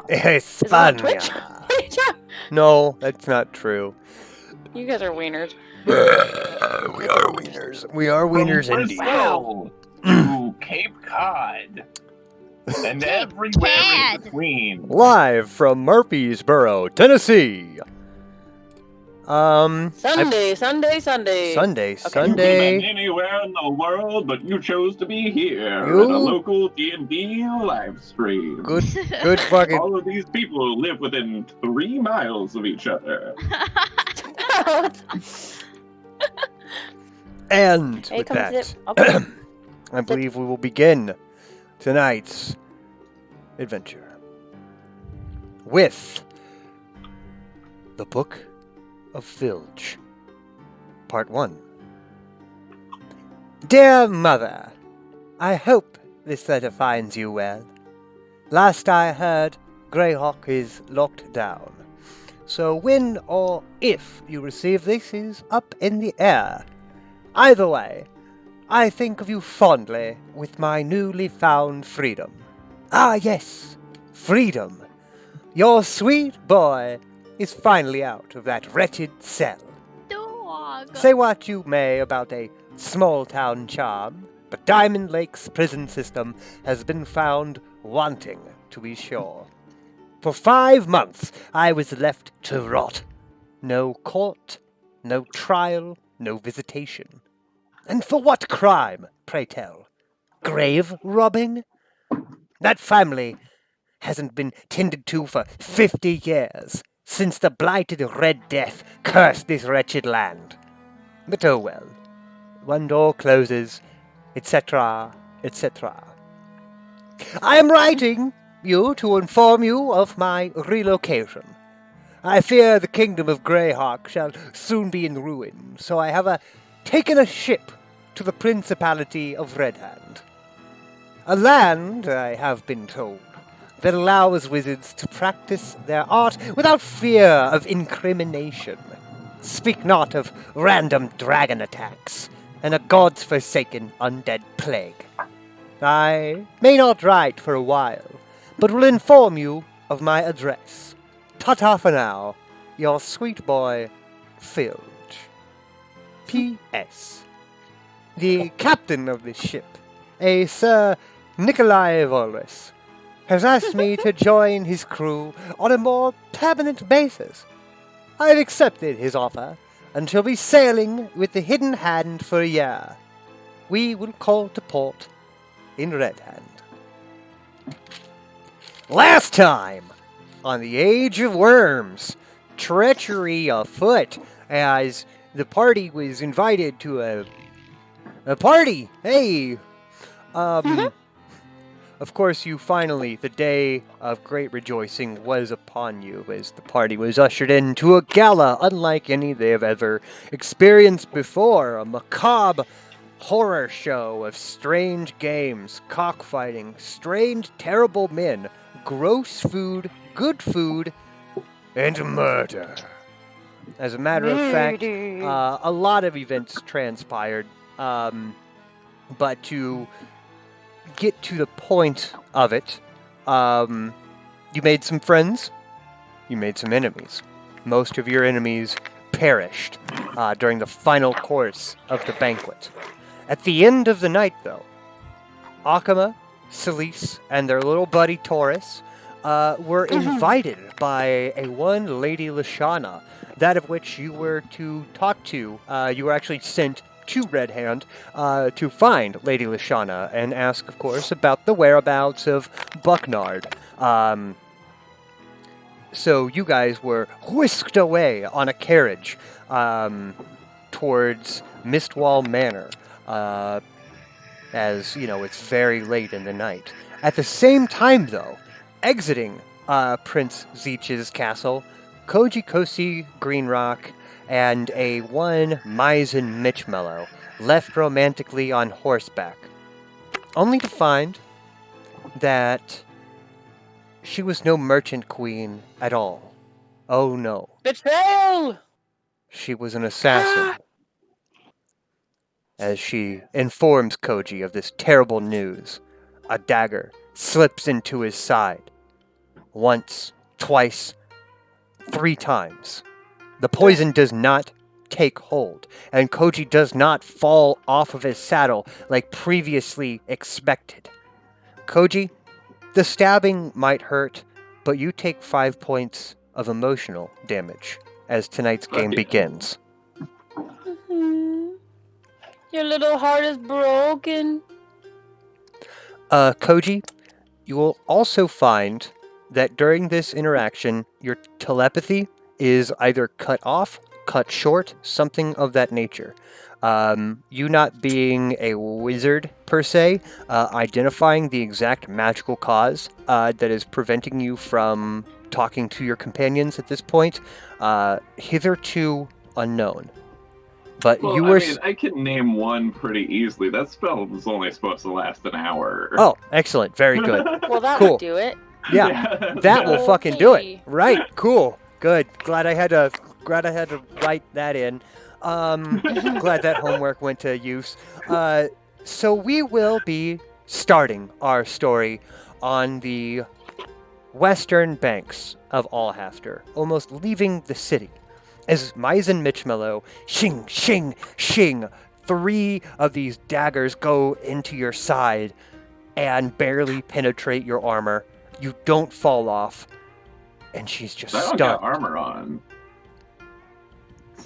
Is that on Twitch? No, that's not true. You guys are wieners. We are wieners. We are wieners From indeed. Bristol to Cape Cod. And Cape everywhere in Cod. between. Live from Murfreesboro, Tennessee. Sunday. Sunday. You could have been anywhere in the world, but you chose to be here at a local D&D live stream. Good fucking. All of these people live within 3 miles of each other. And Hey, with come that, sit. Okay. I believe we will begin tonight's adventure with the Book of Filge, Part 1. Dear Mother, I hope this letter finds you well. Last I heard, Greyhawk is locked down. So when or if you receive this is up in the air. Either way, I think of you fondly with my newly found freedom. Ah yes, freedom. Your sweet boy is finally out of that wretched cell. Dog. Say what you may about a small-town charm, but Diamond Lake's prison system has been found wanting, to be sure. For 5 months I was left to rot. No court, no trial, no visitation. And for what crime, pray tell? Grave robbing? That family hasn't been tended to for 50 years, since the blighted Red Death cursed this wretched land. But oh well. One door closes, etc., etc. I am writing you to inform you of my relocation. I fear the kingdom of Greyhawk shall soon be in ruin, so I have taken a ship to the Principality of Redhand. A land, I have been told, that allows wizards to practice their art without fear of incrimination. Speak not of random dragon attacks and a god's-forsaken undead plague. I may not write for a while, but will inform you of my address. Ta-ta for now, your sweet boy, Filge. P.S. The captain of this ship, a Sir Nikolai Volris, has asked me to join his crew on a more permanent basis. I have accepted his offer and shall be sailing with the Hidden Hand for a year. We will call to port in Red Hand. Last time on the Age of Worms, treachery afoot as the party was invited to a party. Hey, Of course, you finally, the day of great rejoicing was upon you as the party was ushered into a gala unlike any they have ever experienced before. A macabre horror show of strange games, cockfighting, strange, terrible men, gross food, good food, and murder. As a matter of fact, a lot of events transpired, but to get to the point of it, you made some friends, you made some enemies. Most of your enemies perished during the final course of the banquet. At the end of the night, though, Akama, Celise, and their little buddy Taurus were invited by a one Lady Lashana, that of which you were to talk to. You were actually sent to Red Hand to find Lady Lashana and ask, of course, about the whereabouts of Bucknard. So you guys were whisked away on a carriage towards Mistwall Manor, as, you know, it's very late in the night. At the same time, though, exiting Prince Zeech's castle, Koji Kosi Greenrock and a one Maizen Mitchmellow left romantically on horseback, only to find that she was no merchant queen at all. Oh no. Betrayal! She was an assassin. As she informs Koji of this terrible news, a dagger slips into his side. once, twice, 3 times. The poison does not take hold, and Koji does not fall off of his saddle like previously expected. Koji, the stabbing might hurt, but you take 5 points of emotional damage as tonight's game begins. Your little heart is broken. Koji, you will also find that during this interaction, your telepathy is either cut off, cut short, something of that nature. You not being a wizard per se, identifying the exact magical cause that is preventing you from talking to your companions at this point, hitherto unknown. But Well, you were. I can name one pretty easily. That spell was only supposed to last an hour. Oh, excellent. Very good. Well, that Cool. would do it. Yeah, that will fucking do it. Okay. Right. Cool. Good. Glad I had to write that in. Glad that homework went to use. So we will be starting our story on the western banks of Alhafter, almost leaving the city. As Maizen Mitchmellow, shing, shing, shing, 3 of these daggers go into your side and barely penetrate your armor. You don't fall off, and she's just I don't stunned. got armor on.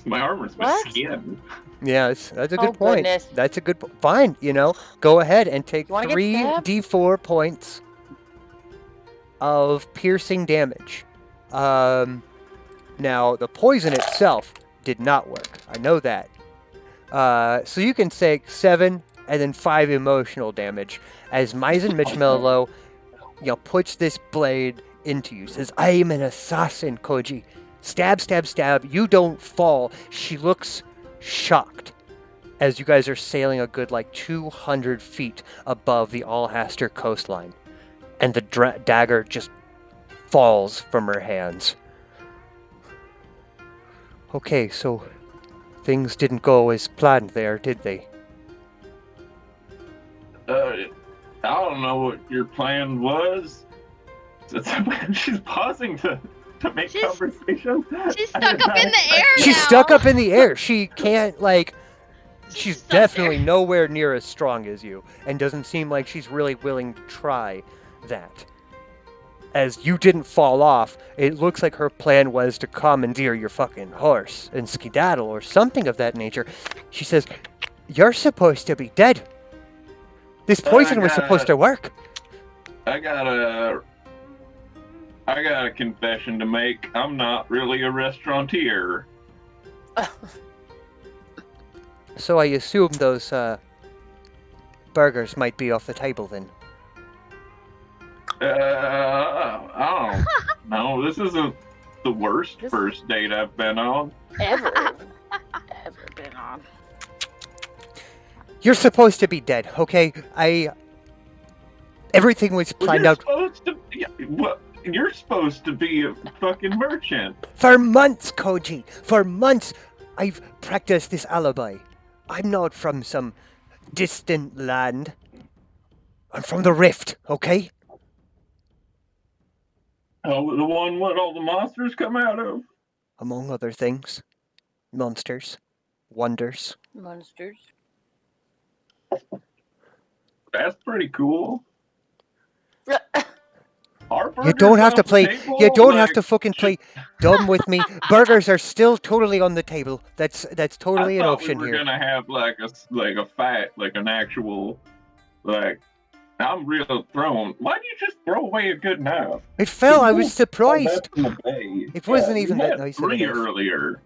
My armor's my What? skin. Yeah, that's a good Oh, point. goodness. That's a good fine, go ahead and take You wanna get 3 stabbed? d4 points of piercing damage. Now, the poison itself did not work. I know that. So you can take 7 and then 5 emotional damage as Maizen Mitchmellow, puts this blade into you. Says, "I am an assassin, Koji. Stab, stab, stab. You don't fall." She looks shocked as you guys are sailing a good 200 feet above the Alhaster coastline. And the dagger just falls from her hands. Okay, so things didn't go as planned there, did they? I don't know what your plan was. She's pausing to make conversation. She's stuck up in the air now. She's stuck up in the air. She can't, she's stuck definitely there. nowhere near as strong as you, and doesn't seem like she's really willing to try that. As you didn't fall off, it looks like her plan was to commandeer your fucking horse and skedaddle or something of that nature. She says, "You're supposed to be dead. This poison was supposed to work." I got a confession to make. I'm not really a restaurateur. So I assume those burgers might be off the table then. I don't know. This isn't the worst first date I've been on. Ever been on. You're supposed to be dead, okay? Everything was planned out You're supposed to be a fucking merchant. for months, Koji. For months, I've practiced this alibi. I'm not from some distant land. I'm from the Rift, okay? Oh, the one what all the monsters come out of? Among other things. Monsters. Wonders. Monsters. That's pretty cool. Our You don't burgers have to off the play. table? You don't have Like, to fucking play dumb with me. Burgers are still totally on the table. That's totally I an thought option we were here. gonna have like a fight, like an actual, like. I'm real thrown. Why do you just throw away a good knife? It fell. I You was moved surprised. all that in the bay. It wasn't Yeah, even you that had nice of 3 a knife. earlier.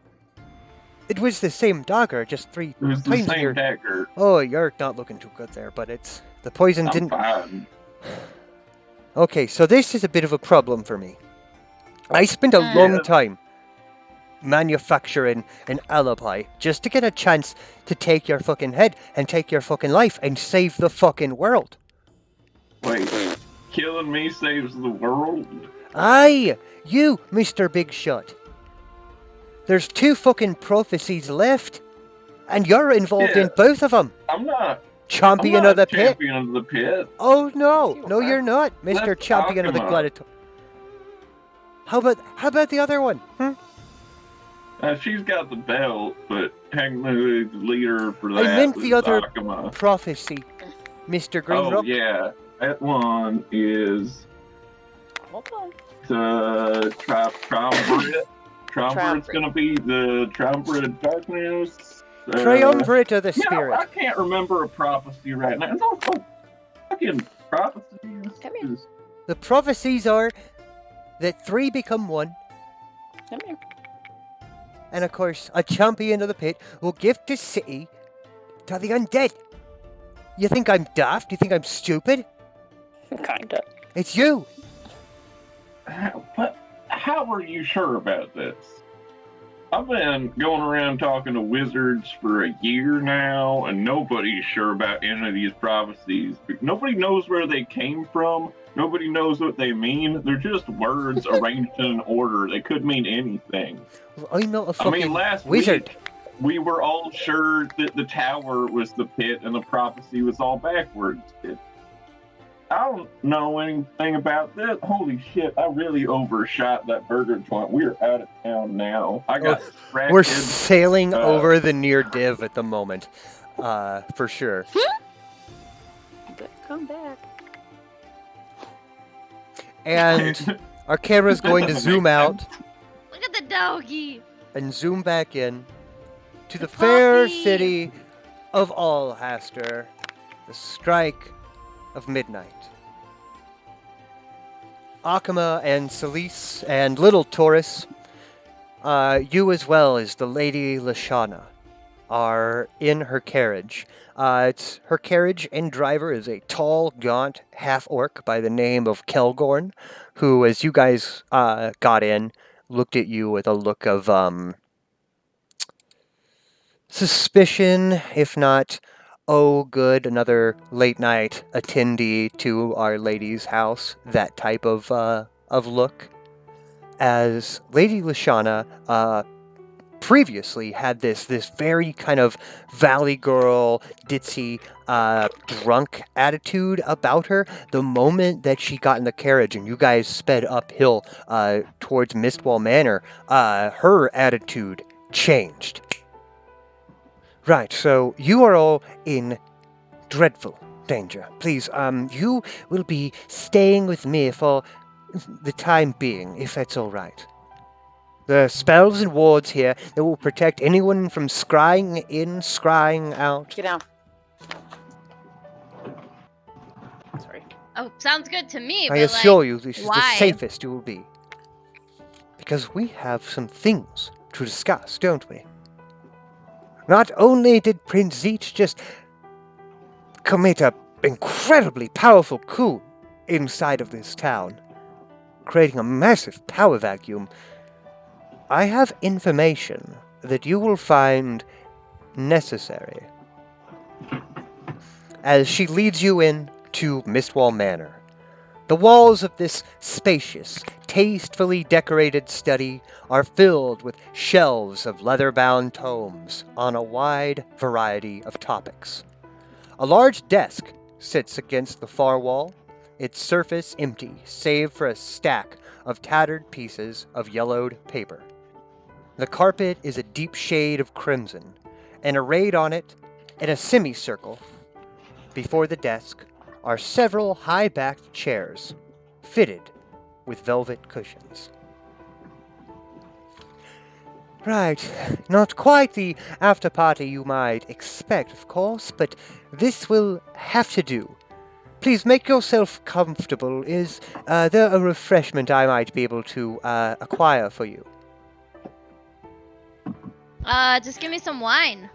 It was the same dagger, just 3 It was the times same your. dagger. Oh, you're not looking too good there, but it's the poison I'm didn't. fine. Okay, so this is a bit of a problem for me. I spent a Yeah. long time manufacturing an alibi just to get a chance to take your fucking head and take your fucking life and save the fucking world. Wait, killing me saves the world? Aye, you, Mr. Big Shot. There's 2 fucking prophecies left, and you're involved in Yeah. both of them. I'm not. Champion I'm not of the pit. champion of the pit. Oh no, You no, are. you're not, Mr. Let's Champion of the talk 'em Gladiator. How about the other one? She's got the belt, but technically the leader for that I meant the was other Akuma. prophecy, Mr. Greenrock. Oh, yeah. That one is Hold on. the Triumvirate. Triumvirate's going to be the Triumvirate of Darkness. Triumvirate of the Yeah, Spirit. I can't remember a prophecy right now. It's all fucking prophecies. Come here. The prophecies are that 3 become 1, Come here. and of course, a champion of the pit will give the city to the undead. You think I'm daft? You think I'm stupid? Kinda. It's you. But how are you sure about this? I've been going around talking to wizards for a year now, and nobody's sure about any of these prophecies. Nobody knows where they came from. Nobody knows what they mean. They're just words arranged in an order. They could mean anything. Well, I'm not a fucking last wizard. week, we were all sure that the tower was the pit and the prophecy was all backwards. I don't know anything about this. Holy shit, I really overshot that burger joint. We're out of town now. I got distracted. We're sailing over the near div at the moment. For sure. But come back. And our camera's going to zoom out Look at the doggy. and zoom back in to the The fair puppy. city of Alhaster, the strike of midnight. Akuma and Celise and little Taurus, you as well as the Lady Lashana, are in her carriage. It's her carriage and driver is a tall, gaunt half-orc by the name of Kelgorn, who, as you guys got in, looked at you with a look of suspicion, if not, oh good, another late-night attendee to Our Lady's house, that type of look. As Lady Lashana previously had this very kind of valley girl, ditzy, drunk attitude about her. The moment that she got in the carriage and you guys sped uphill towards Mistwall Manor, her attitude changed. Right, so you are all in dreadful danger. Please, you will be staying with me for the time being, if that's all right. There are spells and wards here that will protect anyone from scrying in, scrying out. Get down. Sorry. Oh, sounds good to me. I but assure you this is the why? safest you will be. Because we have some things to discuss, don't we? Not only did Prince Zeech just commit an incredibly powerful coup inside of this town, creating a massive power vacuum, I have information that you will find necessary. As she leads you in to Mistwall Manor, the walls of this spacious, tastefully decorated study are filled with shelves of leather-bound tomes on a wide variety of topics. A large desk sits against the far wall, its surface empty save for a stack of tattered pieces of yellowed paper. The carpet is a deep shade of crimson, and arrayed on it, in a semicircle, before the desk, are several high-backed chairs, fitted with velvet cushions. Right, not quite the after-party you might expect, of course, but this will have to do. Please make yourself comfortable. Is there a refreshment I might be able to acquire for you? Just give me some wine.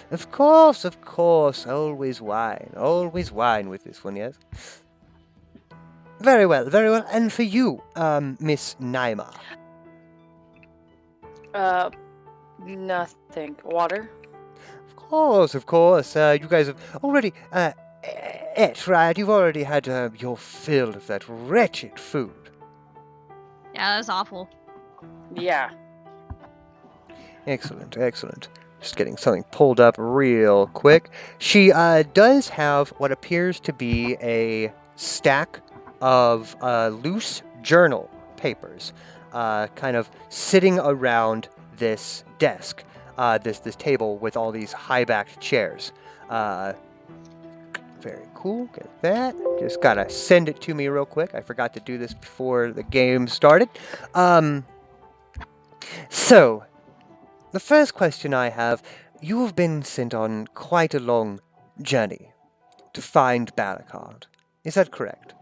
Of course, always wine with this one, yes? Very well, and for you, Miss Naima? Nothing. Water? Of course, you guys have already, ate, right? You've already had your fill of that wretched food. Yeah, that was awful. Yeah. Excellent. Just getting something pulled up real quick. She does have what appears to be a stack of loose journal papers, kind of sitting around this desk, this table with all these high-backed chairs. Very cool. Get that. Just gotta send it to me real quick. I forgot to do this before the game started. So, the first question I have, you have been sent on quite a long journey to find Balakard. Is that correct?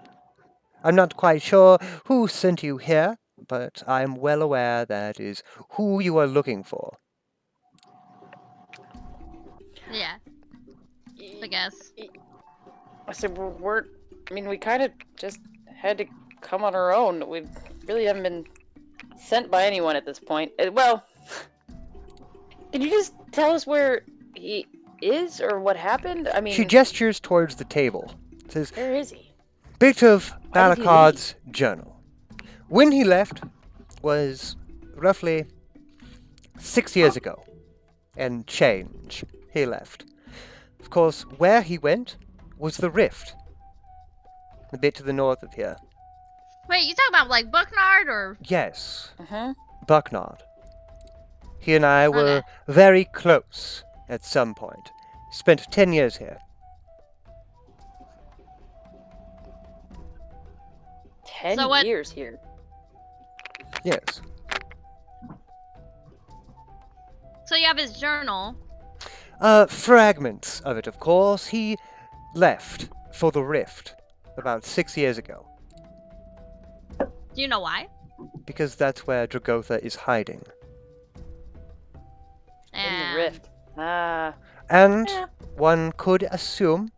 I'm not quite sure who sent you here, but I am well aware that is who you are looking for. Yeah, I guess. I said we kind of just had to come on our own. We really haven't been sent by anyone at this point. Well, can you just tell us where he is or what happened? I mean, She gestures towards the table. Says, where is he? bit of Why did he Balakard's journal. When he left was roughly 6 years ago. And change, he left. Of course, where he went was the Rift. A bit to the north of here. Wait, you talking about like Bucknard or? Yes, Uh-huh. Bucknard. He and I were Okay. very close at some point. Spent 10 years here. 10 So what- years here. Yes. So you have his journal. Fragments of it, of course. He left for the Rift about 6 years ago. Do you know why? Because that's where Dragotha is hiding. In the rift. Ah. And Yeah. one could assume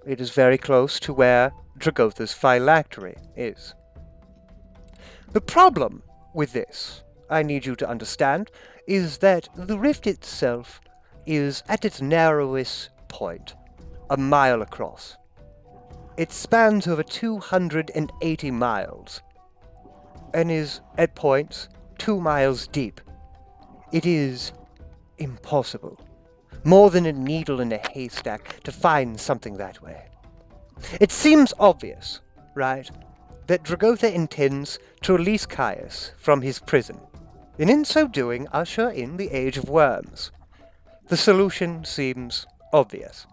it is very close to where Dragotha's phylactery is. The problem with this, I need you to understand, is that the rift itself is at its narrowest point, a mile across. It spans over 280 miles, and is, at points, 2 miles deep. It is impossible, more than a needle in a haystack, to find something that way. It seems obvious, right, that Dragotha intends to release Caius from his prison, and in so doing usher in the Age of Worms. The solution seems obvious.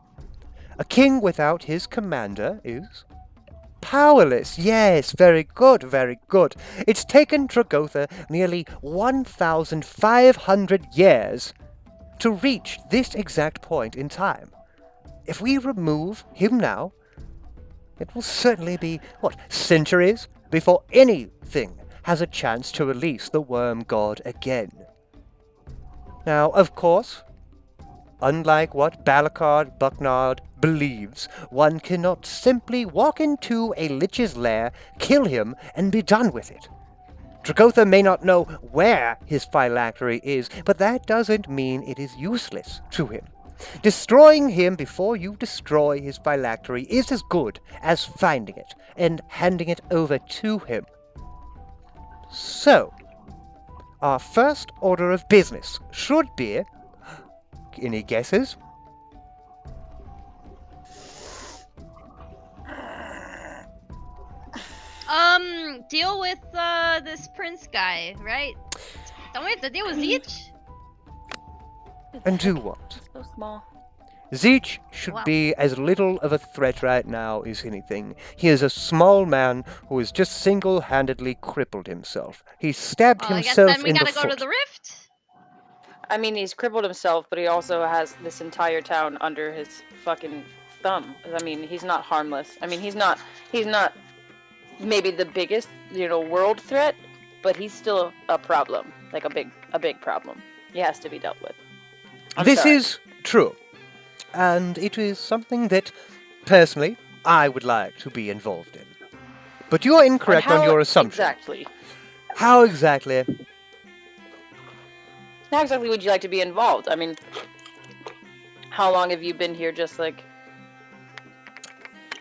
A king without his commander is powerless. Yes, very good, very good. It's taken Dragotha nearly 1,500 years to reach this exact point in time. If we remove him now, it will certainly be, centuries before anything has a chance to release the worm god again. Now, of course, unlike what Balakard Bucknard believes, one cannot simply walk into a lich's lair, kill him, and be done with it. Dragotha may not know where his phylactery is, but that doesn't mean it is useless to him. Destroying him before you destroy his phylactery is as good as finding it and handing it over to him. So, our first order of business should be... Any guesses? Deal with this prince guy, right? Don't we have to deal with Zeech? And do what? So small. Zeech should Wow. be as little of a threat right now as anything. He is a small man who has just single-handedly crippled himself. He stabbed Well, I guess himself then we in the gotta go to foot. the rift. I mean, he's crippled himself, but he also has this entire town under his fucking thumb. I mean, he's not harmless. I mean, he's not maybe the biggest, world threat, but he's still a problem. Like a big problem. He has to be dealt with. I'm This sorry. is true. And it is something that, personally, I would like to be involved in. But you are incorrect And on how your assumption. Exactly. How exactly? How exactly would you like to be involved? I mean, how long have you been here just like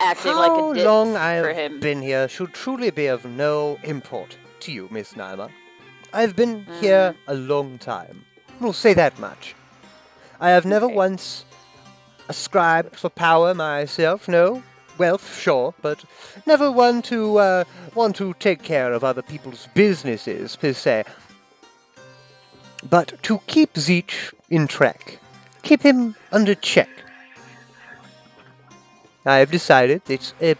acting like How a dick long I for have him? been here should truly be of no import to you, Miss Naima. I've been here a long time. We'll say that much. I have never Okay. once ascribed for power myself, no. wealth, sure, but never one to want to take care of other people's businesses, per se. But to keep Zeech in track, keep him under check, I have decided that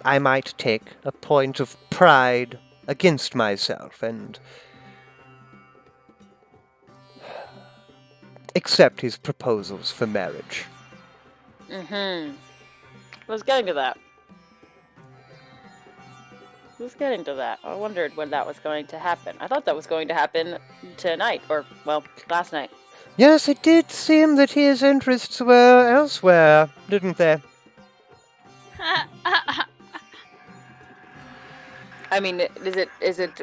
I might take a point of pride against myself and accept his proposals for marriage. I was getting to that. I wondered when that was going to happen. I thought that was going to happen tonight, or, well, last night. Yes, it did seem that his interests were elsewhere, didn't they? I mean, is it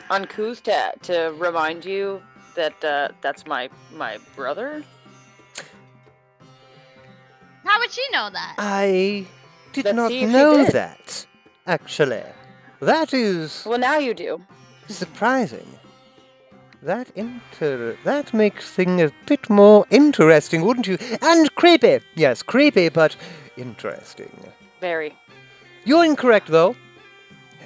uncouth to remind you that that's my brother? How would she know that? I did Let's not see if she know did. that, actually. That is Well, now you do. surprising. That makes things a bit more interesting, wouldn't you? And creepy! Yes, creepy, but interesting. Very. You're incorrect, though.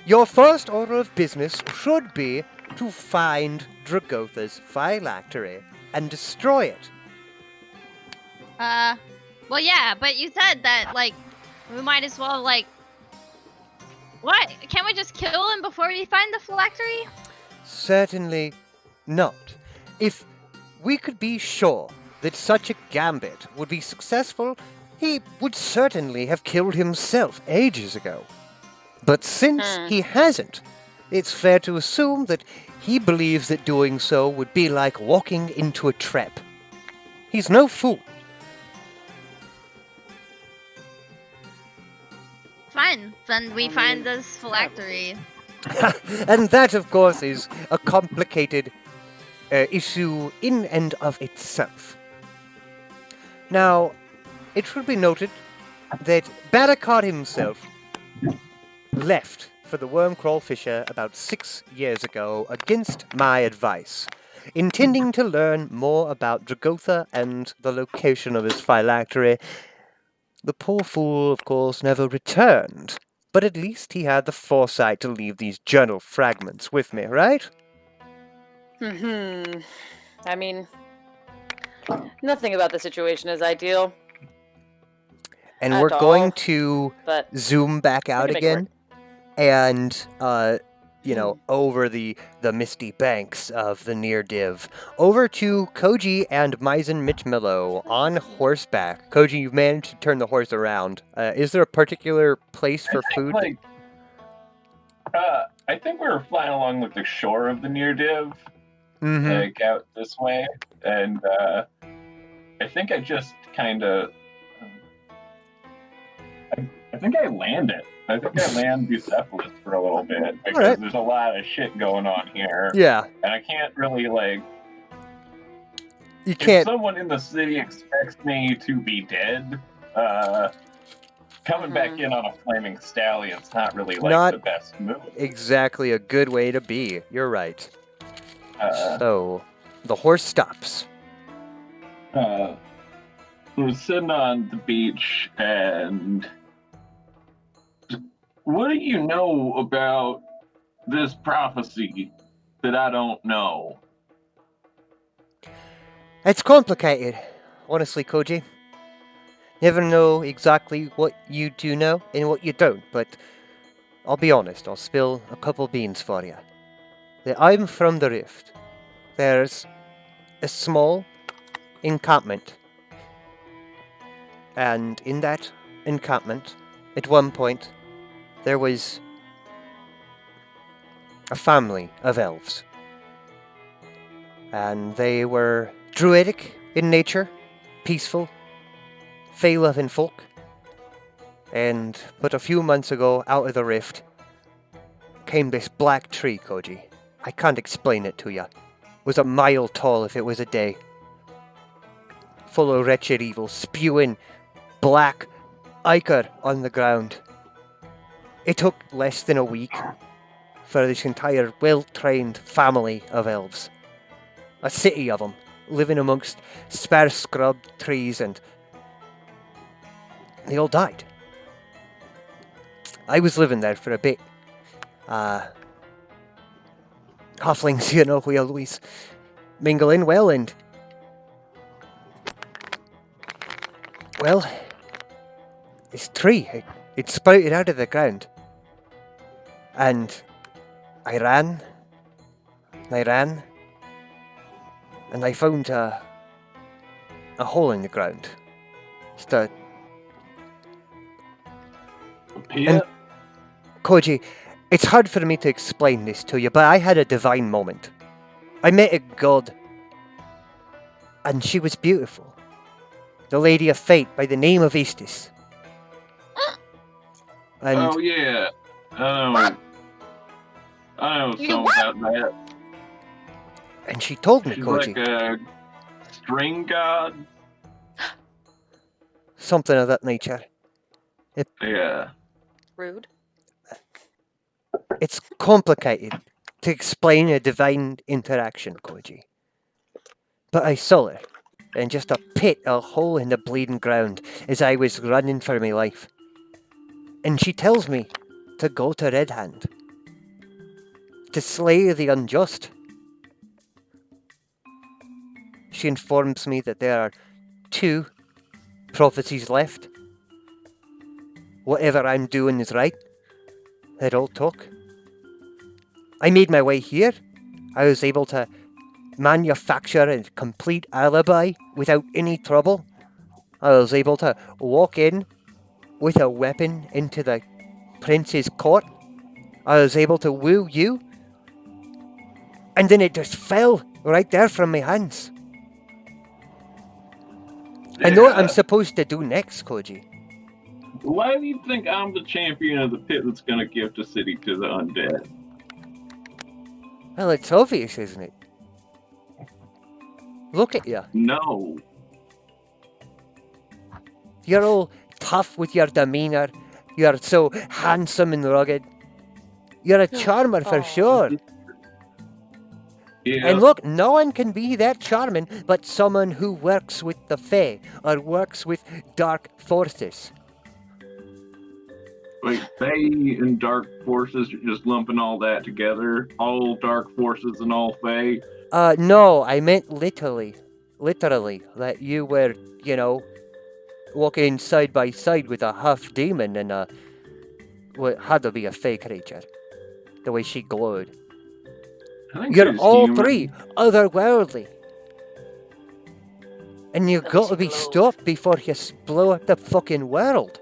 Your first order of business should be to find Dragotha's phylactery and destroy it. Well, yeah, but you said that, like, we might as well, like... What? Can't we just kill him before we find the phylactery? Certainly not. If we could be sure that such a gambit would be successful, he would certainly have killed himself ages ago. But since he hasn't, it's fair to assume that he believes that doing so would be like walking into a trap. He's no fool. Fine, then we find this phylactery. And that, of course, is a complicated issue in and of itself. Now, it should be noted that Barakar himself left for the Wormcrawl Fisher about 6 years ago against my advice, intending to learn more about Dragotha and the location of his phylactery. The poor fool, of course, never returned, but at least he had the foresight to leave these journal fragments with me, right? I mean, nothing about the situation is ideal. And At we're going all, to but zoom back we out can make it again, and over the misty banks of the near div, over to Koji and Maizen Mitchmillow on horseback. Koji, you've managed to turn the horse around. Is there a particular place for food? I think we were flying along like the shore of the near div, like out this way, and I think I just kind of, I think I landed. I think I land Bucephalus for a little bit because there's a lot of shit going on here. Yeah. And I can't really You can't. If someone in the city expects me to be dead, coming back in on a flaming stallion's not really Not the best move. Exactly a good way to be. You're right. So the horse stops. We're sitting on the beach, and what do you know about this prophecy that I don't know? It's complicated, honestly, Koji. Never know exactly what you do know and what you don't, but I'll be honest, I'll spill a couple beans for you. That I'm from the Rift. There's a small encampment. And in that encampment, at one point, there was a family of elves. And they were druidic in nature, peaceful, fae-loving folk. But a few months ago, out of the rift, came this black tree, Koji. I can't explain it to you. It was a mile tall if it was a day. Full of wretched evil, spewing black ichor on the ground. It took less than a week for this entire well-trained family of elves. A city of them, living amongst sparse scrub trees and they all died. I was living there for a bit. Halflings, you know, we always mingle in well, and well, this tree, it sprouted out of the ground, and I ran, and I found a hole in the ground. Just a Pit? And- Koji, it's hard for me to explain this to you, but I had a divine moment. I met a god, and she was beautiful. The Lady of Fate by the name of Istis. And Oh yeah, I know You something what? about that. and she told me, She's Koji, like a string god. something of that nature. Yeah. Rude. It's complicated to explain a divine interaction, Koji. But I saw her in just a pit, a hole in the bleeding ground, as I was running for my life. And she tells me to go to Red Hand, to slay the unjust. She informs me that there are 2 prophecies left. Whatever I'm doing is right. It all took. I made my way here. I was able to manufacture a complete alibi without any trouble. I was able to walk in with a weapon into the prince's court. I was able to woo you. And then it just fell right there from my hands. I know what I'm Yeah. supposed to do next, Koji. Why do you think I'm the champion of the pit that's gonna give the city to the undead? Well, it's obvious, isn't it? Look at you. No. You're all tough with your demeanor. You're so handsome and rugged. You're a charmer for Aw. sure. Yeah. And look, no one can be that charming but someone who works with the Fae or works with dark forces. Like Fae and dark forces, you're just lumping all that together. All dark forces and all Fae. No, I meant literally. Literally, that you were, you know, walking side by side with a half demon and a what had to be a Fae creature. The way she glowed. I think You're she's all human. 3 otherworldly. And you've Let got me to be explode. stopped before you blow up the fucking world.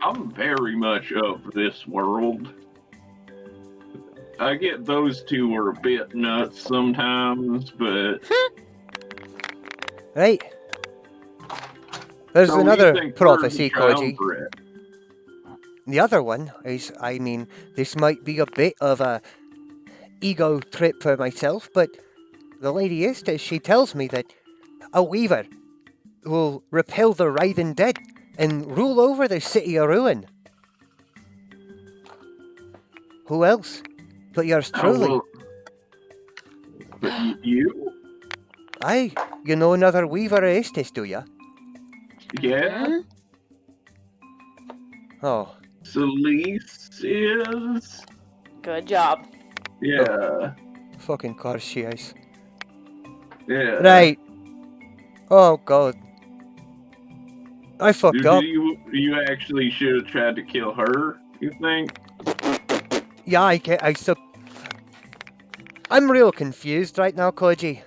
I'm very much of this world. I get those 2 are a bit nuts sometimes, but Right? There's so another you think prophecy, we're the Koji. triumvirate? The other one is, I mean, this might be a bit of a ego trip for myself, but the Lady Estes, she tells me that a weaver will repel the writhing dead and rule over the city of ruin. Who else but yours Oh, truly? well, but you? Aye, you know another weaver of Estes, do ya? Yeah? Hmm? Oh, Celeste is? Good job. Yeah. fucking course she is. Yeah. Right. Oh, God. I fucked up. You actually should have tried to kill her, you think? Yeah, I'm real confused right now, Koji.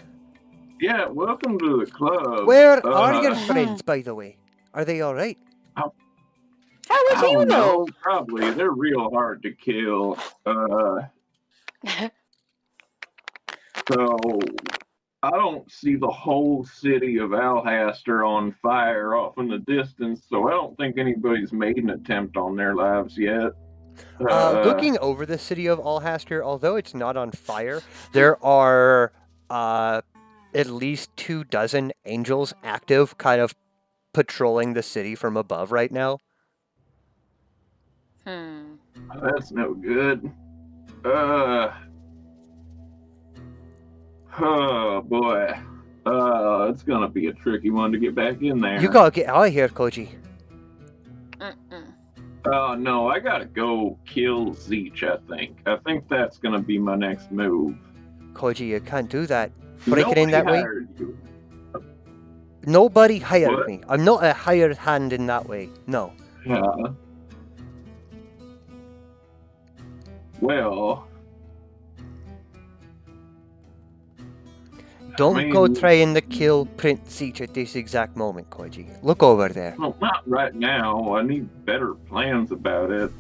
Yeah, welcome to the club. Where are your friends, by the way? Are they alright? How I would you don't know? know. Probably. They're real hard to kill. So I don't see the whole city of Alhaster on fire off in the distance, so I don't think anybody's made an attempt on their lives yet. Looking over the city of Alhaster, although it's not on fire, there are at least 24 angels active, kind of patrolling the city from above right now. Hmm. That's no good. Oh boy. It's gonna be a tricky one to get back in there. You gotta get out of here, Koji. No, I gotta go kill Zeech, I think that's gonna be my next move. Koji, you can't do that. Break it in Nobody that way. hired you. Nobody hired What? me. I'm not a hired hand in that way. No. Yeah. Well, Don't go trying to kill Prince Zeech at this exact moment, Koji. Look over there. well, not right now. I need better plans about it.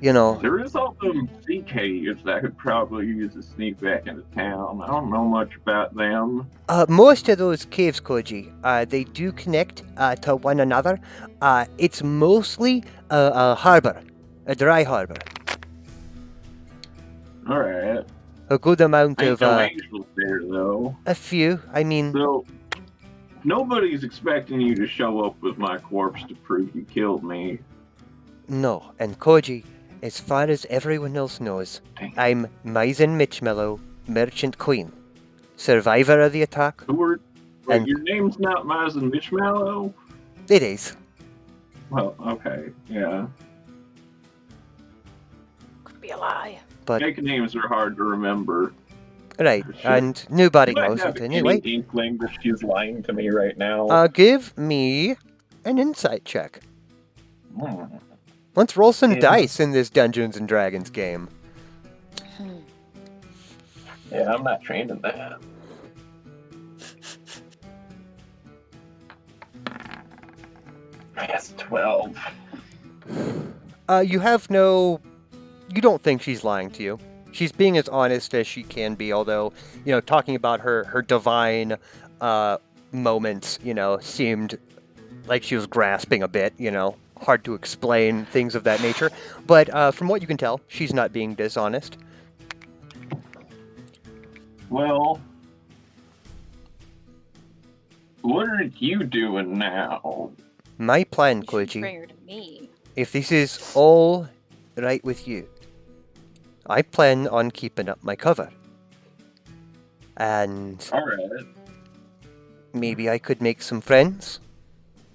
You know, There is all them sea caves I could probably use to sneak back into town. I don't know much about them. most of those caves, Koji, they do connect to one another. It's mostly a harbor, a dry harbor. All right. A good amount Ain't of, no angels there, though. a few. I mean, So, nobody's expecting you to show up with my corpse to prove you killed me. no. And Koji, as far as everyone else knows, I'm Maizen Mitchmellow, Merchant Queen, survivor of the attack. Who are... Wait, And- your name's not Maizen Mitchmallow? It is. Well, okay, yeah. Could be a lie. But, Fake names are hard to remember. right, Sure. and nobody Do I knows have it any anyway. inkling that she's lying to me right now? Give me an insight check. Hmm. Let's roll some Yeah. dice in this Dungeons and Dragons game. Yeah, I'm not trained in that. That's 12. You don't think she's lying to you. She's being as honest as she can be, although, talking about her divine moments, seemed like she was grasping a bit, hard to explain, things of that nature. But from what you can tell, she's not being dishonest. Well, what are you doing now? My plan, You should Koji, bring her to me. if this is all right with you, I plan on keeping up my cover. And Alright. maybe I could make some friends.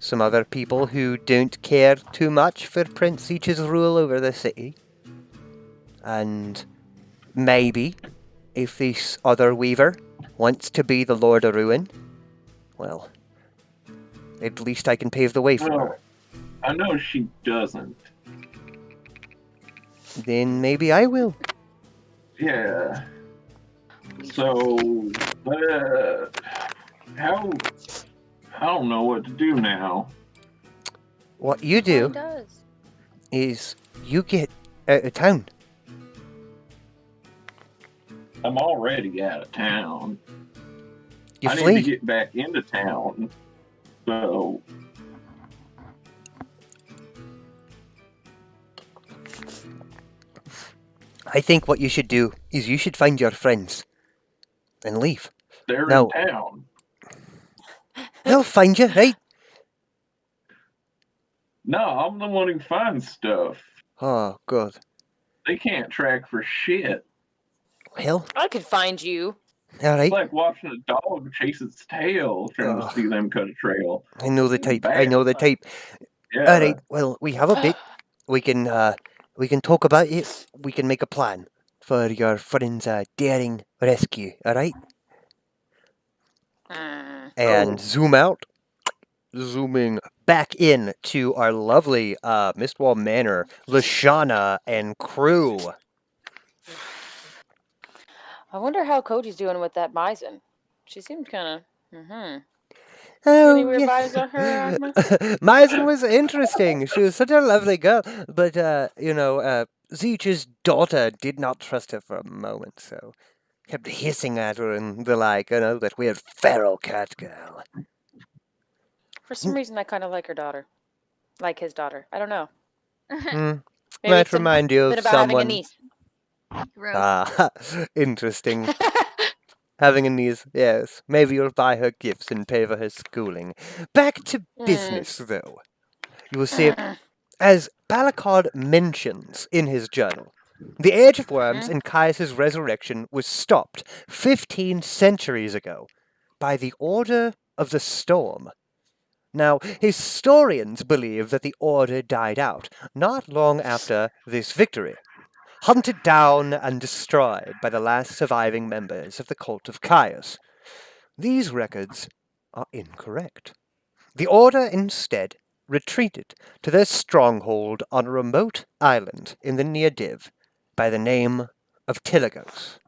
Some other people who don't care too much for Prince Zeech's rule over the city. And maybe, if this other weaver wants to be the Lord of Ruin, well, at least I can pave the way for her. Well, I know she doesn't. Then maybe I will. Yeah. So, how... I don't know what to do now. What you Mine do does. is you get out of town. I'm already out of town. You I need flee. to get back into town. So, I think what you should do is you should find your friends and leave. they're No. in town. They'll find you, right? No, I'm the one who finds stuff. Oh, good. They can't track for shit. Well, I could find you. all right. It's like watching a dog chase its tail, trying to Ugh. see them cut a trail. I know the type. I know the type. Yeah. All right. Well, we have a bit. We can talk about it. We can make a plan for your friend's daring rescue. All right. And zoom out. Zooming back in to our lovely Mistwall Manor, Lashana and crew. I wonder how Koji's doing with that bison. She seemed kind of. Any Oh, weird yeah. vibes on her, Agma? Maizen was interesting. She was such a lovely girl. But, Zeech's daughter did not trust her for a moment, so kept hissing at her and the like, that weird feral cat girl. For some reason, I kind of like her daughter. Like his daughter. I don't know. Hmm. Maybe Might it's remind you something of about having a someone. niece. Gross. Ah, interesting. Having a niece, yes. Maybe you'll buy her gifts and pay for her schooling. Back to business, though. You will see, as Balakard mentions in his journal, the Age of Worms and Caius' resurrection was stopped 15 centuries ago by the Order of the Storm. Now, historians believe that the order died out not long after this victory, hunted down and destroyed by the last surviving members of the cult of Caius. These records are incorrect. The order instead retreated to their stronghold on a remote island in the near Div by the name of Tilagos.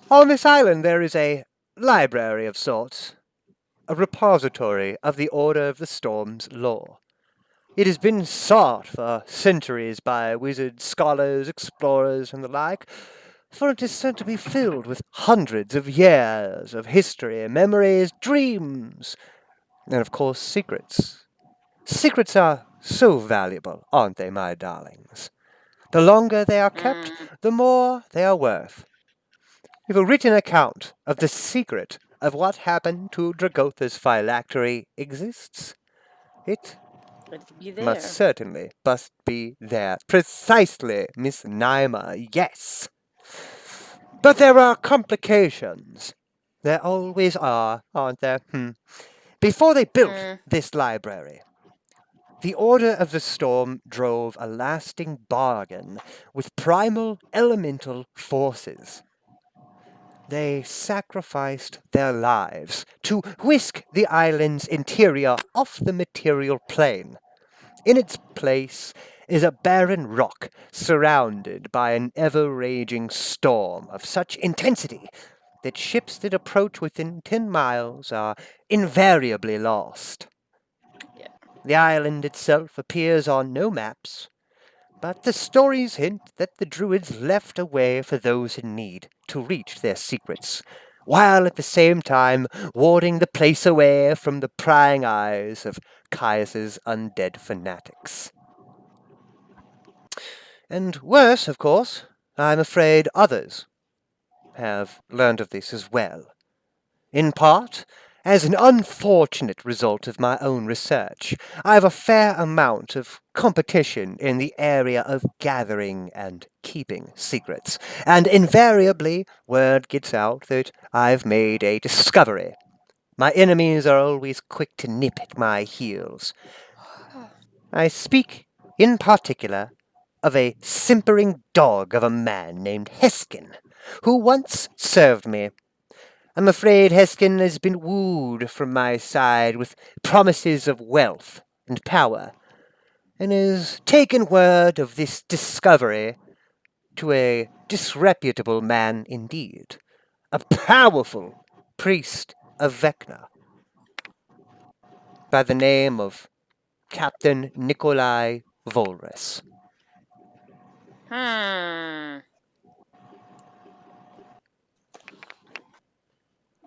On this island there is a library of sorts, a repository of the Order of the Storm's lore. It has been sought for centuries by wizards, scholars, explorers, and the like, for it is said to be filled with hundreds of years of history, memories, dreams, and of course secrets. Secrets are so valuable, aren't they, my darlings? The longer they are kept, the more they are worth. If a written account of the secret of what happened to Dragotha's phylactery exists, it Let's be there. must certainly be there. Precisely, Miss Naima, yes. But there are complications. There always are, aren't there? Before they built this library, the Order of the Storm drove a lasting bargain with primal elemental forces. They sacrificed their lives to whisk the island's interior off the material plane. In its place is a barren rock surrounded by an ever-raging storm of such intensity that ships that approach within 10 miles are invariably lost. Yeah. The island itself appears on no maps, but the stories hint that the druids left a way for those in need to reach their secrets, while at the same time warding the place away from the prying eyes of Caius's undead fanatics. And worse, of course, I'm afraid others have learned of this as well. In part, as an unfortunate result of my own research, I have a fair amount of competition in the area of gathering and keeping secrets, and invariably word gets out that I've made a discovery. My enemies are always quick to nip at my heels. I speak, in particular, of a simpering dog of a man named Heskin, who once served me. I'm afraid Heskin has been wooed from my side with promises of wealth and power, and has taken word of this discovery to a disreputable man indeed, a powerful priest of Vecna, by the name of Captain Nikolai Volres.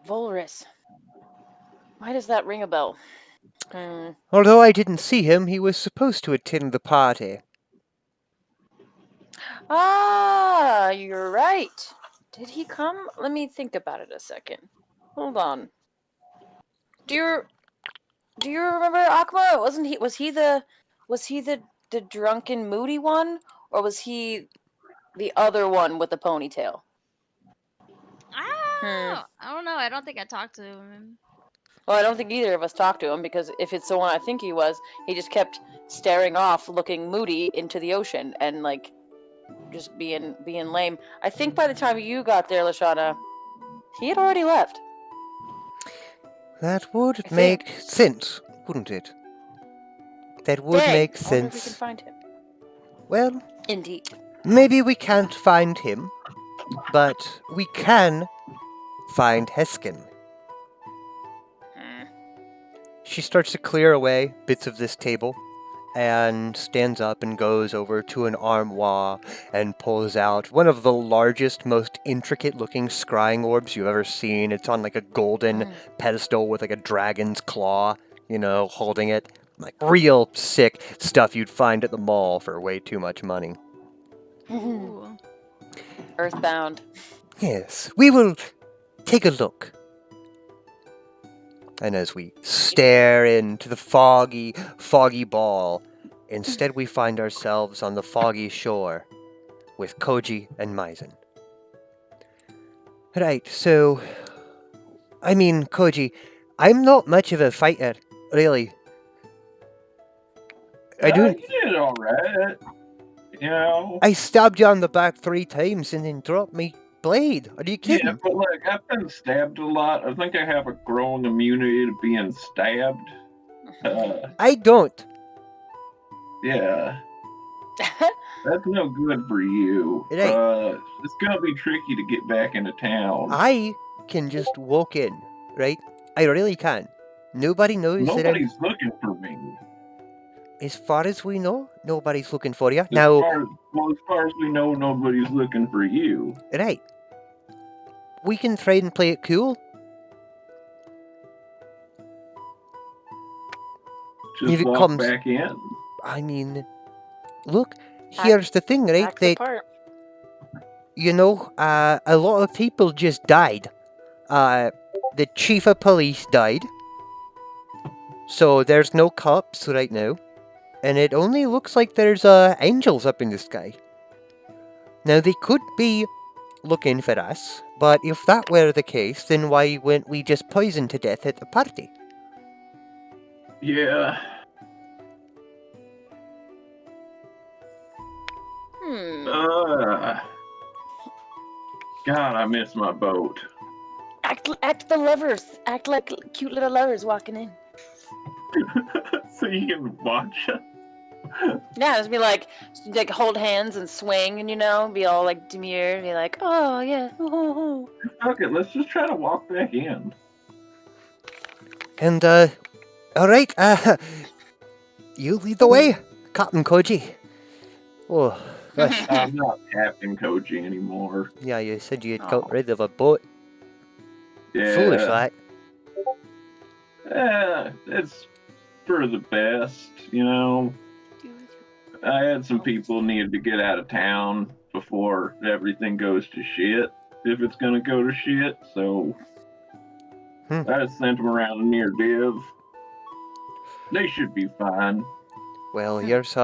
Volrus. Why does that ring a bell? Although I didn't see him, he was supposed to attend the party. Ah, you're right. Did he come? Let me think about it a second. Hold on. Do you remember Akma? Was he the drunken moody one, or was he the other one with the ponytail? I don't know. I don't think I talked to him. Well, I don't think either of us talked to him, because if it's the one I think he was, he just kept staring off, looking moody into the ocean, and like just being lame. I think by the time you got there, Lashana, he had already left. That would make sense, wouldn't it? That would Dang, make I wonder if we can sense. find him. Well, Indeed. maybe we can't find him, but we can find Heskin. She starts to clear away bits of this table and stands up and goes over to an armoire and pulls out one of the largest, most intricate-looking scrying orbs you've ever seen. It's on like a golden pedestal with like a dragon's claw, holding it. Like real sick stuff you'd find at the mall for way too much money. Ooh. Earthbound. Yes, we will take a look. And as we stare into the foggy ball, instead we find ourselves on the foggy shore with Koji and Maizen. Right, so, Koji, I'm not much of a fighter. really. I do. You did all right. You know. I stabbed you on the back 3 times and then dropped my blade. Are you kidding? Yeah, but like I've been stabbed a lot. I think I have a growing immunity to being stabbed. I don't. Yeah, that's no good for you. It ain't. It's gonna be tricky to get back into town. I can just walk in, right? I really can. Nobody knows that I'm... Nobody's looking for me. As far as we know, nobody's looking for you. As Now, far as we know, nobody's looking for you. right. We can try and play it cool. Just If it walk comes- back in. I mean, look, here's the thing, right? Act the That, part. you know, a lot of people just died. The chief of police died. So there's no cops right now. And it only looks like there's angels up in the sky. Now, they could be looking for us, but if that were the case, then why weren't we just poisoned to death at the party? Yeah. God, I miss my boat. Act the lovers. Act like cute little lovers walking in. So you can watch it. Yeah, just be like hold hands and swing, and be all like demure, be like, oh yeah, oh. Fuck it, let's just try to walk back in. And, alright, you lead the way, Captain Koji. Oh, gosh. I'm not Captain Koji anymore. Yeah, you said you had Oh. got rid of a boat. Yeah. Foolish, that. It's for the best, you know. I had some people needed to get out of town before everything goes to shit, if it's gonna go to shit, so I just sent them around a near div. They should be fine. Well, here's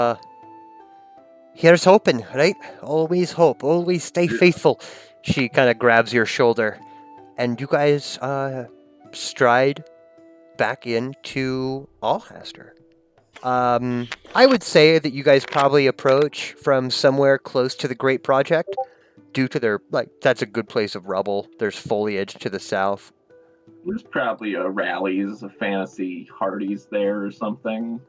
hoping, right? Always hope, always stay faithful. She kind of grabs your shoulder, and you guys, stride back into Alhaster. I would say that you guys probably approach from somewhere close to the Great Project, due to their, that's a good place of rubble. There's foliage to the south. There's probably a Rallies, a Fantasy Hardee's there or something.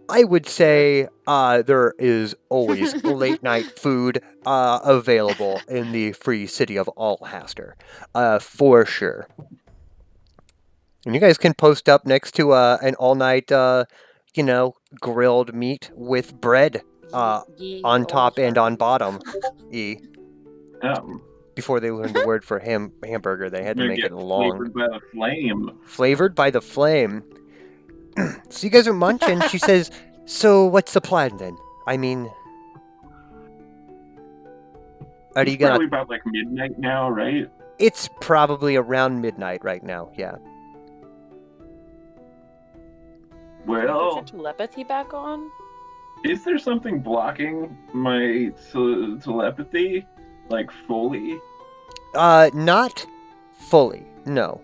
I would say there is always late night food available in the free city of Alhaster, for sure. And you guys can post up next to an all-night, grilled meat with bread on top and on bottom. Before they learned the word for hamburger, they had to make it long. Flavored by the flame. Flavored by the flame. So you guys are munching. She says, so what's the plan then? I mean, are you gonna... Probably about like midnight now, right? It's probably around midnight right now, yeah. Well, Is your telepathy back on? is there something blocking my telepathy? Like fully? Not fully, no.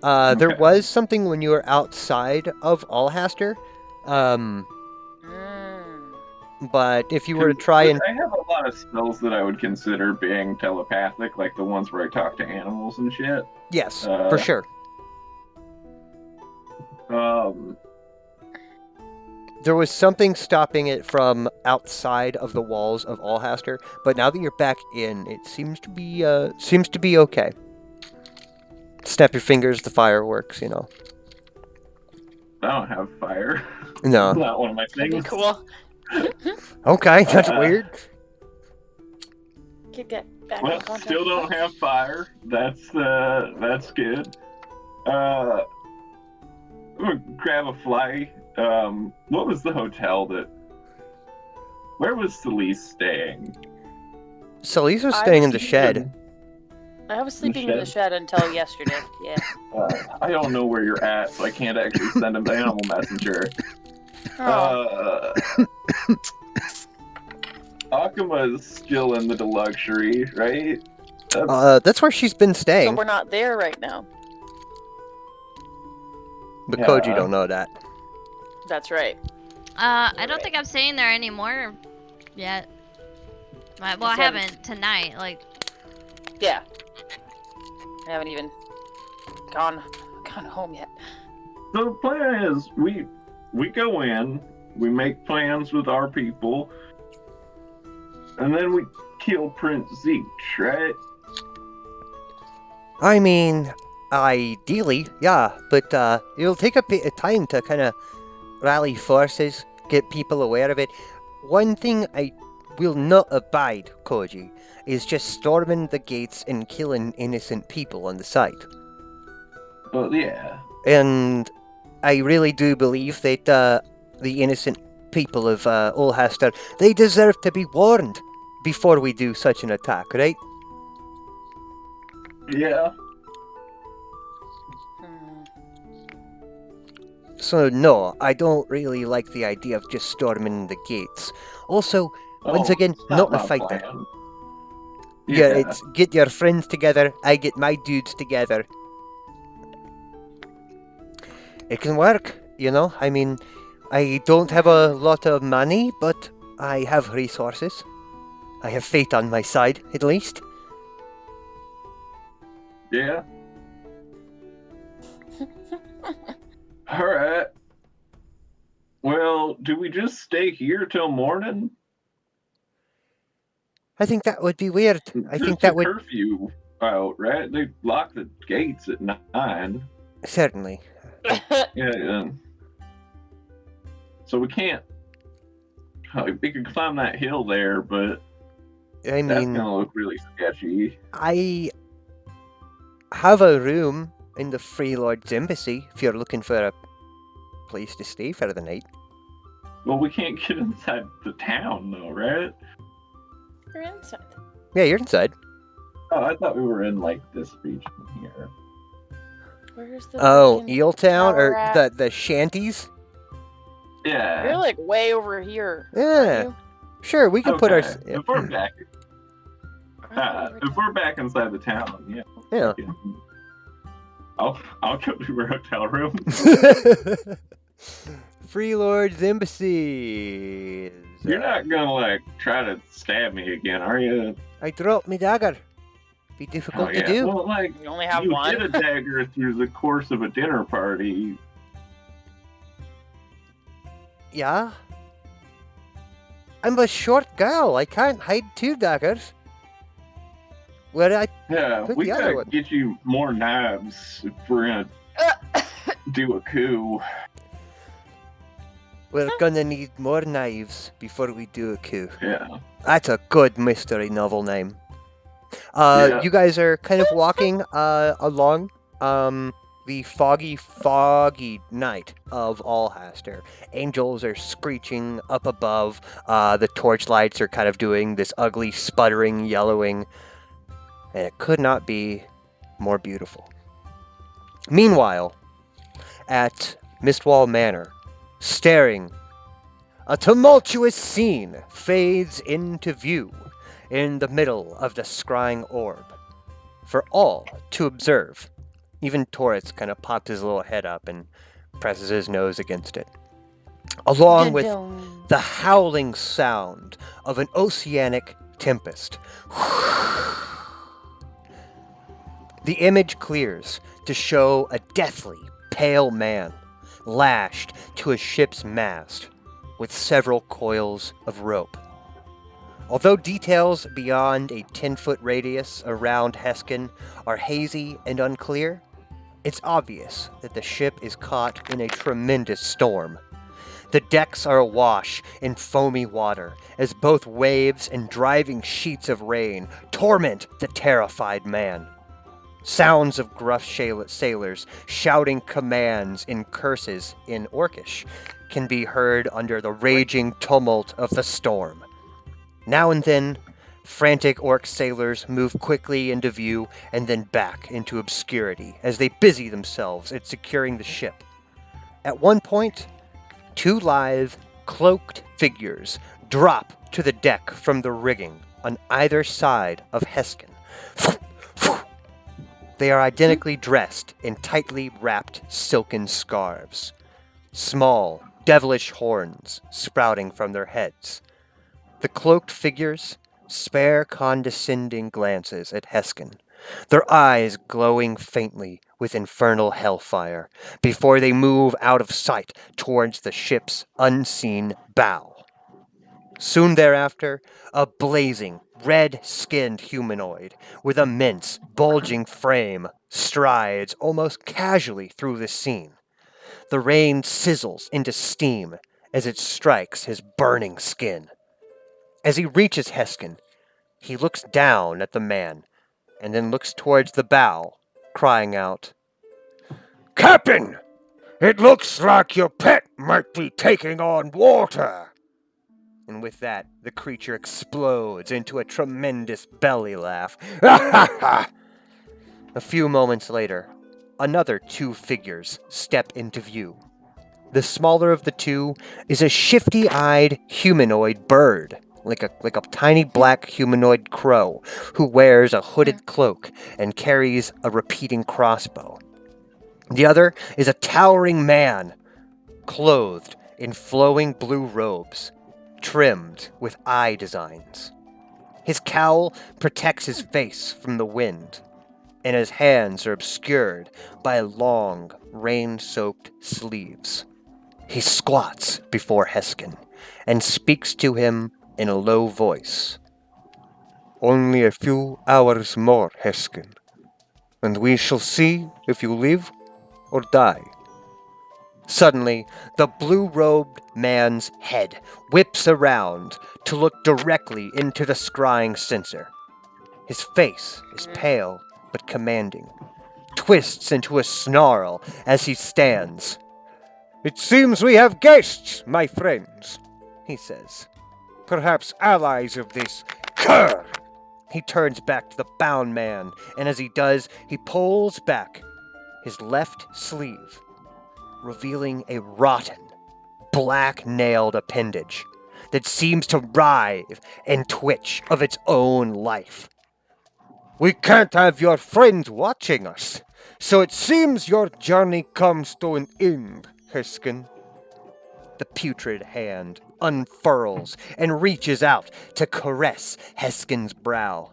There Okay. was something when you were outside of Alhaster, but if you were to try and... I have a lot of spells that I would consider being telepathic, like the ones where I talk to animals and shit. Yes, for sure. There was something stopping it from outside of the walls of Alhaster, but now that you're back in, it seems to be okay. Snap your fingers, the fireworks, I don't have fire. No. It's not one of my That'd be things. cool. Okay, that's weird. Get back Well, in contact. still don't have fire. That's good. I'm gonna grab a fly. What was the hotel where was Celise staying? Celise was staying in the shed. I was sleeping in the shed until yesterday. Yeah. I don't know where you're at, so I can't actually send him the animal messenger. Oh. Akuma's still in the deluxury, right? That's where she's been So staying. we're not there right now. But Yeah. Koji don't know that. That's right. I don't think I'm staying there anymore yet. Well, I haven't tonight. Like, Yeah. I haven't even gone home yet. So the plan is we go in, we make plans with our people, and then we kill Prince Zeech, right? I mean, ideally, yeah, but it'll take a bit of time to kind of rally forces, get people aware of it. One thing I will not abide, Koji, is just storming the gates and killing innocent people on the site. Well, yeah. And I really do believe that the innocent people of Ulhaster, they deserve to be warned before we do such an attack, right? Yeah. So no, I don't really like the idea of just storming the gates. Also, once again, it's not a my fighter. plan. Yeah, it's get your friends together, I get my dudes together. It can work, you know? I mean, I don't have a lot of money, but I have resources. I have fate on my side, at least. Yeah. Alright. Well, do we just stay here till morning? I think that would be weird. I think Just that a would... curfew out, right? They lock the gates at 9. Certainly. Yeah. So we can't... we could climb that hill there, but I that's mean, gonna look really sketchy. I have a room in the Free Lord's Embassy if you're looking for a place to stay for the night. Well, we can't get inside the town, though, right? You're inside. Yeah, you're inside. Oh, I thought we were in, like, this region here. Where's the Oh, freaking Eel Town? tower Or at? the shanties? Yeah. You're like way over here. Yeah. aren't Sure, we can put our... If we're back, you? if we're back inside the town, yeah. Yeah. I'll go to our hotel room. Free Lord's Embassy. You're not gonna like try to stab me again, are you? I dropped my dagger. Be difficult to yeah. do. Well, like You only have you one. did a dagger through the course of a dinner party. Yeah. I'm a short girl. I can't hide 2 daggers. Where I... Yeah, Put we the other gotta one. get you more knives if we're gonna do a coup. We're gonna need more knives before we do a coup. Yeah. That's a good mystery novel name. Yeah. You guys are kind of walking along the foggy night of Alhaster. Angels are screeching up above. The torchlights are kind of doing this ugly sputtering yellowing. And it could not be more beautiful. Meanwhile, at Mistwall Manor, staring, a tumultuous scene fades into view in the middle of the scrying orb, for all to observe. Even Torres kind of pops his little head up and presses his nose against it, along with the howling sound of an oceanic tempest. The image clears to show a deathly pale man lashed to a ship's mast with several coils of rope. Although details beyond a 10-foot radius around Heskin are hazy and unclear, it's obvious that the ship is caught in a tremendous storm. The decks are awash in foamy water as both waves and driving sheets of rain torment the terrified man. Sounds of gruff sailors shouting commands in curses in Orcish can be heard under the raging tumult of the storm. Now and then, frantic orc sailors move quickly into view and then back into obscurity as they busy themselves at securing the ship. At one point, 2 lithe, cloaked figures drop to the deck from the rigging on either side of Heskin. They are identically dressed in tightly wrapped silken scarves. Small, devilish horns sprouting from their heads. The cloaked figures spare condescending glances at Heskin, their eyes glowing faintly with infernal hellfire, before they move out of sight towards the ship's unseen bow. Soon thereafter, a blazing, red-skinned humanoid with immense, bulging frame strides almost casually through the scene. The rain sizzles into steam as it strikes his burning skin. As he reaches Heskin, he looks down at the man and then looks towards the bow, crying out, "Captain! It looks like your pet might be taking on water!" And with that, the creature explodes into a tremendous belly laugh. A few moments later, another two figures step into view. The smaller of the two is a shifty-eyed humanoid bird, like a tiny black humanoid crow, who wears a hooded cloak and carries a repeating crossbow. The other is a towering man, clothed in flowing blue robes, trimmed with eye designs. His cowl protects his face from the wind, and his hands are obscured by long, rain-soaked sleeves. He squats before Heskin and speaks to him in a low voice. "Only a few hours more, Heskin, and we shall see if you live or die." Suddenly, the blue-robed man's head whips around to look directly into the scrying censer. His face is pale but commanding, twists into a snarl as he stands. "It seems we have guests, my friends," he says. "Perhaps allies of this cur." He turns back to the bound man, and as he does, he pulls back his left sleeve, revealing a rotten, black-nailed appendage that seems to writhe and twitch of its own life. "We can't have your friends watching us, so it seems your journey comes to an end, Heskin." The putrid hand unfurls and reaches out to caress Heskin's brow.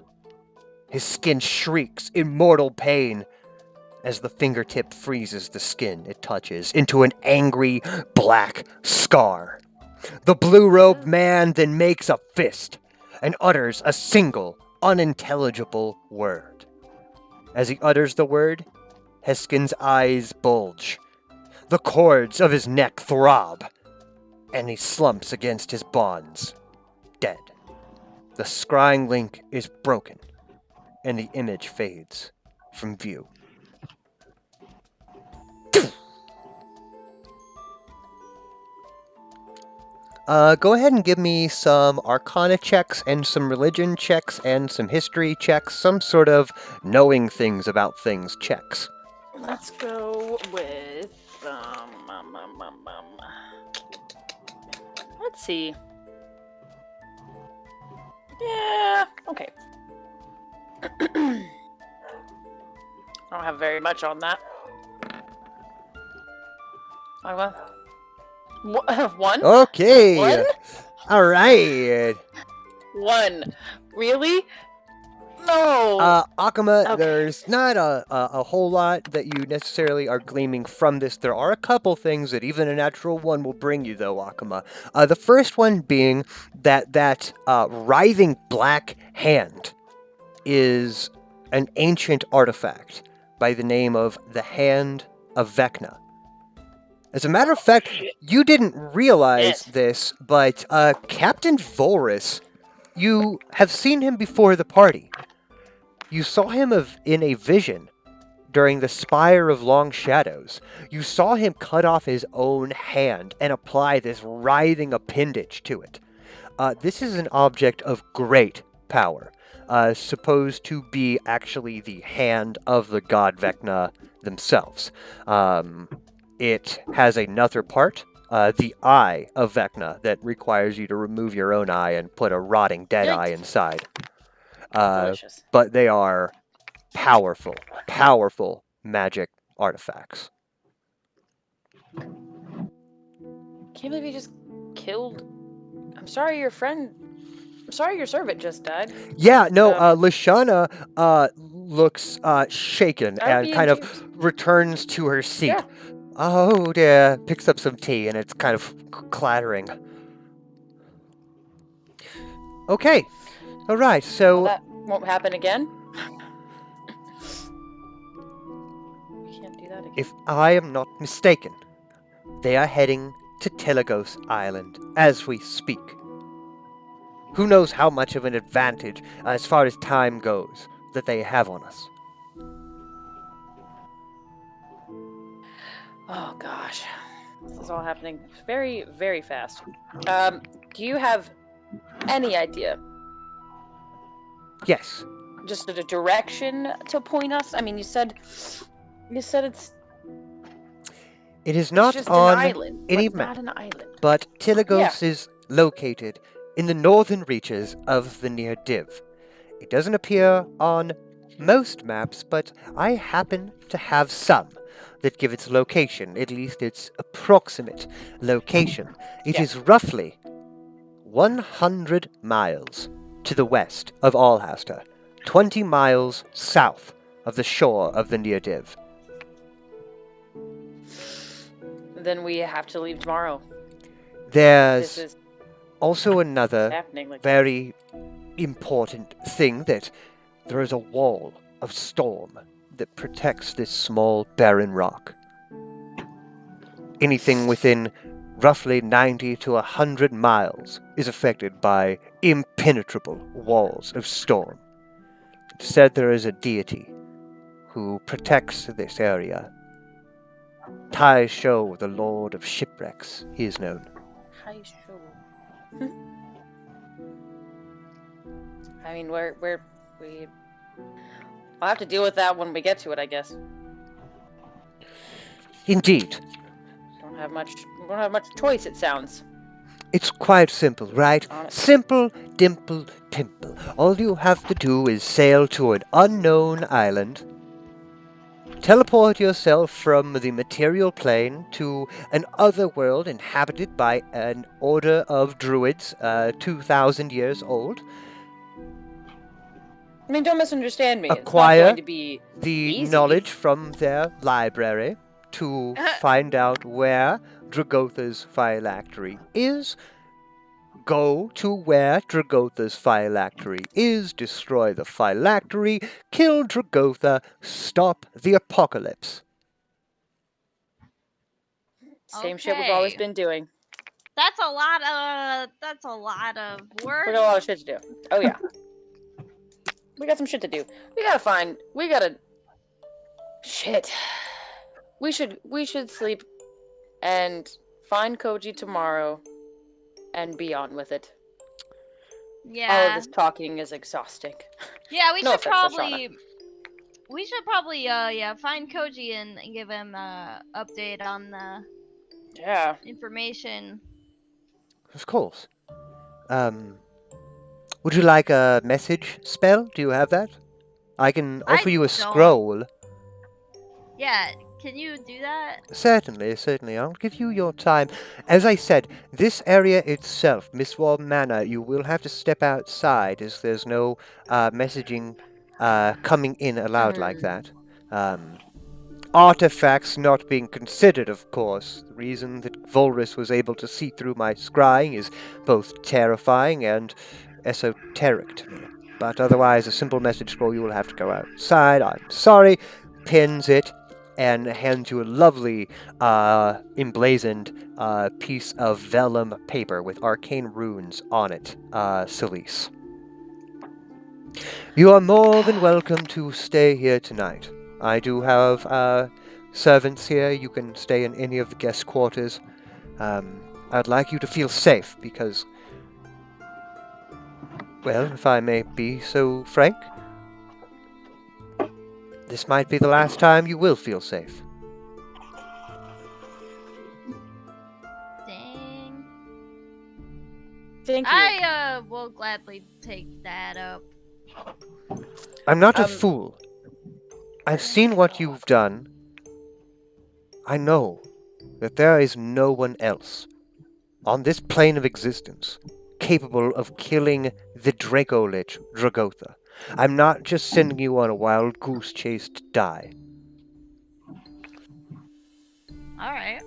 His skin shrieks in mortal pain as the fingertip freezes the skin it touches into an angry black scar. The blue-robed man then makes a fist and utters a single, unintelligible word. As he utters the word, Heskin's eyes bulge. The cords of his neck throb, and he slumps against his bonds, dead. The scrying link is broken, and the image fades from view. Go ahead and give me some Arcana checks and some religion checks and some history checks, some sort of knowing things about things checks. Let's go with let's see. Yeah, okay. I don't have very much on that. One? Okay. One? All right. One. Really? No. Akama, Okay. there's not a whole lot that you necessarily are gleaming from this. There are a couple things that even a natural one will bring you, though, Akama. The first one being that writhing black hand is an ancient artifact by the name of the Hand of Vecna. As a matter of fact, you didn't realize this, but Captain Volrus, you have seen him before the party. You saw him in a vision during the Spire of Long Shadows. You saw him cut off his own hand and apply this writhing appendage to it. This is an object of great power, supposed to be actually the hand of the god Vecna themselves. It has another part, the eye of Vecna, that requires you to remove your own eye and put a rotting dead eye inside. Delicious. But they are powerful, powerful magic artifacts. can't believe you just killed. I'm sorry your servant just died. Yeah, no, Um, Lashana looks shaken I'd and be in kind of tears. returns to her seat. Yeah. Oh dear, picks up some tea and it's kind of clattering. Okay, alright, Well, so that won't happen again. We can't do that again. if I am not mistaken, they are heading to Telagos Island as we speak. Who knows how much of an advantage, as far as time goes, that they have on us. Oh gosh, this is all happening very, very fast. Do you have any idea? Yes, Just a direction to point us? I mean, you said it's it is not just on an island, any but map, not an island. but Yeah. Telagos is located in the northern reaches of the Near Div. It doesn't appear on most maps, but I happen to have some that give its location, at least its approximate location. It Yeah. is roughly 100 miles to the west of Alhaster, 20 miles south of the shore of the Near Div. Then we have to leave tomorrow. This There's is also another happening. Like very important thing that there is a wall of storm that protects this small barren rock. Anything within roughly 90 to 100 miles is affected by impenetrable walls of storm. It's said there is a deity who protects this area. Tai Sho, the Lord of Shipwrecks, he is known. high show. I mean, I'll have to deal with that when we get to it, I guess. Indeed. We don't have much choice, it sounds. It's quite simple, right? Honest. Simple, dimple, pimple. All you have to do is sail to an unknown island, teleport yourself from the material plane to an other world inhabited by an order of druids 2,000 years old, I mean, don't misunderstand me. It's not acquire going to be the easy. knowledge from their library to find out where Dragotha's phylactery is, go to where Dragotha's phylactery is, destroy the phylactery, kill Dragotha, stop the apocalypse. Same shit we've always Okay. been doing. That's a lot of work. We got a lot of shit to do. Oh yeah. We got some shit to do. Shit. We should sleep and find Koji tomorrow and be on with it. All of Yeah. this talking is exhausting. Yeah, we No should offense, probably find Koji and give him a update on the Yeah. information. Of course. Would you like a message spell? Do you have that? I can offer you a don't. scroll. Yeah, can you do that? Certainly. I'll give you your time. As I said, this area itself, Mistwall Manor, you will have to step outside as there's no messaging coming in allowed like that. Artifacts not being considered, of course. The reason that Volrus was able to see through my scrying is both terrifying and esoteric to me. But otherwise, a simple message scroll, you will have to go outside. I'm sorry. Pins it and hands you a lovely emblazoned piece of vellum paper with arcane runes on it, Celise. You are more than welcome to stay here tonight. I do have servants here. You can stay in any of the guest quarters. I'd like you to feel safe because, well, if I may be so frank, this might be the last time you will feel safe. Dang. Thank you. I will gladly take that up. I'm not a fool. I've seen what you've done. I know that there is no one else on this plane of existence, capable of killing the Draco Lich Dragotha. I'm not just sending you on a wild goose chase to die. All right.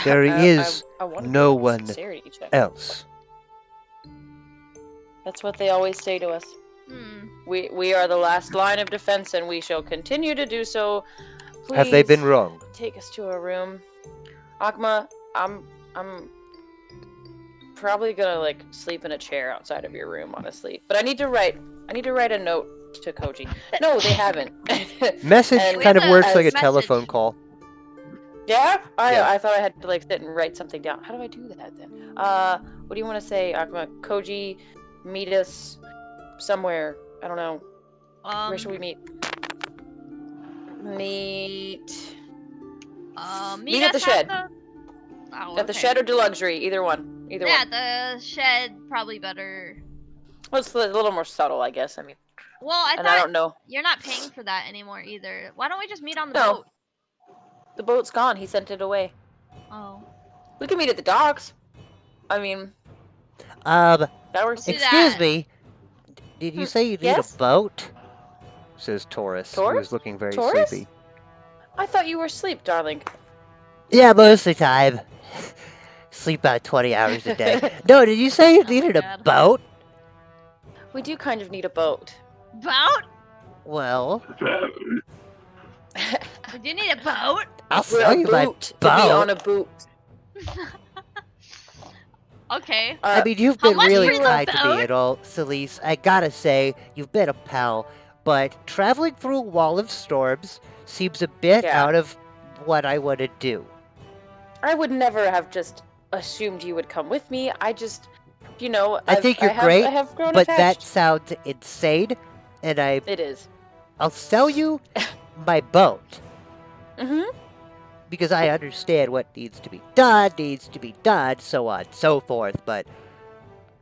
There is I wanted no a one sincerity check. else. That's what they always say to us. We are the last line of defense, and we shall continue to do so. Please Have they been wrong? take us to a room. Akma, I'm probably gonna like sleep in a chair outside of your room, honestly. But I need to write a note to Koji. No, they haven't. Message And kind of as works like a message. telephone call. Yeah? Yeah. I thought I had to like sit and write something down. How do I do that then? What do you want to say, Akma? Koji, meet us somewhere. I don't know. Where should we meet? Meet Meet at the us shed. Oh, At the okay. shed or Deluxury, either one. Either Yeah, one. the shed probably better. Well, it's a little more subtle, I guess. I mean, Well, I and thought I don't know. you're not paying for that anymore either. Why don't we just meet on the No. boat? The boat's gone. He sent it away. Oh. We can meet at the docks. I mean, Um, that works. See excuse that. me. Did you say you need Yes? a boat? Says Taurus, who Taurus? is looking very Taurus? sleepy. I thought you were asleep, darling. Yeah, most of the time. Sleep about 20 hours a day. No, did you say you needed a God. boat? We do kind of need a boat. Boat? Well, We do need a boat? I'll We're sell a you my boot to be on boat. a boot. Okay. I mean, you've how been much really for the kind to me boat? and all, Celise. I gotta say, you've been a pal. But traveling through a wall of storms seems a bit Yeah. out of what I want to do. I would never have just assumed you would come with me. I just, I think you're great, I have grown But that attached. sounds insane, and It is. I'll sell you my boat. Mm-hmm. Because I understand what needs to be done, so on and so forth, but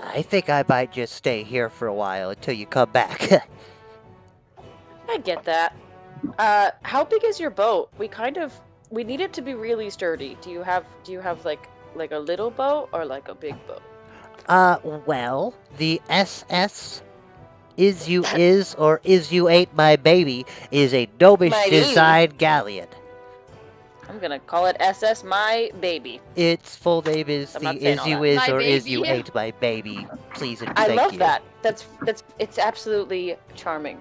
I think I might just stay here for a while until you come back. I get that. How big is your boat? We need it to be really sturdy. Do you have like a little boat or like a big boat? Well, the SS Is You Is or Is You Ain't My Baby is a gnomish My baby. design galleon. I'm gonna call it SS My Baby. Its full name is I'm the not saying Is all You that. Is My or Is You baby. Ain't My Baby. Please and I thank love you. that. It's absolutely charming.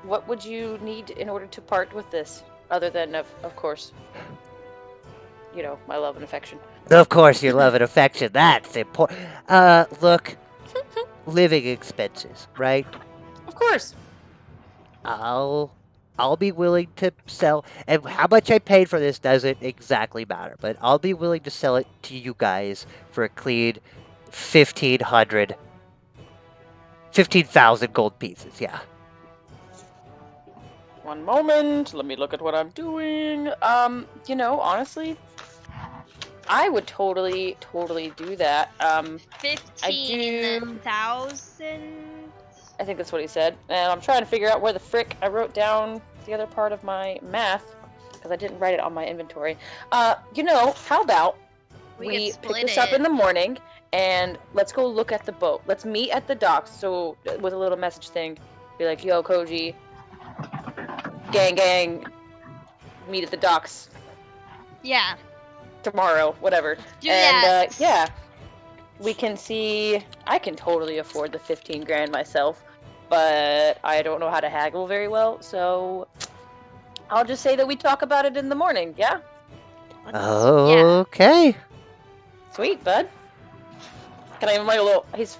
What would you need in order to part with this, other than of course, my love and affection. Of course, your love and affection. That's important. Look, living expenses, right? Of course. I'll be willing to sell, and how much I paid for this doesn't exactly matter, but I'll be willing to sell it to you guys for a clean 15,000 gold pieces. Yeah. One moment. Let me look at what I'm doing. Honestly, I would totally do that. 15,000? I think that's what he said. And I'm trying to figure out where the frick I wrote down the other part of my math, because I didn't write it on my inventory. How about We we could pick split this up it. in the morning and let's go look at the boat. Let's meet at the docks. So with a little message thing, be like, "Yo, Koji, gang, meet at the docks Yeah. tomorrow, whatever." Do and that. Yeah, we can see. I can totally afford the 15 grand myself, but I don't know how to haggle very well, so I'll just say that we talk about it in the morning. Yeah, Yeah. Okay. sweet, bud. Can I have him like a little? He's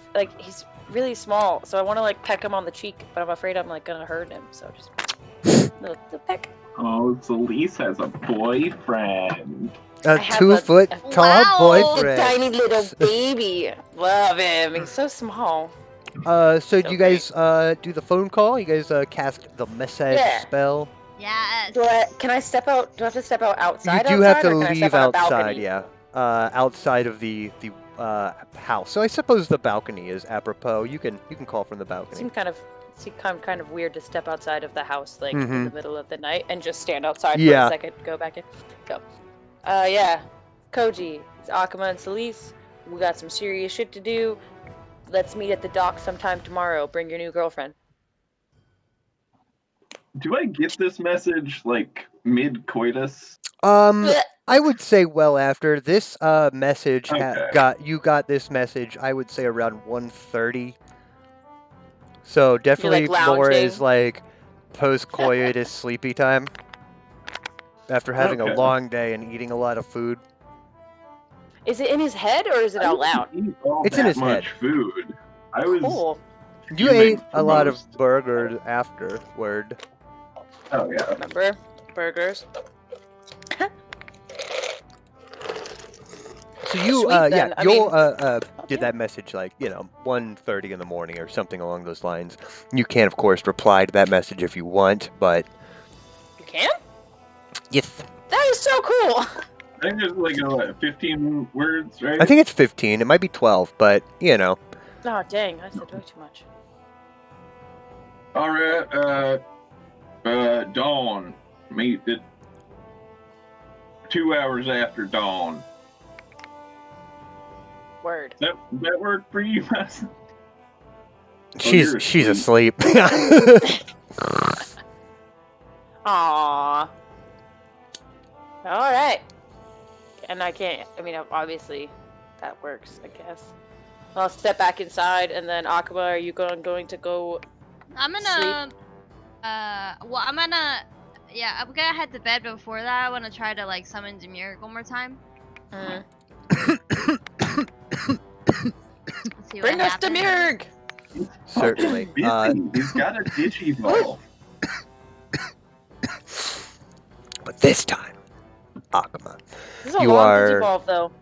really small, so I want to like peck him on the cheek, but I'm afraid I'm like gonna hurt him. So just little peck. Oh, Celise has a boyfriend. A I have 2 foot a- tall Wow. boyfriend. Tiny little baby. Love him. He's so small. So So do you guys do the phone call? You guys cast the message Yeah. spell? Yes. Can I step out? Do I have to step out outside? You do have outside, to or can I leave step on a outside, balcony? yeah. Outside of the house. So I suppose the balcony is apropos. You can call from the balcony. Seemed kind of weird to step outside of the house like in Mhm. the middle of the night and just stand outside Yeah. for a second, go back in. Go. Yeah. Koji, it's Akuma and Celise. We got some serious shit to do. Let's meet at the dock sometime tomorrow. Bring your new girlfriend. Do I get this message like mid coitus? Blech. I would say well after this message Okay. got this message. I would say around 1:30. So definitely more lounging? is like post-coitus sleepy time after having a Okay. long day and eating a lot of food. Is it in his head or is it out loud? I didn't eat all It's in that his much head. food. I was. Cool. You fuming ate a lot of most. burgers afterward. Oh yeah. Remember? Burgers. So you Sweet, yeah, then. I you'll mean- did yeah. that message like, 1:30 in the morning or something along those lines. You can of course reply to that message if you want, but You can? yes. That is so cool. I think there's like 15 words, right? I think it's 15. It might be 12, but Oh, dang. I said way too much. All right. Dawn. Meet it. 2 hours after dawn. Word. That work for you? she's you're asleep. Aww. Alright. And I can't, obviously, that works, I guess. I'll step back inside, and then Akuma, are you going to go... I'm gonna. I'm gonna head to bed. But before that, I want to try to like summon Demir one more time. Mm. See Bring what us happens. Demirg! Certainly. Busy. He's got a Digivolve. But this time, Akuma, This is a You long are- Digivolve, though.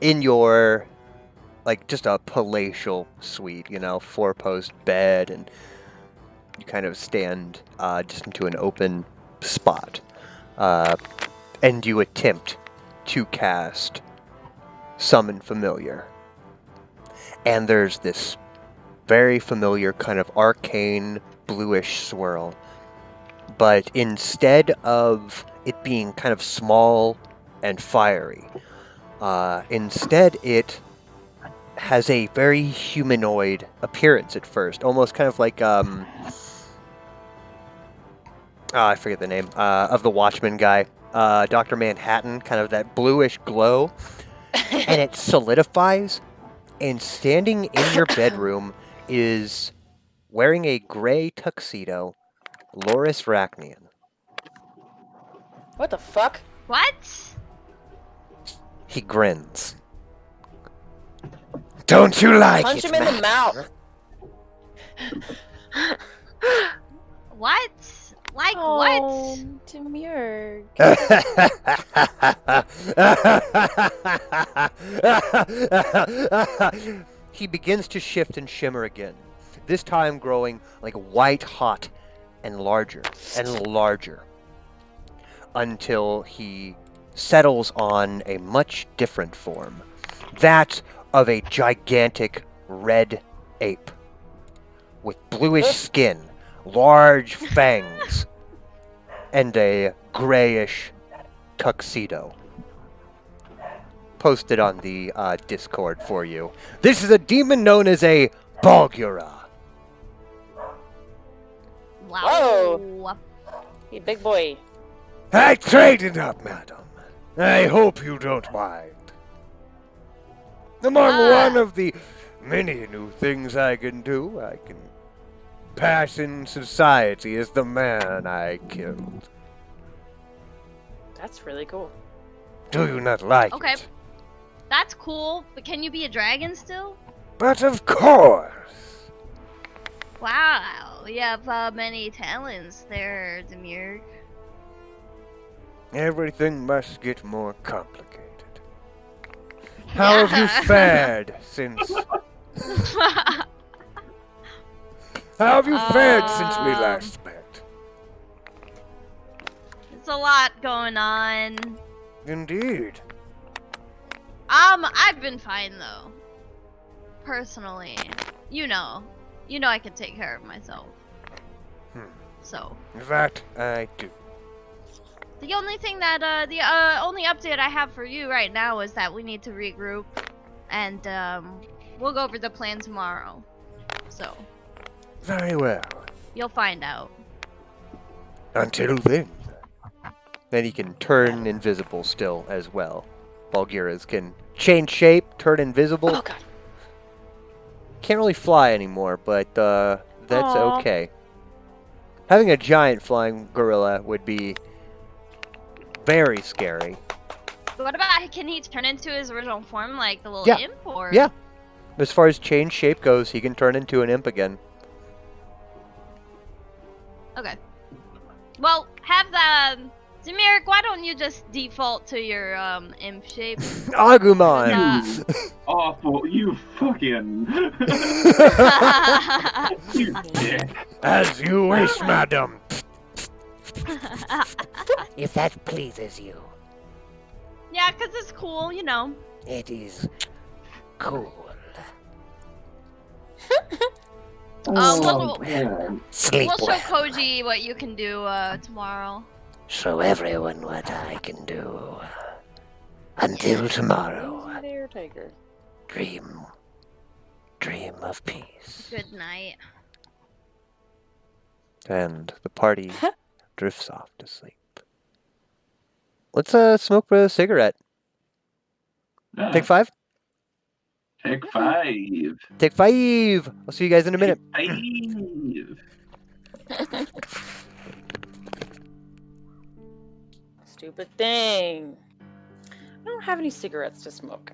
in your like just a palatial suite, 4-post bed, and you kind of stand just into an open spot, and you attempt to cast Summon Familiar. And there's this very familiar kind of arcane bluish swirl, but instead of it being kind of small and fiery, instead it has a very humanoid appearance at first, almost kind of like I forget the name of the Watchman guy, Dr. Manhattan, kind of that bluish glow, and it solidifies, and standing in your bedroom is, wearing a gray tuxedo, Loris Rachnian. What the fuck? What? He grins. Don't you like Punch it, him in the Matt? mouth. What? Like Oh, what? Demirg. He begins to shift and shimmer again, this time growing like white hot and larger, until he settles on a much different form, that of a gigantic red ape with bluish skin, large fangs, and a grayish tuxedo. Posted on the Discord for you. This is a demon known as a Balgura. Wow. Hey, big boy. I traded up, madam. I hope you don't mind. Among one of the many new things I can do, I can pass in society as the man I killed. That's really cool. Do you not like Okay. it? That's cool, but can you be a dragon still? But of course. Wow, you have many talents there, Demir. Everything must get more complicated. How have you fared since... How have you fared since we last met? It's a lot going on. Indeed. I've been fine though. Personally, you know I can take care of myself. Hmm. So, That I do. The only thing that the only update I have for you right now is that we need to regroup, and we'll go over the plan tomorrow. So Very well. you'll find out. Until then. Then he can turn invisible still as well. Bulgarias can change shape, turn invisible. Oh god. Can't really fly anymore, but that's Aw. okay. Having a giant flying gorilla would be very scary. What about, can he turn into his original form, like the little Yeah. imp, or? Yeah. As far as change shape goes, he can turn into an imp again. Okay. Well, have the Zemiric, why don't you just default to your imp shape? Agumon! You awful, you fucking. You dick. As you wish, madam. If that pleases you, Yeah, 'cause it's cool, you know. it is cool. We'll Sleep show well. Koji what you can do tomorrow. Show everyone what I can do. Until tomorrow, Easy there, Tiger. dream of peace. Good night. And the party drifts off to sleep. Let's smoke a cigarette. Yeah, Take 5? Take 5. Take 5! I'll see you guys in a minute. Take 5. Stupid thing. I don't have any cigarettes to smoke.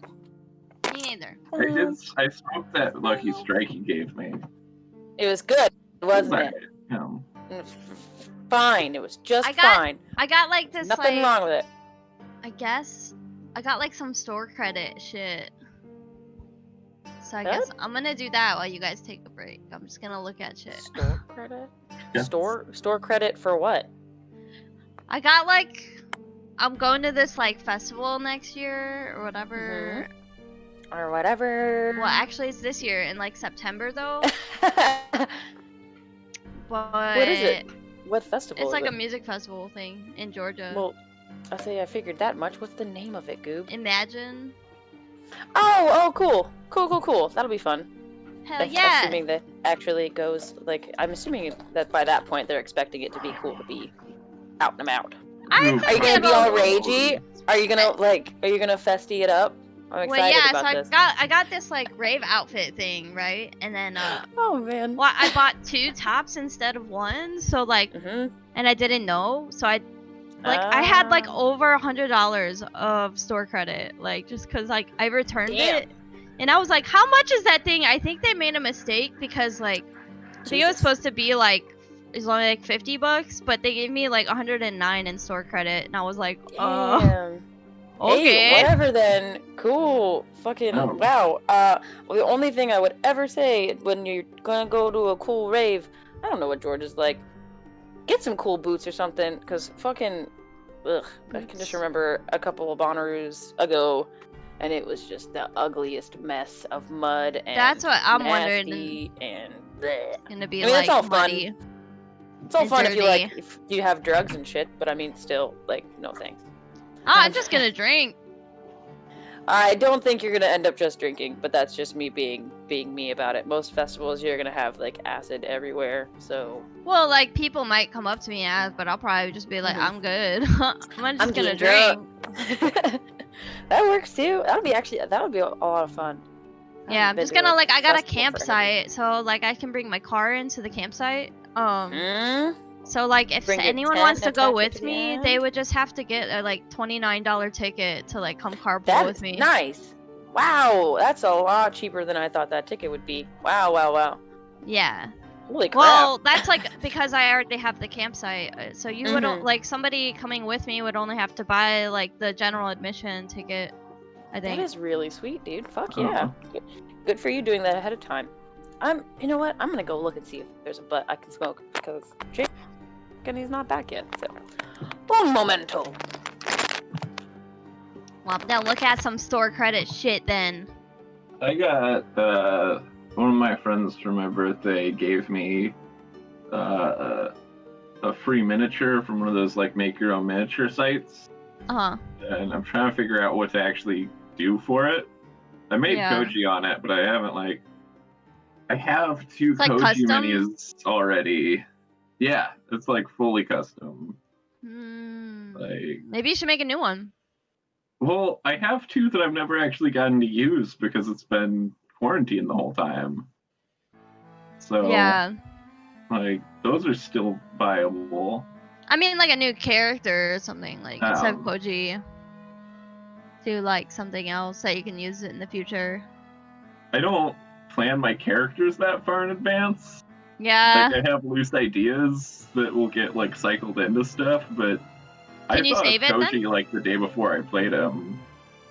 Me neither. I smoked that Lucky Strike he gave me. It was good, wasn't But, it? you know, It was fine. It was just I got- fine. I got like this, Nothing like, wrong with it. I guess I got like some store credit shit. So I Good. guess I'm gonna do that while you guys take a break. I'm just gonna look at shit. Store credit? Yeah. Store credit for what? I got like, I'm going to this like festival next year or whatever. Or whatever. Well, actually it's this year in like September though. But What is it? What festival it's is like it? a music festival thing in Georgia. Well, I say I figured that much. What's the name of it, Goob? Imagine. Oh, cool. Cool. That'll be fun. Hell If- yeah. Assuming that actually goes, like, I'm assuming that by that point they're expecting it to be cool to be out and about. I Are Are you gonna be all it'll- ragey? Are you gonna festy it up? I'm Well, excited yeah, about so this. I got this like rave outfit thing, right? And then Oh man. well, I bought 2 tops instead of 1, so like, Mhm. and I didn't know, so I had like Ah. over $100 of store credit, like just cause like I returned Damn. it, and I was like, how much is that thing? I think they made a mistake because like I think it was Jesus. supposed to be like it's only like $50, but they gave me like 109 in store credit, and I was like, Damn. okay. Hey, whatever then. Cool. Fucking Oh. wow. The only thing I would ever say when you're gonna go to a cool rave, I don't know what Georgia's like. Get some cool boots or something, cause fucking, ugh. I can just remember a couple of Bonnaroos ago, and it was just the ugliest mess of mud and That's what I'm wondering. nasty and bleh. Gonna be I mean, like it's all fun. muddy. It's all and fun if you like dirty. if you have drugs and shit, but I mean, still, like, no thanks. Oh, I'm just gonna drink. I don't think you're gonna end up just drinking, but that's just me being me about it. Most festivals you're gonna have like acid everywhere, so Well, like people might come up to me and ask, but I'll probably just be like, Mhm. I'm good. I'm just gonna getting drink. drunk. That works too. That would be a lot of fun. I Yeah, I'm haven't just been to gonna like I got a festival forever. campsite, so like I can bring my car into the campsite. Mm? So like if Bring your anyone tent, wants to go attach it with to the me, end? they would just have to get a like $29 ticket to like come carpool That's with me. nice. Wow, that's a lot cheaper than I thought that ticket would be. Wow. Yeah. Holy crap. Well, that's like because I already have the campsite. So you would Mhm. like somebody coming with me would only have to buy like the general admission ticket. I That think. is really sweet, dude. Fuck Uh-huh. yeah. Good for you doing that ahead of time. You know what? I'm gonna go look and see if there's a butt I can smoke because Jake and he's not back yet. So, un momento. Well, now look at some store credit shit then. I got one of my friends for my birthday gave me a free miniature from one of those like make your own miniature sites, Uh-huh. and I'm trying to figure out what to actually do for it. I made Yeah. Koji on it, but I haven't like. I have 2 It's like Koji custom? minis already. Yeah, it's like fully custom. Like, Maybe you should make a new one. well, I have 2 that I've never actually gotten to use because it's been quarantined the whole time. So, Yeah. like, those are still viable. I mean, like a new character or something. Like, instead of Um, Koji, do like something else that you can use it in the future. I don't plan my characters that far in advance. Yeah. Like, I have loose ideas that will get, like, cycled into stuff, but Can I you thought save of it, Koji, then? like, the day before I played him.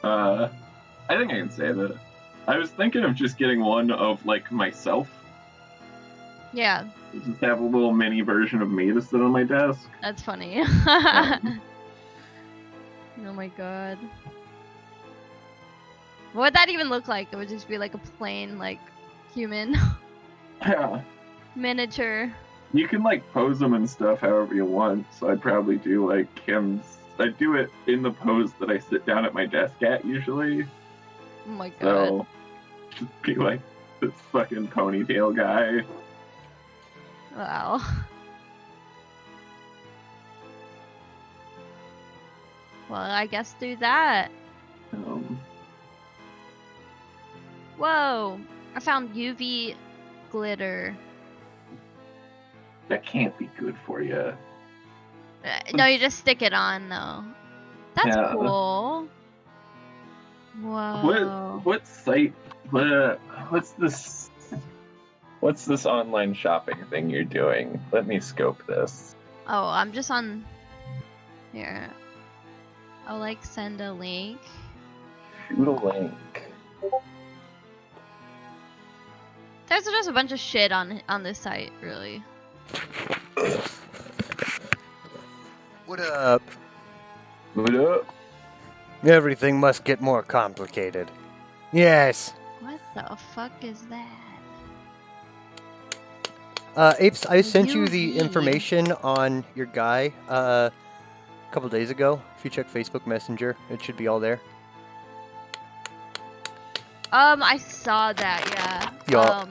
I think I can save it. I was thinking of just getting one of, like, myself. Yeah, Just have a little mini version of me to sit on my desk. that's funny. Oh my god. What would that even look like? It would just be like a plain, like, human Yeah. miniature. You can, like, pose them and stuff however you want, so I'd probably do, like, him. I'd do it in the pose that I sit down at my desk at, usually. Oh my god. So, just be like this fucking ponytail guy. Wow. Well, I guess do that. Whoa! I found UV glitter. That can't be good for you. No, you just stick it on though. That's Yeah. cool. Whoa. What site? What's this? What's this online shopping thing you're doing? Let me scope this. Oh, I'm just on here. I'll like send a link. Shoot a link. There's just a bunch of shit on this site, really. What up? What up? Everything must get more complicated. Yes. What the fuck is that? Apes, I sent you the UV. information on your guy a couple days ago. If you check Facebook Messenger, it should be all there. I saw that, yeah. Yup.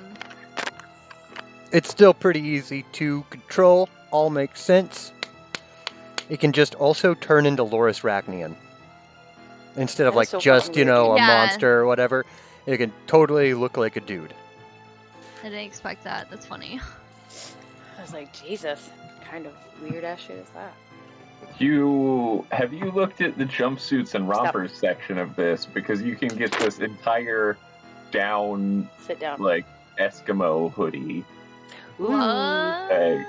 It's still pretty easy to control. All makes sense. It can just also turn into Loris Rachnian. Instead of That's like so just, fucking weird. a Yeah. monster or whatever. It can totally look like a dude. I didn't expect that. That's funny. I was like, Jesus, what kind of weird ass shit is that? Have you looked at the jumpsuits and rompers section of this? Because you can get this entire down, Sit down. like, Eskimo hoodie. Ooh. What? Hey.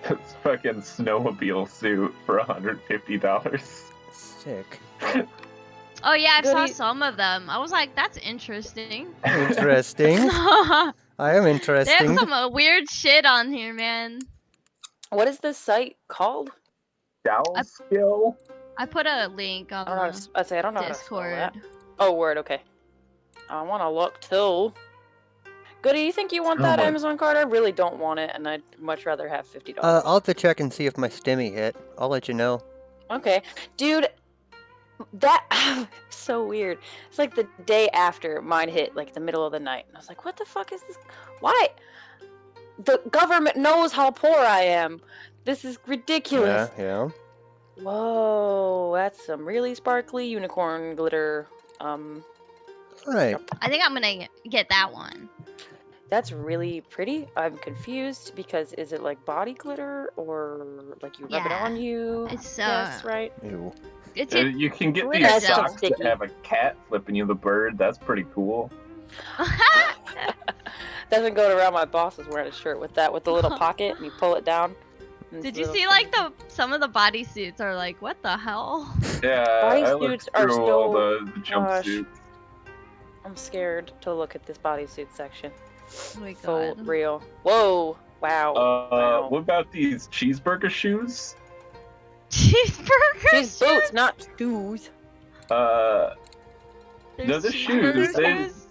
It's fucking snowmobile suit for $150. Sick. Oh yeah, I saw Goody. some of them. I was like, that's interesting. Interesting. I am They interesting. have some weird shit on here, man. What is this site called? Skill? I put a link on I don't know. I don't know how to spell Discord. that. Oh, word. Okay. I want to look too. Goody, you think you want that Amazon card? I really don't want it, and I'd much rather have $50. I'll have to check and see if my stimmy hit. I'll let you know. Okay, dude. That so weird. It's like the day after mine hit, like the middle of the night, and I was like, "What the fuck is this? Why? The government knows how poor I am. This is ridiculous." Yeah. Whoa, that's some really sparkly unicorn glitter. Right. I think I'm gonna get that one. That's really pretty. I'm confused because is it like body glitter or like you rub it Yeah. on you? It's Yes, right. Ew. It's You can get glitter these gel. socks that have a cat flipping you the bird. That's pretty cool. Doesn't go around. My boss is wearing a shirt with that, with the little pocket, and you pull it down. and Did it's you little see like some of the bodysuits are like, what the hell? Yeah, Body I suits looked are through all so- the gosh. jumpsuits. I'm scared to look at this bodysuit section. Oh my So god. real. Whoa! Wow. Wow. What about these cheeseburger shoes? Cheeseburger These boots, not shoes. No, There's the shoes, cheeseburger shoes?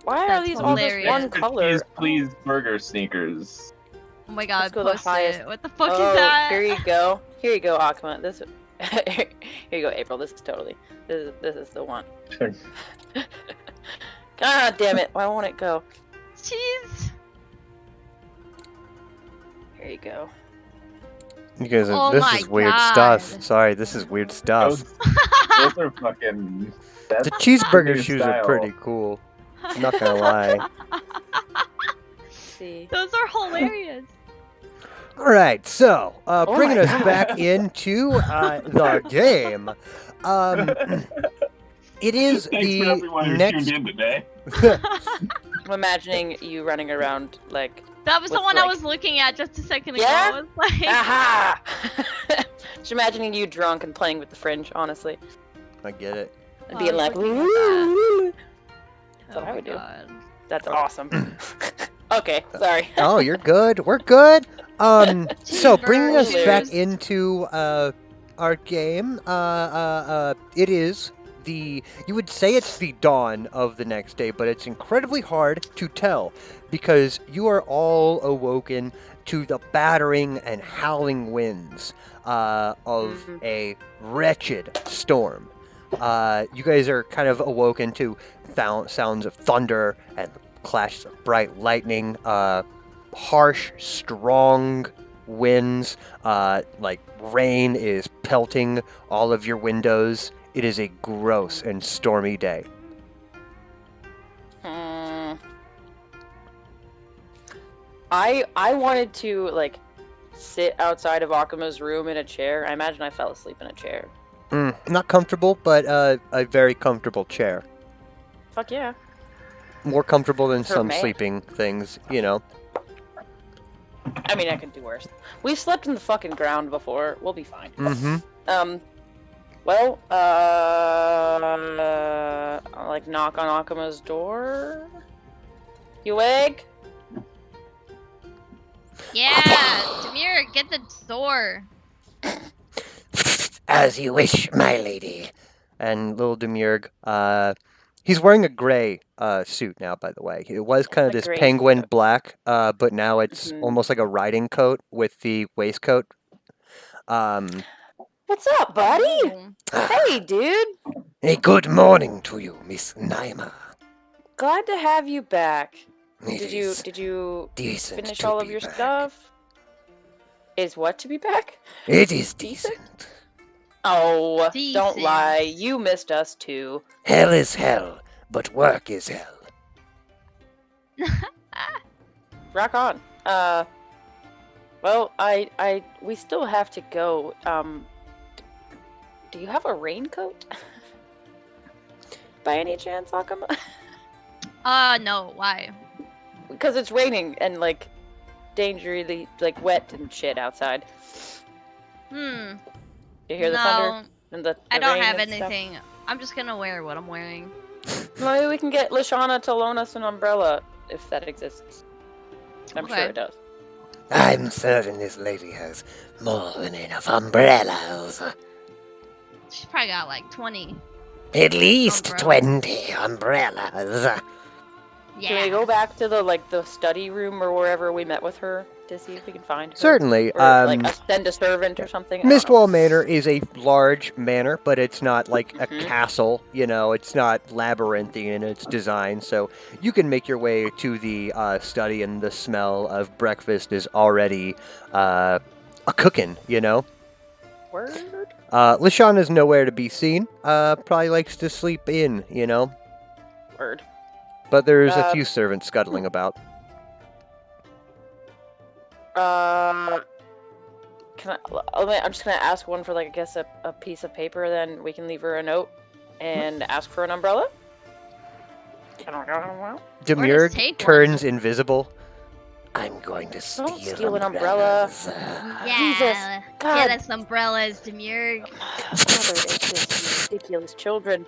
Why are That's these all this hilarious. one color? Please burger sneakers. Oh my Let's god, go the post highest. it. What the fuck Oh, is that? here you go. Here you go, Akuma. This. Here you go, April. This is totally. This is the one. God damn it! Why won't it go? Jeez. Here you go. You guys, Oh this my is weird God. stuff. Sorry, this is weird stuff. Those are fucking. That's The cheeseburger new shoes style. are pretty cool. I'm not gonna lie. Let's see. Those are hilarious. All right, so Oh bringing my us God. back into the game. It is Thanks for the everyone who next. tuned in today. I'm imagining you running around like. That was the With, one I like- was looking at just a second ago. Yeah? I was like, Aha! Just imagining you drunk and playing with the fringe. Honestly, I get it. and Oh, being I was like, looking at that. "Woo." That's oh what I my would do. god. That's awesome. Okay, sorry. Oh, you're good. We're good. So bringing us back Cheeseburgers. into our game, it is you would say it's the dawn of the next day, but it's incredibly hard to tell because you are all awoken to the battering and howling winds of Mhm. a wretched storm. You guys are kind of awoken to sounds of thunder and clashes of bright lightning, harsh, strong winds, like rain is pelting all of your windows. It is a gross and stormy day. Hmm. I wanted to like sit outside of Akuma's room in a chair. I imagine I fell asleep in a chair. Not comfortable, but a very comfortable chair. Fuck yeah. More comfortable than For some me. sleeping things, you know. I mean, I can do worse. We've slept in the fucking ground before. We'll be fine. Mm-hmm. Well, I'll, like knock on Akuma's door. You awake? Yeah, Demir, get the door. As you wish, my lady. And little Demiurge, he's wearing a gray suit now, by the way. It was kind of A this gray penguin suit. black, but now it's Mhm. almost like a riding coat with the waistcoat. What's up, buddy? Ooh. Hey, dude. A good morning to you, Miss Naima. Glad to have you back. It Did you is decent finish to all of be your back. stuff? Is what to be back? It is Decent? decent. Oh, don't Decent. lie. You missed us too. Hell is hell, but work is hell. Rock on. Well, we still have to go. Do you have a raincoat? By any chance, Akuma? No, why? Because it's raining and like dangerously like wet and shit outside. Hmm. You hear the no, thunder and the I don't rain have and stuff? anything. I'm just gonna wear what I'm wearing. Maybe we can get Lashana to loan us an umbrella if that exists. I'm sure Okay. it does. I'm certain this lady has more than enough umbrellas. She's probably got like 20. At least Umbrellas. 20 umbrellas. Yeah. Can we go back to the study room or wherever we met with her to see if we can find her? Certainly. Or like send a servant or something? I don't know. Mistwall Manor is a large manor, but it's not like a Mhm. castle, you know, it's not labyrinthian in its design, so you can make your way to the study and the smell of breakfast is already a cooking, you know? Word? Lashana's nowhere to be seen, probably likes to sleep in, you know? Word. But there's a Uh, few servants scuttling about. I'm just gonna ask one for like I guess a piece of paper. Then we can leave her a note and ask for an umbrella. Demiurge take one. turns invisible. I'm going to Don't steal an umbrella. Yeah. God. Get us umbrellas, Demir. Mother is this ridiculous children.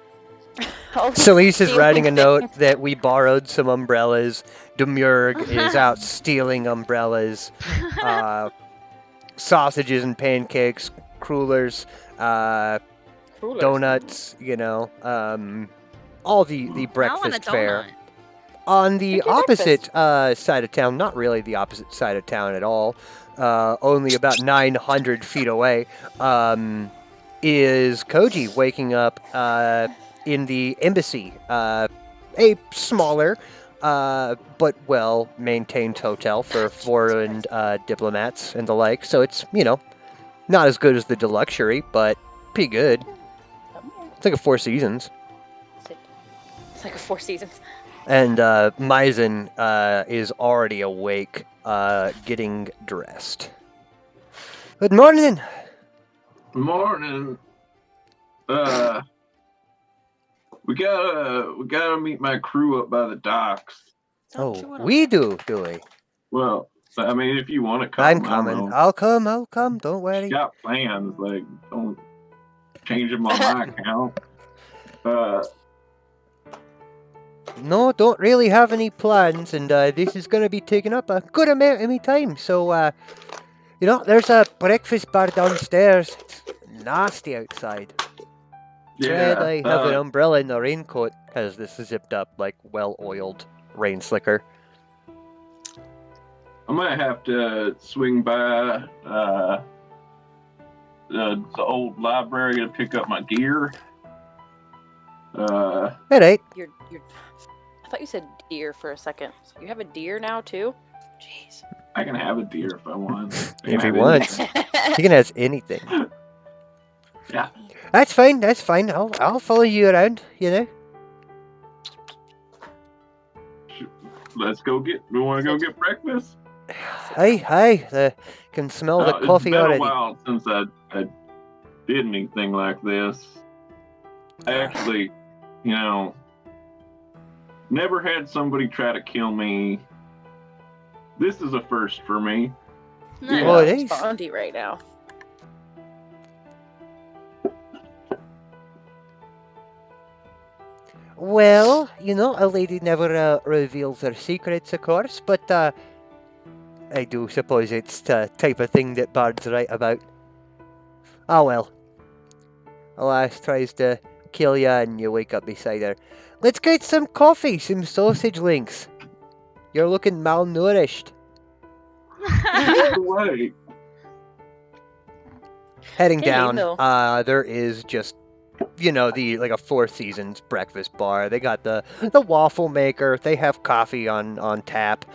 Always Celeste is stealing writing a note things. that we borrowed some umbrellas. Demiurge is out stealing umbrellas. Sausages and pancakes, crullers, Crullers. donuts, you know, all the I want a breakfast fare. donut. On the Make your breakfast. opposite side of town, not really the opposite side of town at all, only about 900 feet away, is Koji waking up in the embassy, a smaller but well-maintained hotel for foreign diplomats and the like. So it's, not as good as the Deluxury, but pretty good. It's like a Four Seasons. It's like a Four Seasons. And Maizen is already awake, getting dressed. Good morning. Morning. We gotta meet my crew up by the docks. Oh, we do we? Well, I mean, if you want to come, I'm I don't coming. know. I'll come. Don't worry. Got plans, like don't change them on my account. No, don't really have any plans, and this is gonna be taking up a good amount of my time. So, there's a breakfast bar downstairs. It's nasty outside. Yeah, I have an umbrella and a raincoat because this is zipped up like well-oiled rain slicker. I might have to swing by the old library to pick up my gear. All right. You're. I thought you said deer for a second. So you have a deer now too? Jeez. I can have a deer if I want. If he wants, he can have anything. Yeah. That's fine. I'll follow you around. Let's go get. We want to go get breakfast. Hi. Can smell the coffee it's been already. a while since I did anything like this. I actually, never had somebody try to kill me. This is a first for me. Nice. Well, it is. It's Bondi right now. Well, a lady never reveals her secrets, of course, but I do suppose it's the type of thing that bards write about. Ah, well. A lass tries to kill ya and you wake up beside her. Let's get some coffee, some sausage links. You're looking malnourished. Wait. Heading Can't down, eat, though. there is just, like a Four Seasons breakfast bar. They got the waffle maker. They have coffee on tap.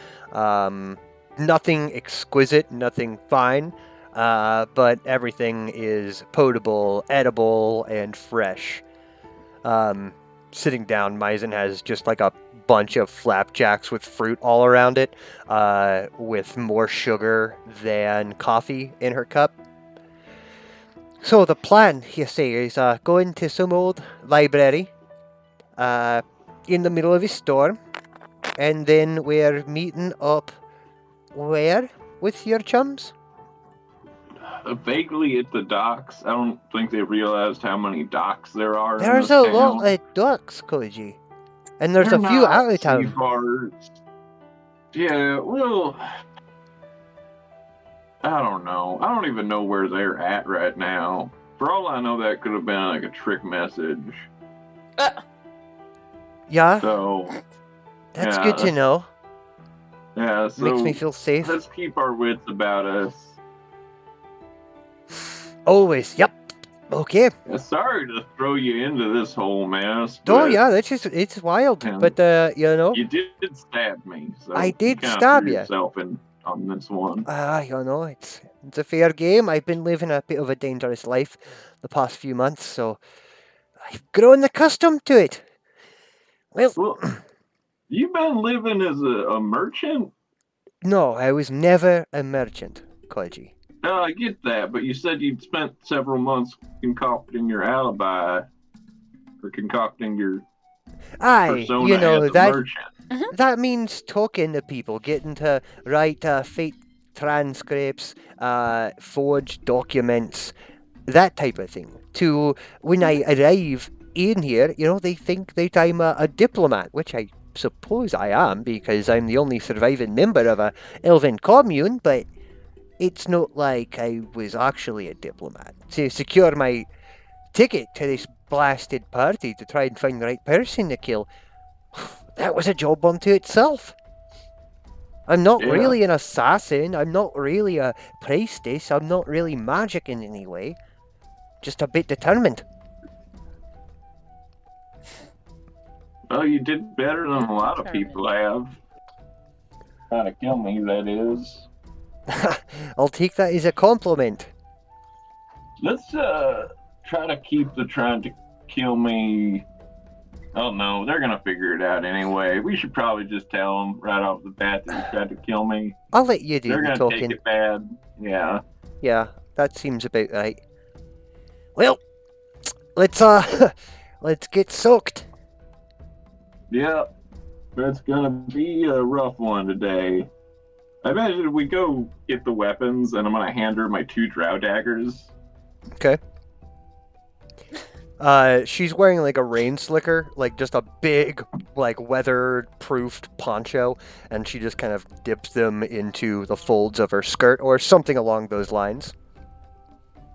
Nothing exquisite, nothing fine, but everything is potable, edible, and fresh. Sitting down, Maizen has just like a bunch of flapjacks with fruit all around it, with more sugar than coffee in her cup. So the plan, you see, is go into some old library in the middle of a storm, and then we're meeting up where with your chums? Vaguely at the docks. I don't think they realized how many docks there are. There's in a this lot town. of ducks, Koji. And there's They're a few not out of town. seabirds. Yeah, well, I don't know. I don't even know where they're at right now. For all I know, that could have been like a trick message. Yeah, So, that's yeah, good to know. yeah, so Makes me feel safe. let's keep our wits about us. Always, yep. Okay. Yeah, sorry to throw you into this whole mess. Oh, but yeah, it's wild. Yeah. But, You did stab me, so I did you kinda stab threw ya. yourself in on this one. It's a fair game. I've been living a bit of a dangerous life the past few months, so I've grown accustomed to it. Well, You've been living as a merchant? no, I was never a merchant, Koji. No, I get that, but you said you'd spent several months concocting your alibi, or concocting your Aye, persona as a that merchant. that means talking to people, getting to write fake transcripts, forged documents, that type of thing. To when I arrive in here, they think that I'm a diplomat, which I suppose I am because I'm the only surviving member of a elven commune, but it's not like I was actually a diplomat. To secure my ticket to this blasted party to try and find the right person to kill, that was a job unto itself. I'm not Yeah. really an assassin. I'm not really a priestess. I'm not really magic in any way. Just a bit determined. Well, you did better than a lot of people have. Trying to kill me, that is. I'll take that as a compliment. Let's try to keep the trying to kill me. Oh no, they're gonna figure it out anyway. We should probably just tell them right off the bat that you tried to kill me. I'll let you do They're the gonna talking. take it bad. Yeah. Yeah, that seems about right. Well, let's let's get soaked. Yeah. That's gonna be a rough one today. I imagine if we go get the weapons, and I'm gonna hand her my 2 drow daggers. Okay. She's wearing like a rain slicker, like just a big, like weather-proofed poncho, and she just kind of dips them into the folds of her skirt or something along those lines.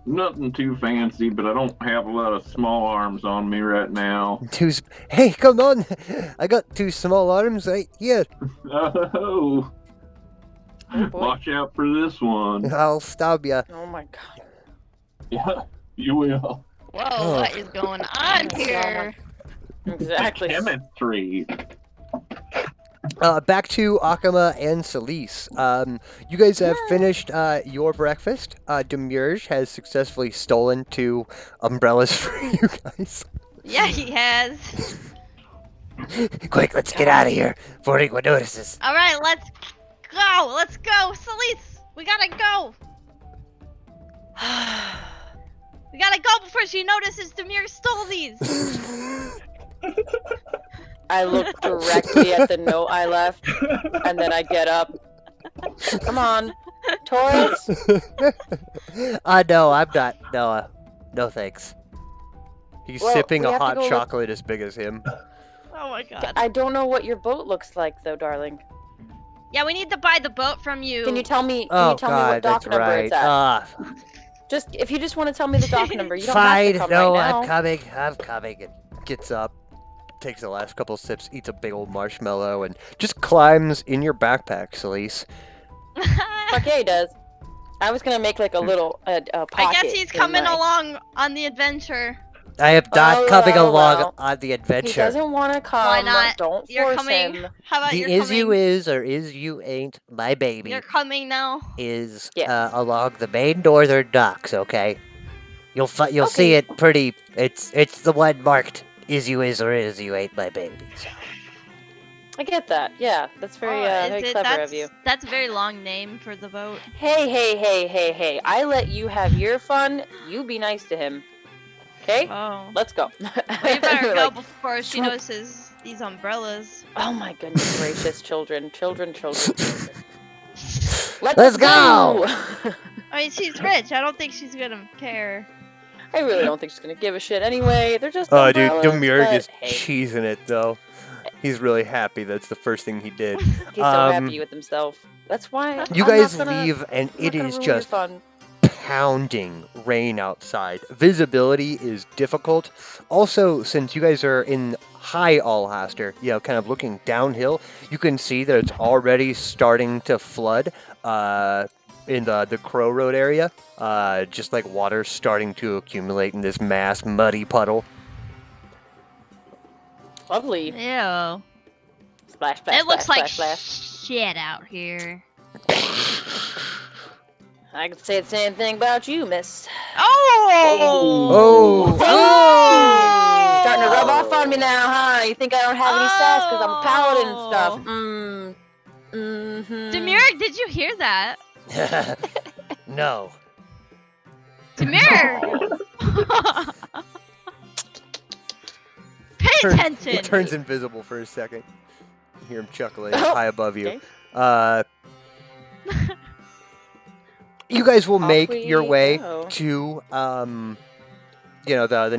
Nothing too fancy, but I don't have a lot of small arms on me right now. Hey, come on! I got 2 small arms right here. Oh, Oh, boy. watch out for this one. I'll stab ya. Oh my god. Yeah, you will. Whoa, Oh. what is going on here? Exactly. Chemistry. Back to Akama and Celise. You guys have finished your breakfast. Demurge has successfully stolen 2 umbrellas for you guys. Yeah, he has. Quick, let's get out of here before anyone notices. All right, let's go. Let's go, Celise. We gotta go. We gotta go before she notices Demir stole these. I look directly at the note I left, and then I get up. Come on, Taurus. No, I'm not. No thanks. He's Well, sipping we a have to hot go look- chocolate as big as him. Oh my god. I don't know what your boat looks like, though, darling. Yeah, we need to buy the boat from you. Can you tell me? Can Oh you tell me God, what dock that's number right. it's at? Just if you just want to tell me the dock number, you don't Fine, have to come no, right now. I'm coming. I'm coming. And gets up, takes the last couple sips, eats a big old marshmallow, and just climbs in your backpack, Celise. Fuck yeah, he does. I was gonna make like a little pocket. I guess he's in coming my- along on the adventure. I am not Oh, coming well, along well. on the He adventure. doesn't want to come. Why not? Don't You're force coming. him. How about The you're is coming? you is or is you ain't my baby You're coming now. is Yes. along the main northern docks. Okay, you'll see Okay. it pretty. It's the one marked is you is or is you ain't my baby. So. I get that. Yeah, that's very, very clever of you. That's a very long name for the boat. Hey, hey, hey, hey, hey! I let you have your fun. You be nice to him. Okay? Oh. Let's go. Well, you better go Like, before she "Shrug." notices these umbrellas. oh my goodness gracious, children. Let's go! I mean, she's rich. I don't think she's gonna care. I really don't think she's gonna give a shit anyway. They're just Oh, dude, umbrellas, Demurg but is hey, cheesing it though. He's really happy. That's the first thing he did. he's so um, happy with himself. That's why You I'm guys not gonna, leave, and I'm not it gonna is ruin your just fun. pounding rain outside. Visibility is difficult. Also, since you guys are in high Alhaster, kind of looking downhill, you can see that it's already starting to flood in the Crow Road area. Just like water starting to accumulate in this mass muddy puddle. Lovely. Ew. Splash, splash, It looks splash, like splash, splash. shit out here. I could say the same thing about you, miss. Oh! Starting to rub off on me now, huh? You think I don't have any sass because I'm a paladin and stuff? Demir, did you hear that? No. Demir! Pay attention! He turns invisible for a second. You hear him chuckling Oh, high above you. okay. You guys will Off make we your way go. to the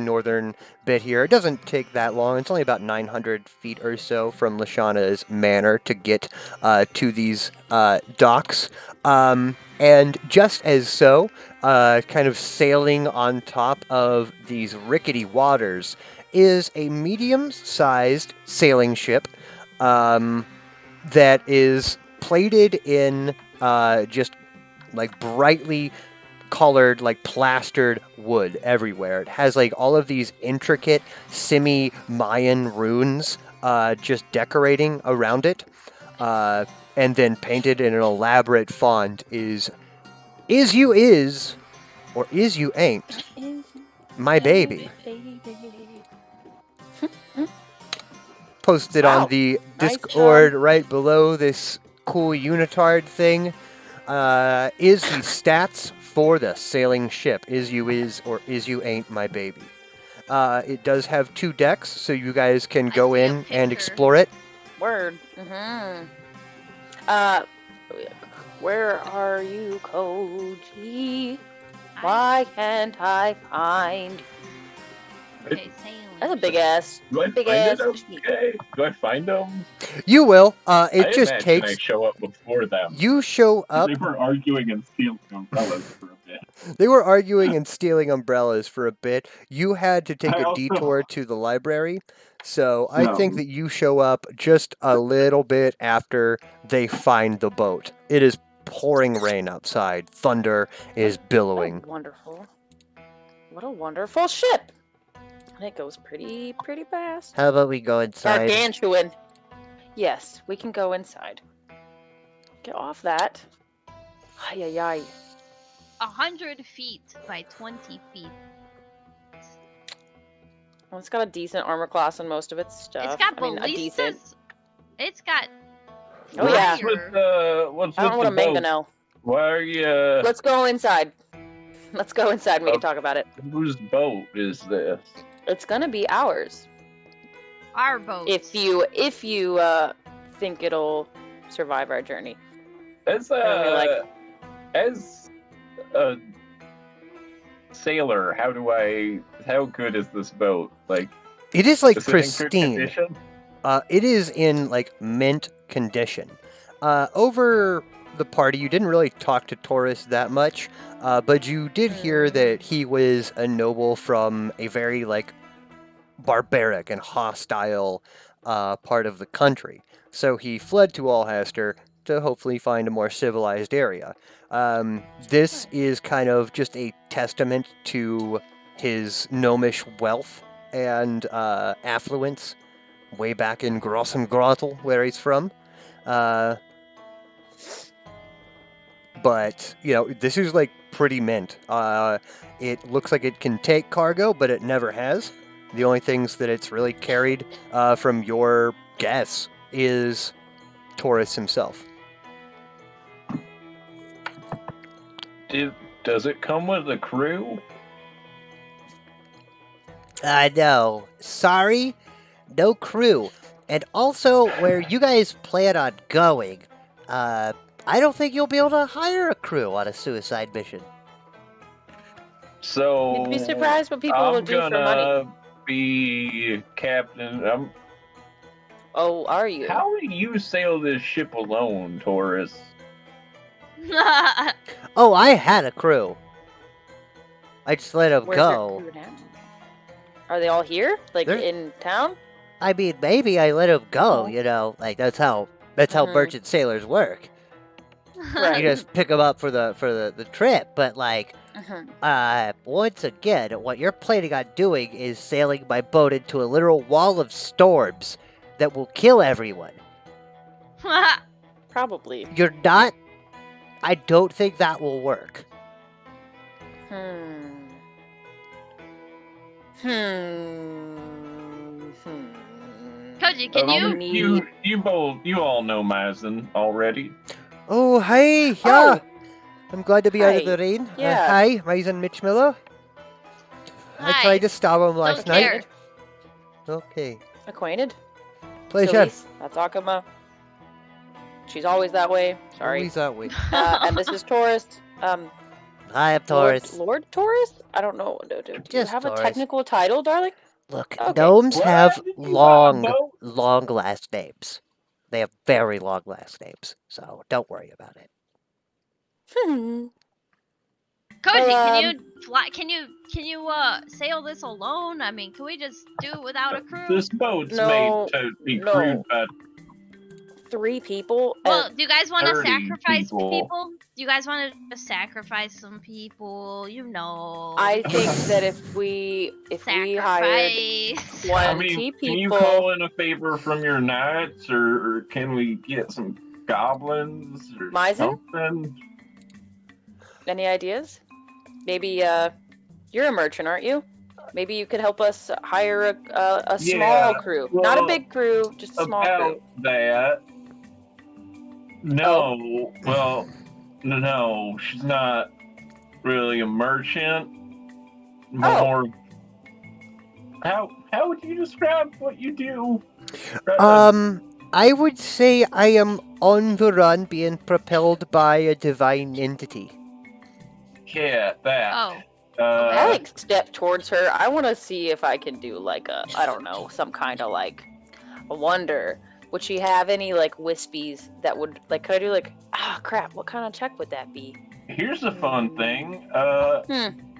northern bit here. It doesn't take that long. It's only about 900 feet or so from Lashana's manor to get to these docks. And just as so, kind of sailing on top of these rickety waters is a medium-sized sailing ship that is plated in just like brightly colored, like plastered wood everywhere. It has like all of these intricate semi-Mayan runes just decorating around it. And then painted in an elaborate font is you is, or is you ain't, my baby. Posted on Wow, the nice Discord job. right below this cool unitard thing is the stats for the sailing ship. Is you is, or is you ain't, my baby. It does have 2 decks, so you guys can I go see a in and picture. explore it. Word. Where are you, Koji? Why can't I find? Okay, sailing. That's a big ass. Do I Big find ass it sheep. okay? Do I find them? You will. I It just imagine I takes. show up before them. You show up. They were arguing and stealing umbrellas for a bit. They were arguing and stealing umbrellas for a bit. You had to take I a also- detour to the library. So I think that you show up just a little bit after they find the boat. It is pouring rain outside. Thunder is billowing. What a wonderful ship. And it goes pretty fast. How about we go inside? Gargantuan. Yes, we can go inside. Get off that. Ay, ay, ay. 100 feet by 20 feet. Well, it's got a decent armor class on most of its stuff. It's got I mean, a decent. ballistas. It's got. Oh, yeah. What's with the I don't know what a boat? mangonel. Why are you? Let's go inside. Let's go inside and we can talk about it. Whose boat is this? It's gonna be ours. Our boat. If you think it'll survive our journey. As Really as a sailor, how good is this boat? Like, It is like is it in good pristine. condition? It is in like mint condition. Over the party, you didn't really talk to Taurus that much, but you did hear that he was a noble from a very like barbaric and hostile part of the country. So he fled to Alhester to hopefully find a more civilized area. This is kind of just a testament to his gnomish wealth and affluence way back in Grossengrottel, where he's from. But, you know, this is like pretty mint. It looks like it can take cargo, but it never has. The only things that it's really carried from your guess is Taurus himself. Does it come with a crew? No. Sorry, no crew. And also, where you guys plan on going, I don't think you'll be able to hire a crew on a suicide mission. So You'd be surprised what people will I'm do for money. gonna be captain. Oh, are you? How do you sail this ship alone, Taurus? Oh, I had a crew. I just let them Where's your go. crew now? Are they all here? Like They're- in town? I mean, maybe I let them go. Oh. You know, like that's how Mhm. merchant sailors work. Right. You just pick them up for the trip. But like, once again, what you're planning on doing is sailing my boat into a literal wall of storms that will kill everyone. Probably. You're not. I don't think that will work. Koji, can you? You all know Mazen already. Oh, hi, yeah. Oh. I'm glad to be out of Hi. the rain. Yeah. Hi, Ryzen Mitch Miller. I Hi. tried to stab him last Don't night. care. Okay. Acquainted? Pleasure. Elise, that's Akuma. She's always that way. Sorry. Always that way. And this is Taurus. Hi, I'm Taurus. Lord Taurus? I don't know. Do you Just have Taurus. a technical title, darling? Look, Okay. gnomes What? have You got a boat? long last names. They have very long last names, so don't worry about it. Koji, Well, can you fly? Can you sail this alone? I mean, can we just do it without a crew? This boat's No, made to be no. crewed by 3 people. Well, do you guys want to 30 sacrifice people. people? Do you guys want to sacrifice some people? You know. I think that if we hired sacrifice. 20 I mean, can you people, call in a favor from your knights, or can we get some goblins or Maizen? something? Any ideas? Maybe you're a merchant, aren't you? Maybe you could help us hire a small crew, not a well, big crew, just a small About crew. that, no. Well, no, she's not really a merchant. More. How would you describe what you do? I would say I am on the run being propelled by a divine entity. Yeah, that. Oh. I like step towards her. I want to see if I can do like I don't know, some kind of like a wonder. Would she have any like wispies that would like? Could I do like crap? What kind of check would that be? Here's a fun thing.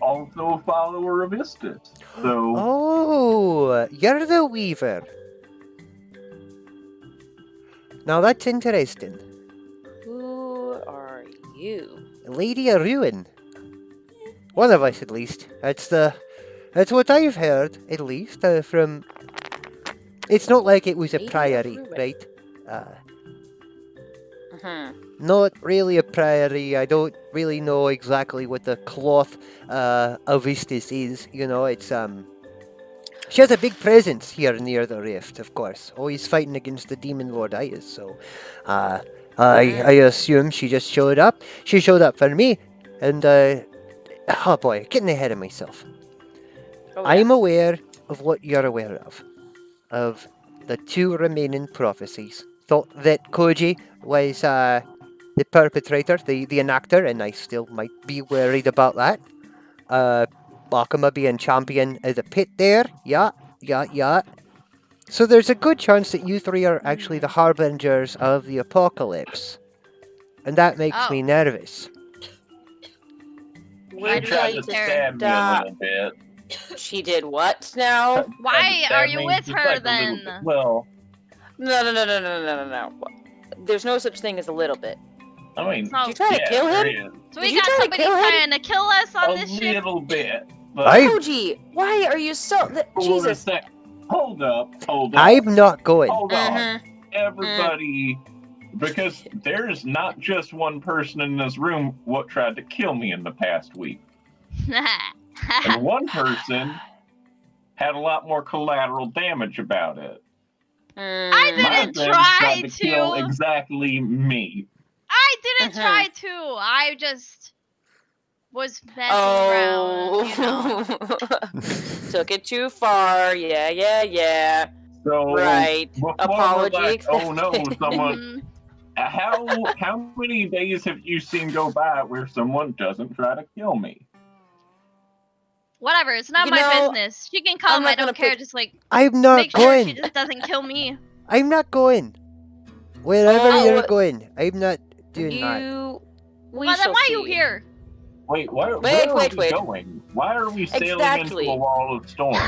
Also a follower of Istis. So. Oh, you're the Weaver. Now that's interesting. Who are you? Lady of Ruin. One of us, at least. That's what I've heard, at least, from... It's not like it was a Lady of priory, Ruin. right? Mm-hmm. Not really a priory. I don't really know exactly what the cloth of Istis is. You know, it's she has a big presence here near the rift, of course. Always fighting against the demon lord Ias. So, I assume she just showed up. She showed up for me, and oh boy, getting ahead of myself. Oh, I'm aware of what you're aware of the 2 remaining prophecies. Thought that Koji was the perpetrator, the enactor, and I still might be worried about that. Bakuma being champion of the pit there, yeah. So there's a good chance that you 3 are actually the harbingers of the apocalypse. And that makes me nervous. She tried to stab me a little bit. She did what now? Why are you with her like then? Well, No. There's no such thing as a little bit. I mean, No. Did you try to kill him? So Did we you got try to somebody kill him? trying to kill us on a this ship. little bit. But Koji, why are you so... Jesus. Hold up. I'm not going. Hold on. Mm-hmm. Everybody, because there's not just one person in this room what tried to kill me in the past week. And one person had a lot more collateral damage about it. I Mm. didn't My friend try tried to kill to. exactly me. I didn't Mhm. try to. I just was messing around, you know. Took it too far. Yeah. So Right. before Apology we're like, oh no, accepted. someone. Mhm. How many days have you seen go by where someone doesn't try to kill me? Whatever, it's not You my know, business. She can I'm come, not I don't gonna care. put- Just like I'm not make sure going. she just doesn't kill me. I'm not going. Wherever Oh, you're going, I'm not doing that. We Well, then shall why are you see. here? Wait, where Wait. are we going? Why are we sailing Exactly. into a wall of storms?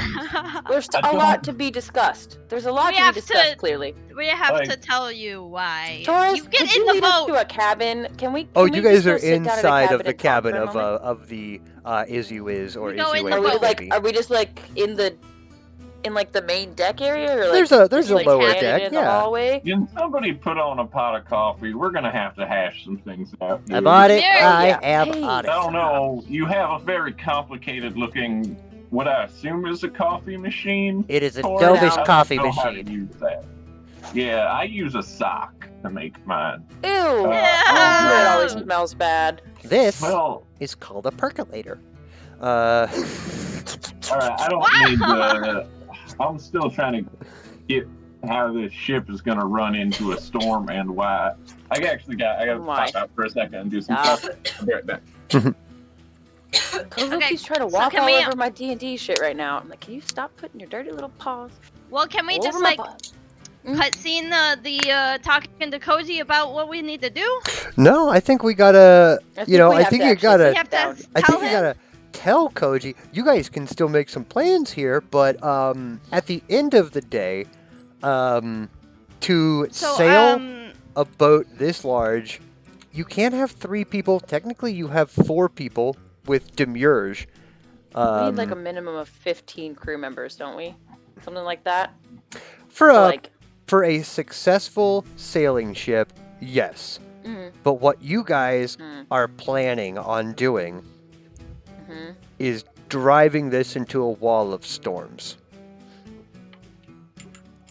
There's I a lot don't- to be discussed. There's a lot We to have be discussed, to- clearly. We have Like- to tell you why. Taurus, You get could in you the lead us boat. to a cabin? Can we? Oh, can you we guys just go are sit down at a inside of the and talk cabin for a of moment? the Izuiz or We go in Izue. the Are we boat. like? Are we just like in the main deck area, or like There's a just, like, lower standing deck, in yeah. the hallway? Can somebody put on a pot of coffee? We're gonna have to hash some things out. I dude. bought it. There- I yeah. have Hey. bought it. I don't know. You have a very complicated looking, what I assume is a coffee machine. It is a Taurus, Dovish I don't coffee know how to machine. use that. Yeah, I use a sock to make mine. Ew! Yeah. It always smells bad. This Well, is called a percolator. all right. I don't need the. I'm still trying to get how this ship is gonna run into a storm and why. I gotta Why? pop out for a second and do some Stop. stuff. I'll be right back. Kozuki's trying to walk can all we- over my D&D shit right now. I'm like, can you stop putting your dirty little paws Well, can we over just my like butt? cutscene the talking to Koji about what we need to do? No, I think we gotta. I You know, we I have think to you actually gotta. sit We have to down. I tell think you him. gotta tell Koji. You guys can still make some plans here, but at the end of the day, to So sail. a boat this large, you can't have 3 people. Technically, you have 4 people with demurrage. We need like a minimum of 15 crew members, don't we? Something like that. For So, a like, for a successful sailing ship, yes. mm, But what you guys mm, are planning on doing mm-hmm. is driving this into a wall of storms.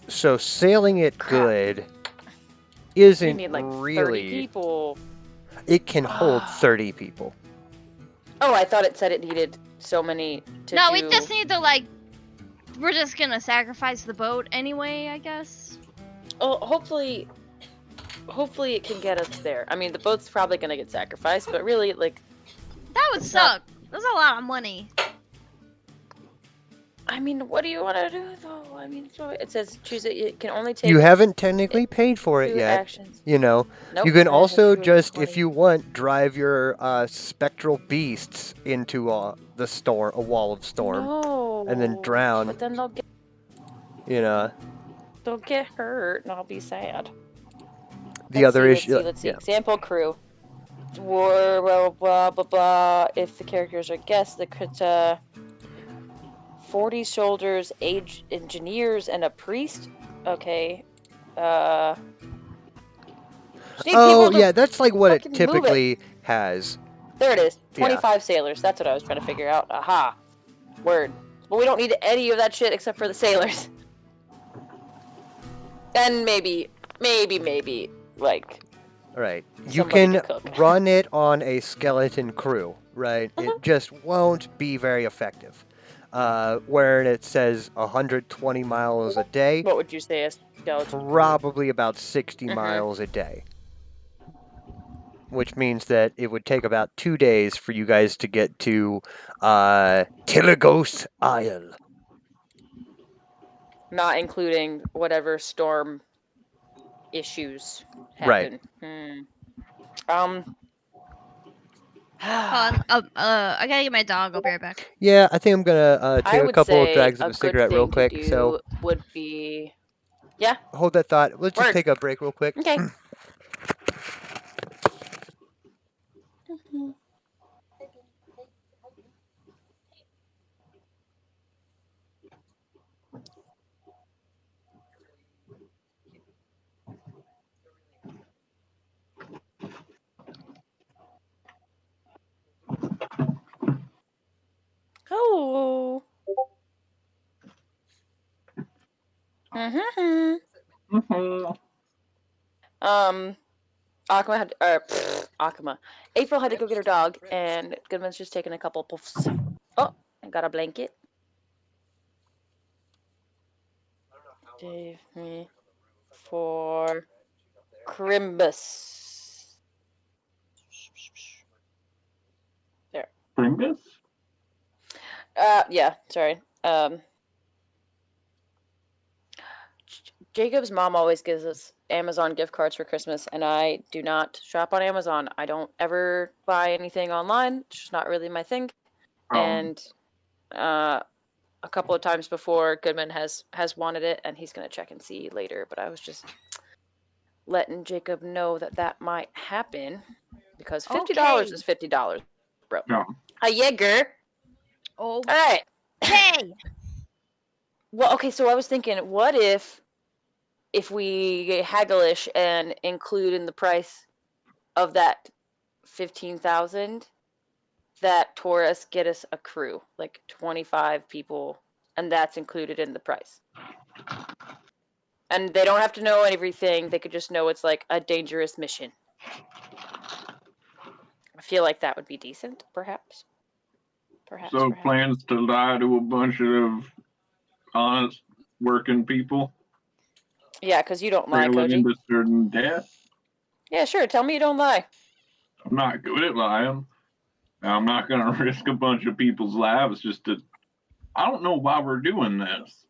So sailing it Crap. good We isn't need like 30 really. people. It can hold 30 people. Oh, I thought it said it needed so many to No, do. we just need to like. We're just gonna sacrifice the boat anyway, I guess. Oh, hopefully it can get us there. I mean, the boat's probably gonna get sacrificed, but really, like, That would It's not- suck. That's a lot of money. I mean, what do you want to do though? I mean, so it says choose it. You can only take You haven't technically paid for it 2 yet. actions. You know, Nope. you can I also have just, 20. if you want, drive your spectral beasts into the storm, a wall of storm, No. and then drown. But then they'll get hurt, and I'll be sad. The other issue. Let's see. Example crew. War, blah, blah, blah, blah. If the characters are guests, the could 40 soldiers, engineers, and a priest. Okay. Oh people to yeah, that's like what it fucking move it. typically has. There it is. Yeah. 25 sailors. That's what I was trying to figure out. Aha. Word. But we don't need any of that shit except for the sailors. And maybe, like, All right, you somebody can to cook. run it on a skeleton crew, right? It just won't be very effective. Where it says 120 miles a day, What would you say a skeleton? probably about 60 Mhm. miles a day. Which means that it would take about 2 days for you guys to get to Tilagos Isle. Not including whatever storm issues Right. happen. I gotta get my dog. I'll be right back. Yeah, I think I'm gonna I take a would couple of say drags of a a good cigarette real thing quick. to So do would be hold that thought. Let's just Word. take a break real quick. okay. Oh. Akuma had Akuma. April had to go get her dog, and Goodman's just taking a couple puffs. Oh, I got a blanket. Give me for Crimbus. There. Pringus? Yeah, sorry. Jacob's mom always gives us Amazon gift cards for Christmas, and I do not shop on Amazon. I don't ever buy anything online. It's just not really my thing. And a couple of times before, Goodman has wanted it, and he's gonna check and see later. But I was just letting Jacob know that might happen because $50 is $50, bro. No. A Jaeger. Oh. All right. Hey. Well, okay. So I was thinking, what if we hagglish and include in the price of that 15,000 that Taurus get us a crew, like 25 people, and that's included in the price. And they don't have to know everything. They could just know it's like a dangerous mission. I feel like that would be decent, perhaps. So plans to lie to a bunch of honest working people? Yeah, because you don't lie, Trailing Koji. into certain death? Yeah, sure. Tell me you don't lie. I'm not good at lying. I'm not going to risk a bunch of people's lives just to. I don't know why we're doing this.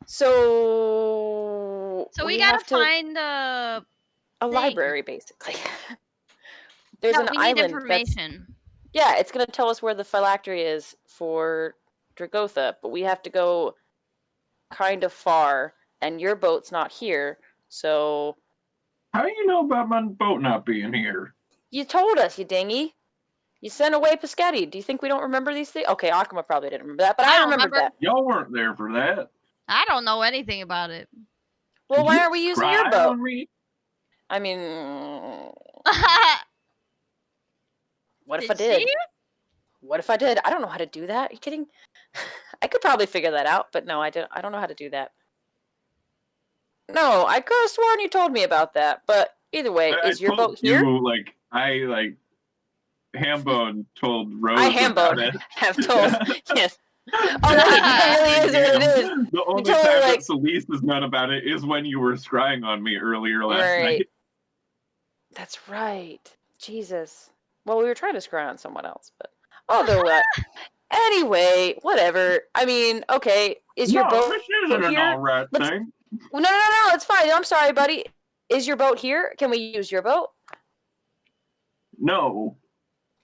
So we gotta find a library, basically. There's an we island. need information. Yeah, it's gonna tell us where the phylactery is for Dragotha, but we have to go kind of far, and your boat's not here, so How do you know about my boat not being here? You told us, you dingy. You sent away Piscetti. Do you think we don't remember these things? Okay, Akuma probably didn't remember that, but I don't remembered remember. that. Y'all weren't there for that. I don't know anything about it. Well, Did why you aren't we using your cry boat? on me? I mean, what if I did? she? What if I did? I don't know how to do that. Are you kidding? I could probably figure that out, but no, I don't know how to do that. No, I could have sworn you told me about that, but either way, I is your told boat here? you, Hambone told Rose I about Hambone it. have told. Yes. Oh wait, that really is what it is. The only told her, time like- that Celeste has known about it is when you were scrying on me earlier last Right. night. That's right. Jesus. Well, we were trying to scry on someone else, but although that. Anyway, whatever. I mean, okay, is your boat this isn't an here? alright Let's- thing. Well, no, it's fine. I'm sorry, buddy. Is your boat here? Can we use your boat? No.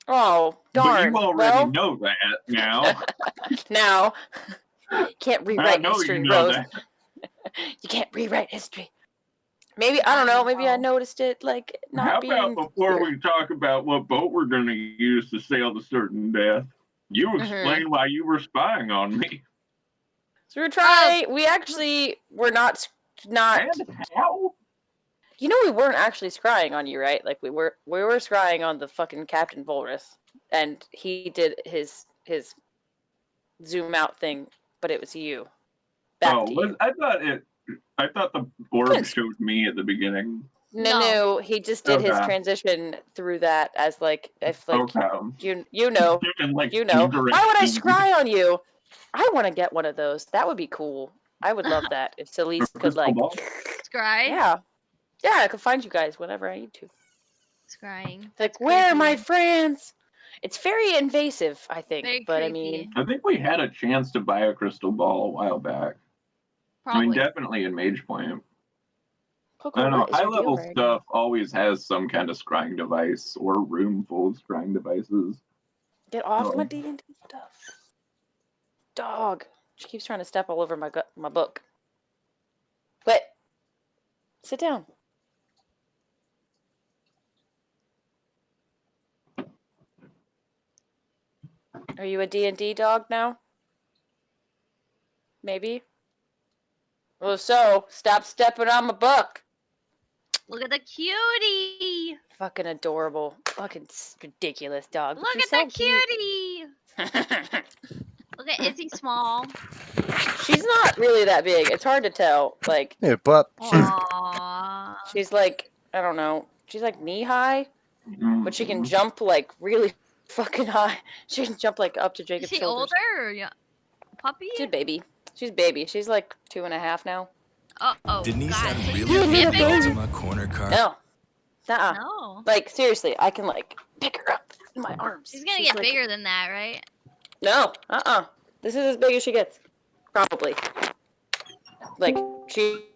Oh, darn. But you already well, know that now. now. Can't I rewrite know history, you know Rose. that. You can't rewrite history. Maybe, I don't know, maybe I noticed it, like, not How being about before here. we talk about what boat we're going to use to sail to certain death, you explain why you were spying on me. So we actually were not, And how? you know we weren't actually scrying on you, right? Like, we were scrying on the fucking Captain Volrus, and he did his zoom out thing, but it was you. Back to you. I thought the orb showed me at the beginning. No, he just did his Okay. transition through that as like if like Okay. you know. And, like, You know. indirect Why would I feed. scry on you? I want to get one of those. That would be cool. I would love that if Celeste could Crystal like. ball? Scry? Yeah, I could find you guys whenever I need to. Scrying. Like, That's where are my creepy. friends? It's very invasive, I think. Very but I creepy. mean, I think we had a chance to buy a crystal ball a while back. Probably. I mean, definitely in Mage Plant. Coco, I don't know. what is High your deal level right stuff always has some kind of scrying device or a room full of scrying devices. now? Get off my Oh. D&D stuff. Dog. She keeps trying to step all over my book. But sit down. Are you a D&D dog now? Maybe? Well, so, stop stepping on my book. Look at the cutie. Fucking adorable. Fucking ridiculous dog. Look She's at so that cutie. cute. Look at Izzy Small. She's not really that big. It's hard to tell. Like, Yeah, but Aww. she's like, I don't know. She's like knee high, but she can Mhm. jump like really fucking high. She can jump like up to Is Jacob's she shoulders. older or puppy? She's baby. She's baby. She's like 2.5 now. Uh-oh. Denise, God. I'm So you really can get holding on bigger? to my corner car. No. Nuh-uh. No. Like, seriously, I can like pick her up in my arms. She's gonna get like, bigger than that, right? No. This is as big as she gets. Probably. Like, she...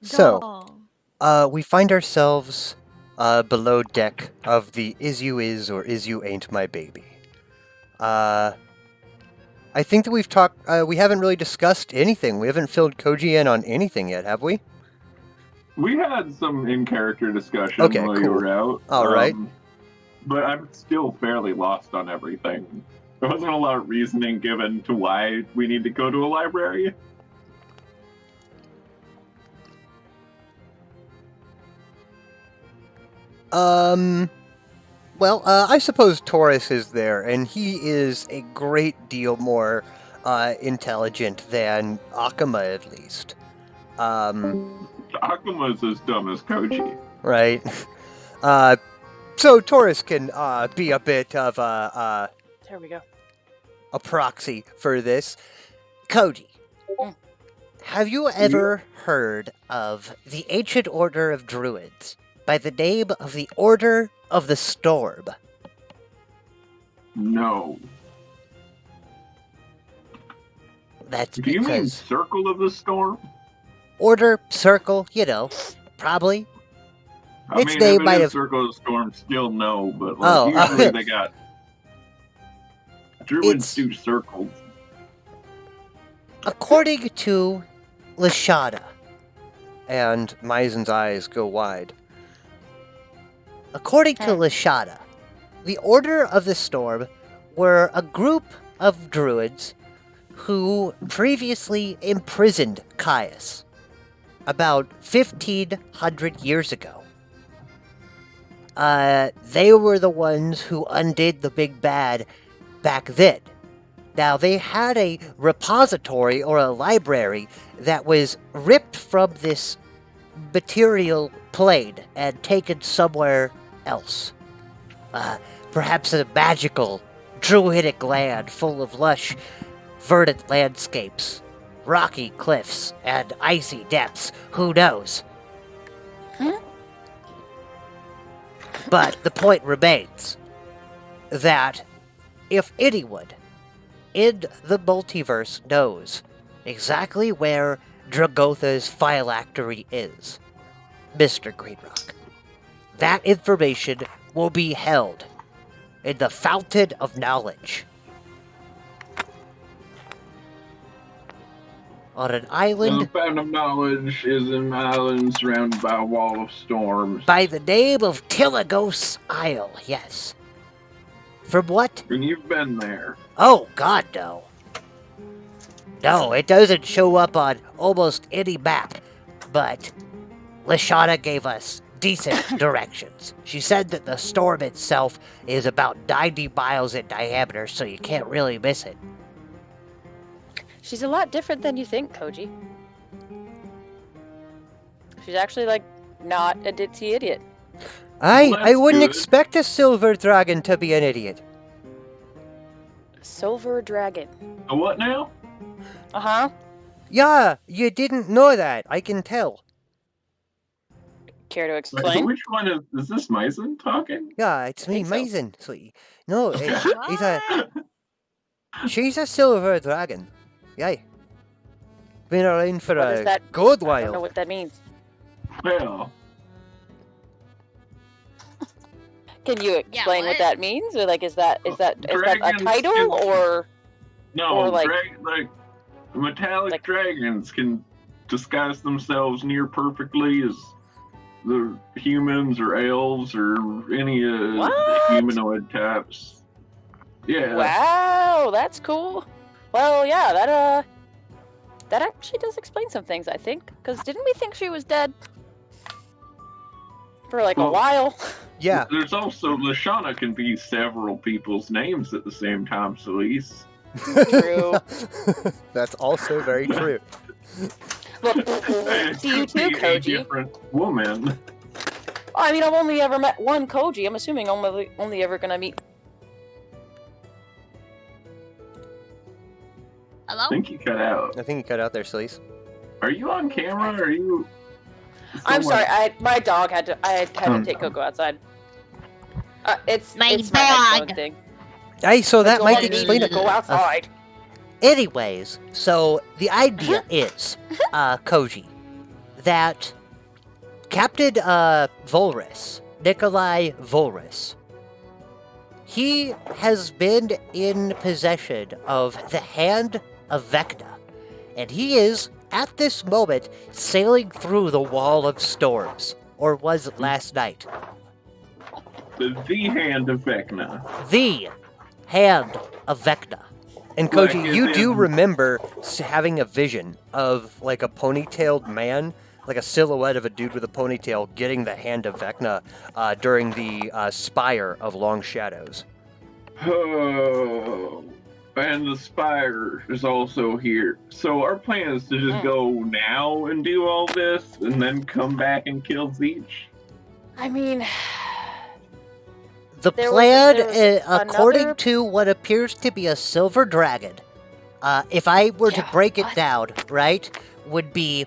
so Doll. we find ourselves below deck of the Is You Is or Is You Ain't My Baby. I think that we've talked. We haven't really discussed anything. We haven't filled Koji in on anything yet, have we? We had some in-character discussion Okay, while you cool. were out. All right. But I'm still fairly lost on everything. There wasn't a lot of reasoning given to why we need to go to a library. Well, I suppose Taurus is there, and he is a great deal more intelligent than Akuma, at least. Akuma's as dumb as Koji. Right. So Taurus can be a bit of There we go. a proxy for this. Koji, Mm. have you ever heard of the Ancient Order of Druids by the name of the Order of the Storm? No. That's Do you mean because Circle of the Storm? Order, Circle, you know, probably. I Its mean, name if might it have- is Circle of the Storm, still no, but like, Oh, usually they got... Druids It's- do circles. According to Lashada, and Maizen's eyes go wide. According to Lashada, the Order of the Storm were a group of druids who previously imprisoned Caius about 1,500 years ago. They were the ones who undid the big bad back then. Now, they had a repository or a library that was ripped from this material plane and taken somewhere else. Perhaps a magical, druidic land full of lush, verdant landscapes, rocky cliffs, and icy depths. Who knows? But the point remains that if anyone in the multiverse knows exactly where Dragotha's phylactery is, Mr. Greenrock, that information will be held in the Fountain of Knowledge on an The island Fountain of Knowledge is an island surrounded by a wall of storms. by the name of Tilagos Isle, yes. From what? And you've been there. Oh, God, no. No, it doesn't show up on almost any map, but Lashana gave us decent directions. She said that the storm itself is about 90 miles in diameter, so you can't really miss it. She's a lot different than you think, Koji. She's actually, like, not a ditzy idiot. Well, I wouldn't good. expect a silver dragon to be an idiot. Silver dragon. A what now? Uh-huh. Yeah, you didn't know that, I can tell. Care to So explain? which one is this Mason talking? Yeah, it's me, think so. Mason. No, Okay. it's a... She's a silver dragon. Yay. Been around for What is a that? good I don't know while. what that means. Well, Can you explain what what? that means? Or like, is that a Dragons title can- or no, Or like- metallic like- dragons can disguise themselves near perfectly as the humans or elves or any of the What? humanoid types. Yeah. wow? That's cool. Well, yeah, that actually does explain some things, I think. Because didn't we think she was dead for like a Well- while? Yeah. There's also Lashana can be several people's names at the same time, Celise. True. That's also very true. Look, It to you could too, be a Koji. different woman. I mean, I've only ever met one Koji. I'm assuming only ever gonna meet. Hello? I think you cut out. I think you cut out there, Celise. Are you on camera? Or are you? I'm Someone- sorry. I had to take Coco outside. It's My it's my headphone dog. thing. Hey, so that Go might on, explain it. Go outside. Anyways, so the idea is, Koji, that Captain Volris, Nikolai Volris, he has been in possession of the Hand of Vecna, and he is, at this moment, sailing through the Wall of Storms, or was last night. The Hand of Vecna. The Hand of Vecna. And Like, Koji, as you do in- remember having a vision of like a ponytailed man, like a silhouette of a dude with a ponytail getting the Hand of Vecna during the Spire of Long Shadows. Oh, and the Spire is also here. So our plan is to just go now and do all this, and then come back and kill Zeech. I mean, The There was- plan, there was according another- to what appears to be a silver dragon, if I were to Yeah, break it what? down, right, would be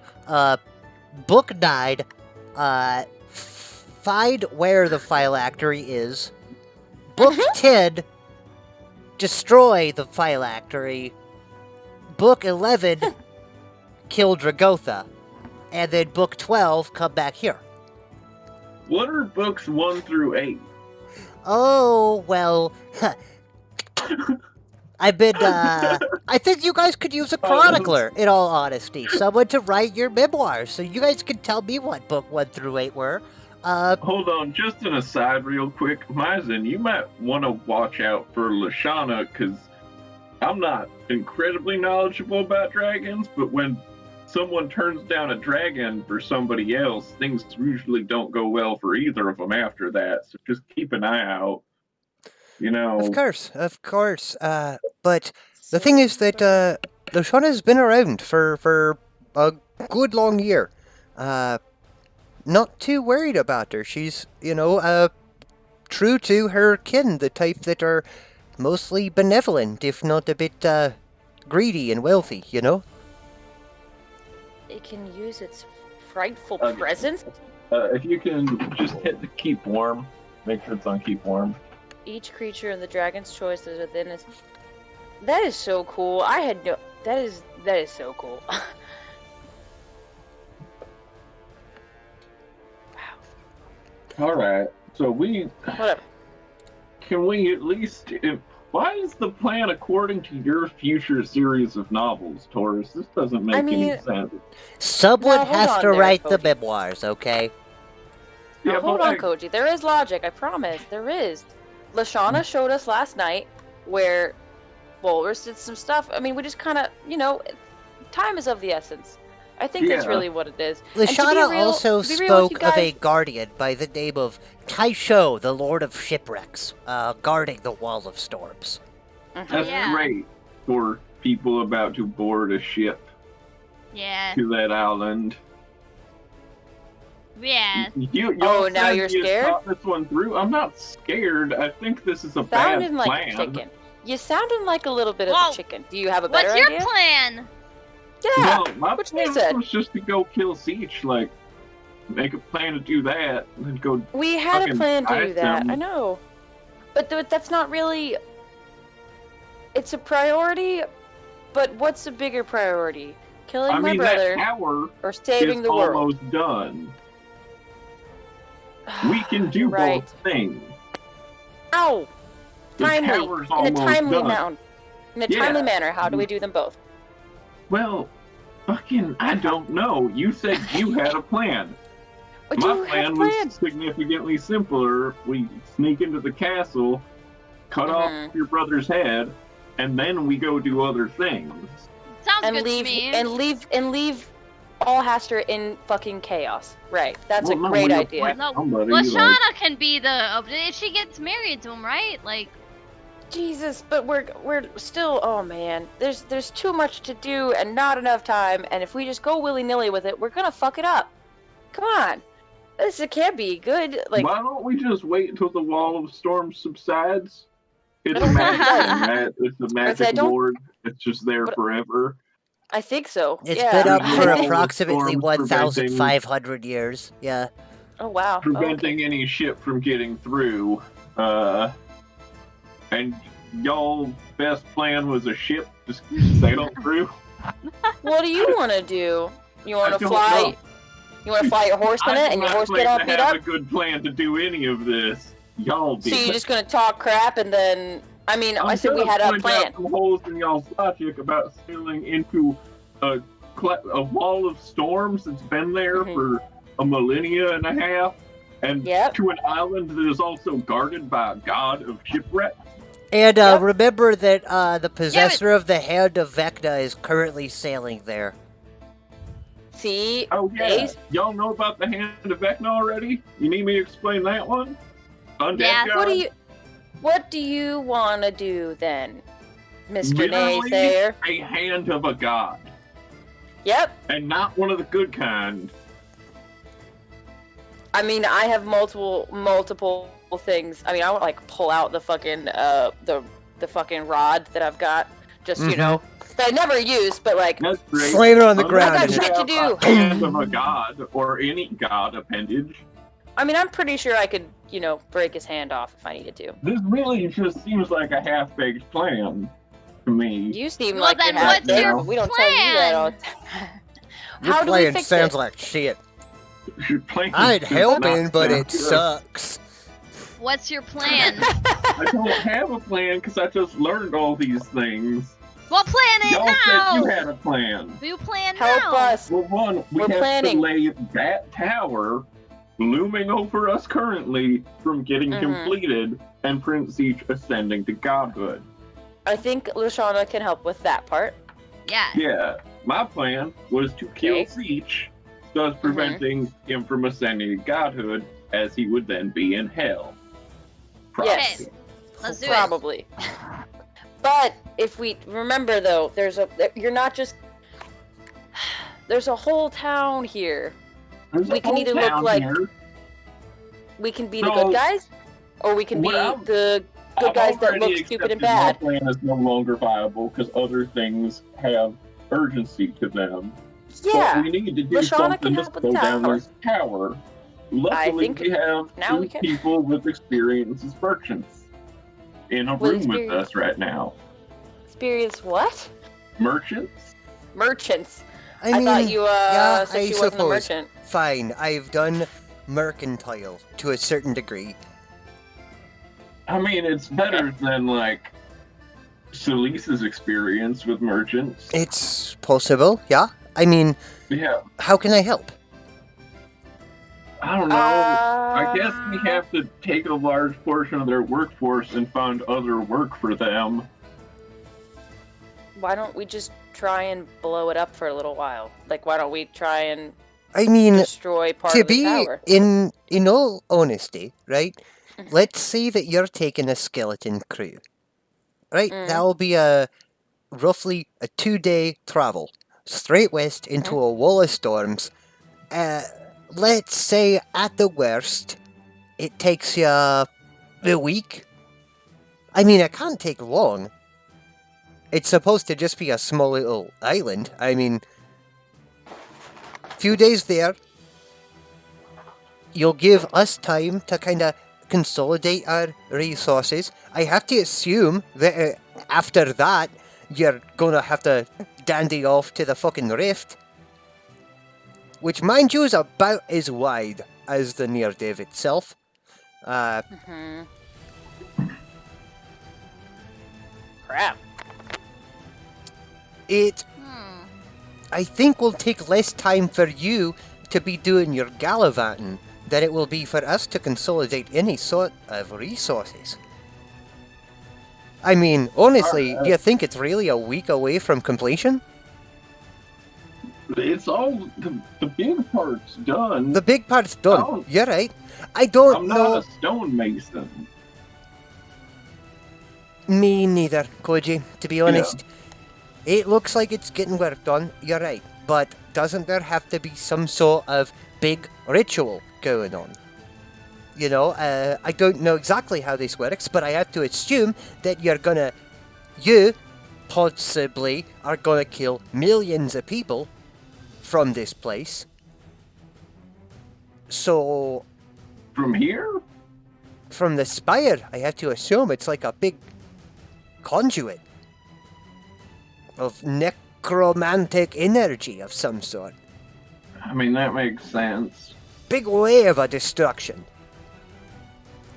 Book 9, find where the phylactery is. Book 10, destroy the phylactery. Book 11, kill Dragotha. And then Book 12, come back here. What are books 1 through 8? Oh, well, I've been I think you guys could use a chronicler, in all honesty. Someone to write your memoirs, so you guys can tell me what book 1 through 8 were. Hold on, just an aside real quick. Myzen, you might want to watch out for Lashana, because I'm not incredibly knowledgeable about dragons, but when someone turns down a dragon for somebody else, things usually don't go well for either of them after that, so just keep an eye out. You know. Of course. But the thing is that, Lashana's been around for a good long year. Not too worried about her. She's, true to her kin, the type that are mostly benevolent, if not a bit, greedy and wealthy, It can use its frightful presence. If you can just hit the keep warm, make sure it's on keep warm. Each creature in the dragon's choice is within its... That is so cool. I had no... That is so cool. Alright, so Whatever. can we at least... Why is the plan according to your future series of novels, Taurus? This doesn't make any sense. Someone Now, hold has on to there, write the Koji. memoirs, okay? Now, Yeah, hold but on, Koji. There is logic. I promise. There is. Lashana showed us last night where Bulwers did some stuff. I mean, we just kind of, time is of the essence. I think that's Yeah. really what it is. And to be Lashana real- also to be real with spoke you of a guys- guardian by the name of Taisho, the Lord of Shipwrecks, guarding the Wall of Storms. That's Yeah. great for people about to board a ship Yeah. to that island. Yeah. Oh, now you're scared? Thought this one through. I'm not scared. I think this is a bad Sounding like plan. a chicken. You sounding like a little bit of Whoa. a chicken. Do you have a better What's your idea? plan? Yeah. Well, my what you plan said. was just to go kill Siege, like make a plan to do that, and then go. We had a fucking plan to fight do that. them. I know. But that's not really... It's a priority, but what's a bigger priority? Killing I my mean, brother that tower or saving is the world? almost done. We can do Right. both things. Ow! The Timely. tower's In a almost timely done. manner. In a Yeah. timely manner, how do we do them both? Well, fucking, I don't know. You said you had a plan. What My do you plan have was planned? significantly simpler. We sneak into the castle, cut Mhm. off your brother's head, and then we go do other things. Sounds And good leave to me. leave all Haster in fucking chaos. Right. That's Well, a no, great we idea. appoint No, somebody, Lashana like- can be the if she gets married to him, right? Like, Jesus, but we're still, oh man. There's too much to do and not enough time, and if we just go willy-nilly with it, we're gonna fuck it up. Come on. It can't be good. Like, Why don't we just wait until the wall of storm subsides? It's I a don't think it magic does. thing, right? It's a I magic don't- ward. It's just there But- forever. I think so. It's yeah. been up There's for no approximately storms 1,500 years. Yeah. Oh wow. Preventing any ship from getting through. And y'all best plan was a ship just sail through. What do you want to do? You want I to don't fly? know. You want to fly your horse in I it, do and your not horse claim get all to beat have up? a good plan to do any of this. Y'all So did. you're just gonna talk crap, and then I mean, I said we gonna had a point out plan. some holes in y'all's logic about sailing into a wall of storms that's been there Mhm. for a millennia and a half, and Yep. to an island that is also guarded by a god of shipwreck. And Yep. remember that the possessor of the Hand of Vecna is currently sailing there. See? Oh yeah, Ace? y'all know about the Hand of Vecna already? You need me to explain that one? Undead Yeah. god? What do you want to do then, Mr. Literally Naysayer? a hand of a god, Yep. and not one of the good kind. I mean, I have multiple things. I mean, I would like pull out the fucking the fucking rod that I've got, just you Mhm. know, that I never use, but like, That's great. Slam it on the Unless ground. I got you shit to have do. a hand of a god or any god appendage. I mean, I'm pretty sure I could, you know, break his hand off if I needed to. This really just seems like a half-baked plan to me. You seem Well, like then you have what's it, your but we don't tell you that all the time. Your How do we plan fix sounds it? like shit. Your plan I'd does help not in, but sound it good. sucks. what's your plan? I don't have a plan because I just learned all these things. Well, plan it Y'all now. said you had a plan. You plan Help now. us. Well, one, we We're have planning. to lay that tower looming over us currently from getting Mhm. completed and Prince Siege ascending to godhood. I think Lashana can help with that part. Yeah. Yeah, my plan was to kill Okay. Siege, thus preventing him from ascending to godhood, as he would then be in hell. Yes. Probably. Let's do it. Probably. But if we remember, though, you're not just. There's a whole town here. There's We a can whole either look town like- here. We can be the So, good guys, or we can be what I'm- the good I've guys that already look stupid and accepted bad. My plan is no longer viable because other things have urgency to them. Yeah. But we need to do Lashana something can to help with slow the down tower. this tower. Luckily, think we have now we two can. people with experience as merchants in a With room with experience. us right now. Experience what? Merchants? Merchants. I I mean, thought you yeah, said I she wasn't a suppose. merchant. Fine, I've done mercantile to a certain degree. I mean, it's better than, like, Celise's experience with merchants. It's possible, yeah. I mean, Yeah, how can I help? I don't know. I guess we have to take a large portion of their workforce and find other work for them. Why don't we just try and blow it up for a little while? Like, why don't we try and I mean, destroy part to of the be tower? in all honesty, right? Mhm. Let's say that you're taking a skeleton crew, right? Mm. That'll be a roughly a 2-day travel straight west into a wall of storms. Let's say at the worst, it takes you a week. I mean, it can't take long. It's supposed to just be a small little island. I mean, few days there. You'll give us time to kind of consolidate our resources. I have to assume that after that, you're gonna have to dandy off to the fucking rift. Which, mind you, is about as wide as the Near-Div itself. Mhm. Crap. It, I think, will take less time for you to be doing your gallivanting than it will be for us to consolidate any sort of resources. I mean, honestly, do you think it's really a week away from completion? It's all the big part's done. The big part's done. Oh. You're right. I don't I'm know. not a stonemason. Me neither, Koji, to be honest. It looks like it's getting work done, you're right. But doesn't there have to be some sort of big ritual going on? You know, I don't know exactly how this works, but I have to assume that you possibly are gonna kill millions of people from this place. So, From here? from the spire, I have to assume it's like a big conduit of necromantic energy of some sort. I mean, that makes sense. Big wave of destruction.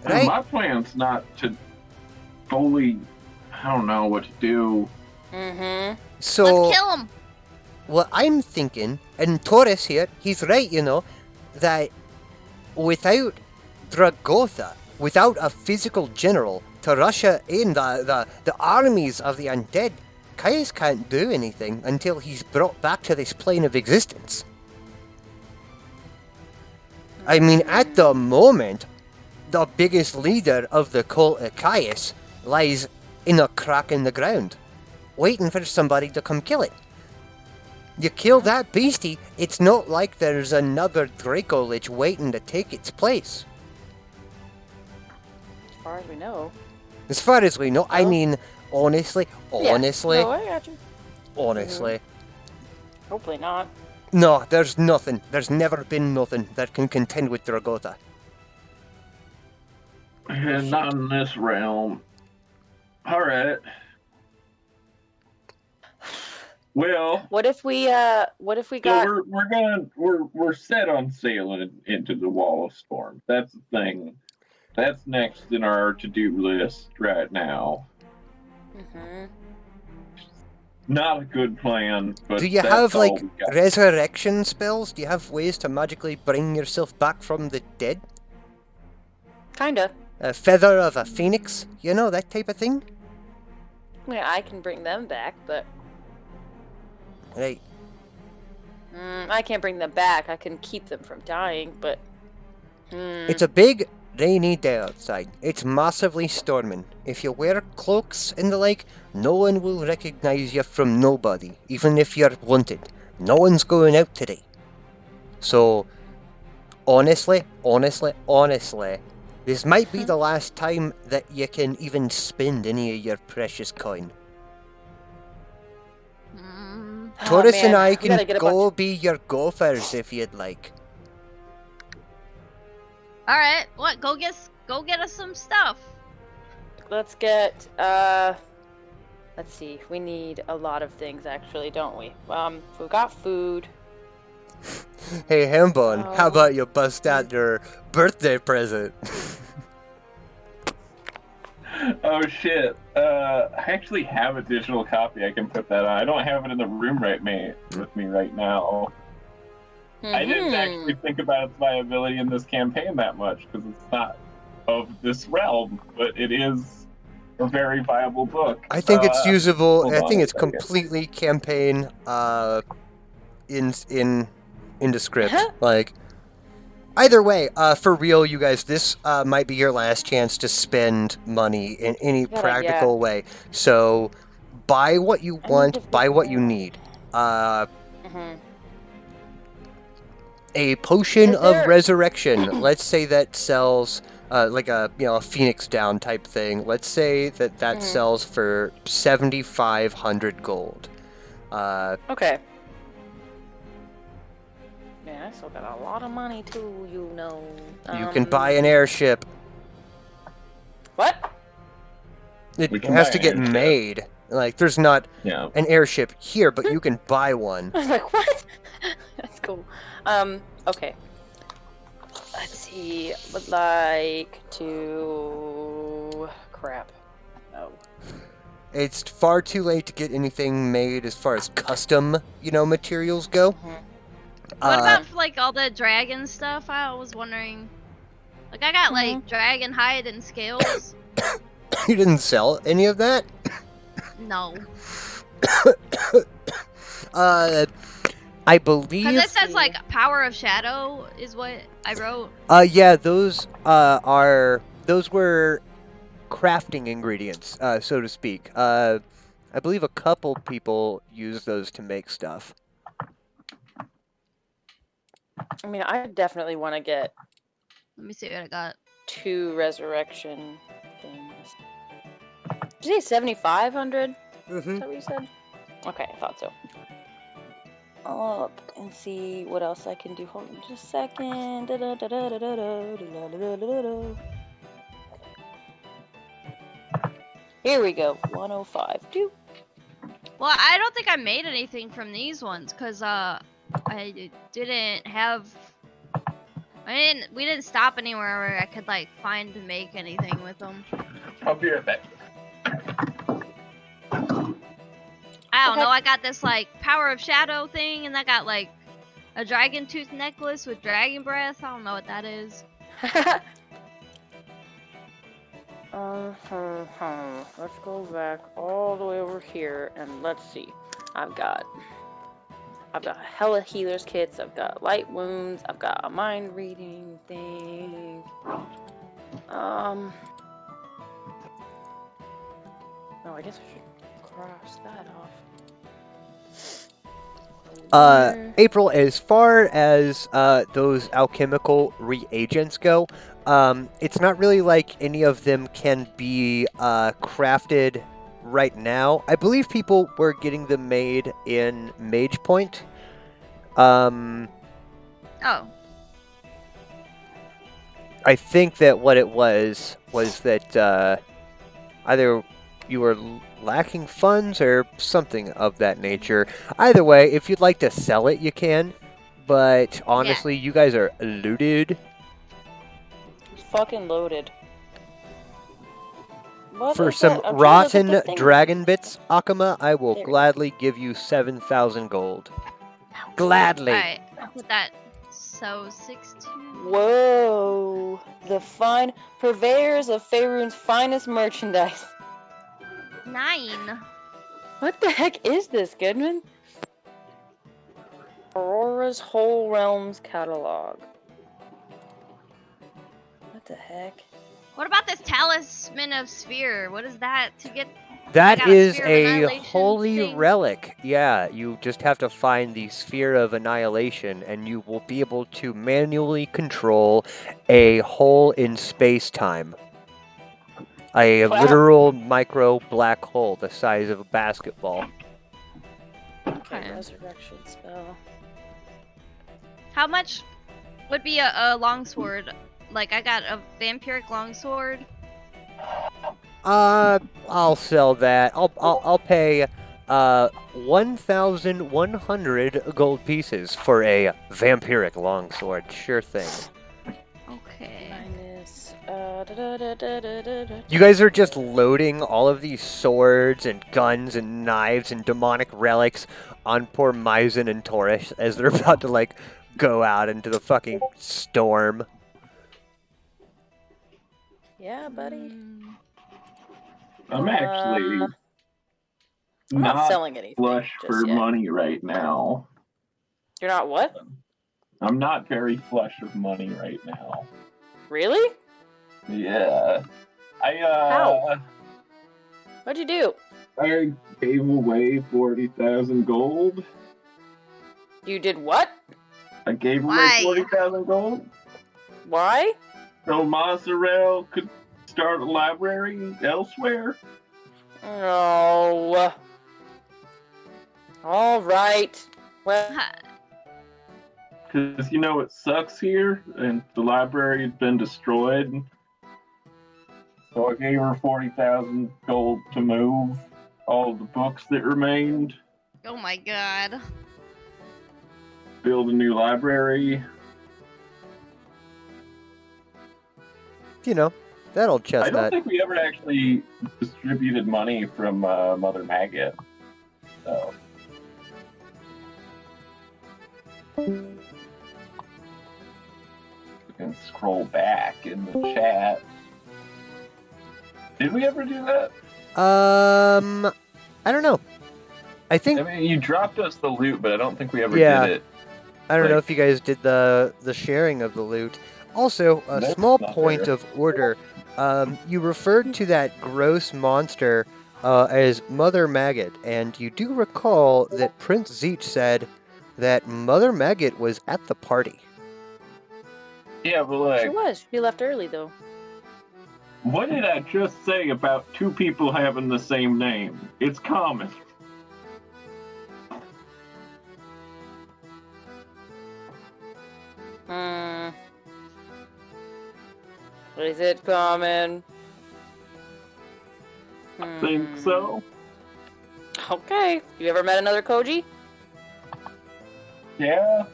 And Right? my plan's not to fully, I don't know what to do. Mm-hmm. So, Let's kill him. what I'm thinking, and Taurus here, he's right, you know, that without Dragotha, without a physical general to usher in the armies of the undead, Caius can't do anything until he's brought back to this plane of existence. I mean, at the moment, the biggest leader of the cult of Caius lies in a crack in the ground, waiting for somebody to come kill it. You kill that beastie, it's not like there's another Draco Lich waiting to take its place. As far as we know. As far as we know, I Well- mean, honestly, No, I got you. honestly. Hopefully not. No, there's nothing. There's never been nothing that can contend with Dragotha. And not in this realm. Alright. Well, What if we got? so we're set on sailing into the Wall of Storm. That's the thing. That's next in our to-do list right now. Mhm. not a good plan, but Do you that's have, all like, we got. resurrection spells? Do you have ways to magically bring yourself back from the dead? Kinda. A feather of a phoenix? You know, that type of thing? Yeah, I can bring them back, but Right. I can't bring them back. I can keep them from dying, but It's a big, rainy day outside. It's massively storming. If you wear cloaks and the like, no one will recognize you from nobody, even if you're wanted. No one's going out today. So, honestly, this might be the last time that you can even spend any of your precious coin. Taurus and I we gotta can get a go bunch. be your gophers if you'd like. All right, what? Go get us some stuff. Let's get. Let's see. We need a lot of things, actually, don't we? We've got food. Hey, Hambone, how Oh. about you bust out your birthday present? Oh shit! I actually have a digital copy. I can put that on. I don't have it in the room with me right now. I didn't actually think about its viability in this campaign that much because it's not of this realm, but it is a very viable book. I think it's usable. hold I on think a it's second. completely campaign into script. Like, either way, for real, you guys, this might be your last chance to spend money in any Yeah, practical way. So, buy what you want, buy what you need. A potion Is of there- resurrection. Let's say that sells like a a phoenix down type thing. Let's say that sells for 7,500 gold. Okay. Man, I still got a lot of money too, you know. You can buy an airship. What? It We can has buy to an get airship. made. Like, there's not Yeah. an airship here, but you can buy one. I was like, what? That's cool. Okay. Let's see. Would like to. Crap. Oh. It's far too late to get anything made as far as custom, materials go. What about like all the dragon stuff? I was wondering. Like I got like dragon hide and scales. You didn't sell any of that? No. I believe. Because it says like power of shadow is what I wrote. Yeah, those were crafting ingredients, so to speak. I believe a couple people use those to make stuff. I mean, I definitely want to get. Let me see what I got. 2 resurrection things. Did you say 7,500? Is that what you said? Okay, I thought so. I'll up and see what else I can do. Hold on just a second. Here we go. 105. Do. Well, I don't think I made anything from these ones because I didn't have. We didn't stop anywhere where I could like find to make anything with them. I'll be right back. I don't know. I got this like power of shadow thing, and I got like a dragon tooth necklace with dragon breath. I don't know what that is. Let's go back all the way over here and let's see. I've got hella healer's kits. I've got light wounds. I've got a mind reading thing. No, I guess I should cross that off. April, as far as those alchemical reagents go, it's not really like any of them can be crafted right now. I believe people were getting them made in Mage Point. Oh. I think that what it was that either you were lacking funds or something of that nature. Either way, if you'd like to sell it, you can. But honestly, you guys are looted. Fucking loaded. What For is some that? I'm trying to look at rotten the thing. dragon bits, Akuma, I will There we go. gladly give you 7,000 gold. Gladly. Alright, I'll put that. So 16. Whoa! The fine purveyors of Faerun's finest merchandise. 9. What the heck is this, Goodman? Aurora's Whole Realms catalog. What the heck? What about this talisman of sphere? What is that to get? That got a is sphere of a annihilation holy thing. relic. Yeah, you just have to find the sphere of annihilation, and you will be able to manually control a hole in space-time. A Wow. literal micro black hole the size of a basketball. Okay, Okay. resurrection spell. How much would be a longsword? Like I got a vampiric longsword. I'll sell that. I'll pay 1,100 gold pieces for a vampiric longsword. Sure thing. Okay. Minus. Da-da-da-da-da-da-da. You guys are just loading all of these swords and guns and knives and demonic relics on poor Myzen and Taurus as they're about to like go out into the fucking storm. Yeah, buddy. I'm actually I'm not not selling anything flush just for yet. money right now. You're not what? I'm not very flush of money right now. Really? Yeah. How? What'd you do? I gave away 40,000 gold. You did what? I gave Why? away 40,000 gold Why? so Mozzarella could start a library elsewhere. No. All right. Well, Because, you know, it sucks here, and the library had been destroyed. So I gave her 40,000 gold to move all the books that remained, Oh my god. build a new library. You know, that old I don't chestnut. think we ever actually distributed money from Mother Maggot. So. We can scroll back in the chat. Did we ever do that? I don't know. I think I mean, you dropped us the loot, but I don't think we ever Yeah. did it. I don't know like- if you guys did the sharing of the loot. Also, a That's small not point fair. of order. You referred to that gross monster as Mother Maggot, and you do recall that Prince Zeech said that Mother Maggot was at the party. Yeah, but she like, was. She left early though. what did I just say about two people having the same name? It's common. Hmm. Is it common? Think so? Okay. You ever met another Koji? Yeah.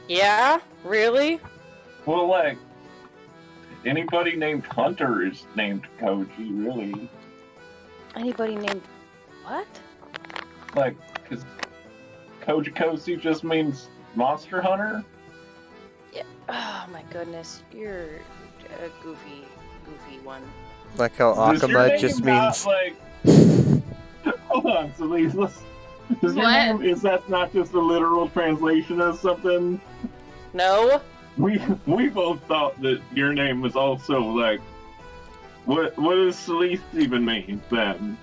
Yeah? Really? Well, like, anybody named Hunter is named Koji, really. Anybody named what? Like, because Koji Kosi just means monster hunter. Yeah. Oh my goodness. You're a goofy one. Like how Does your Akuma name just not, means. like... Hold on, Celeste. Does your What? name, is that not just a literal translation of something? No? We both thought that your name was also like, what does Celeste even mean then?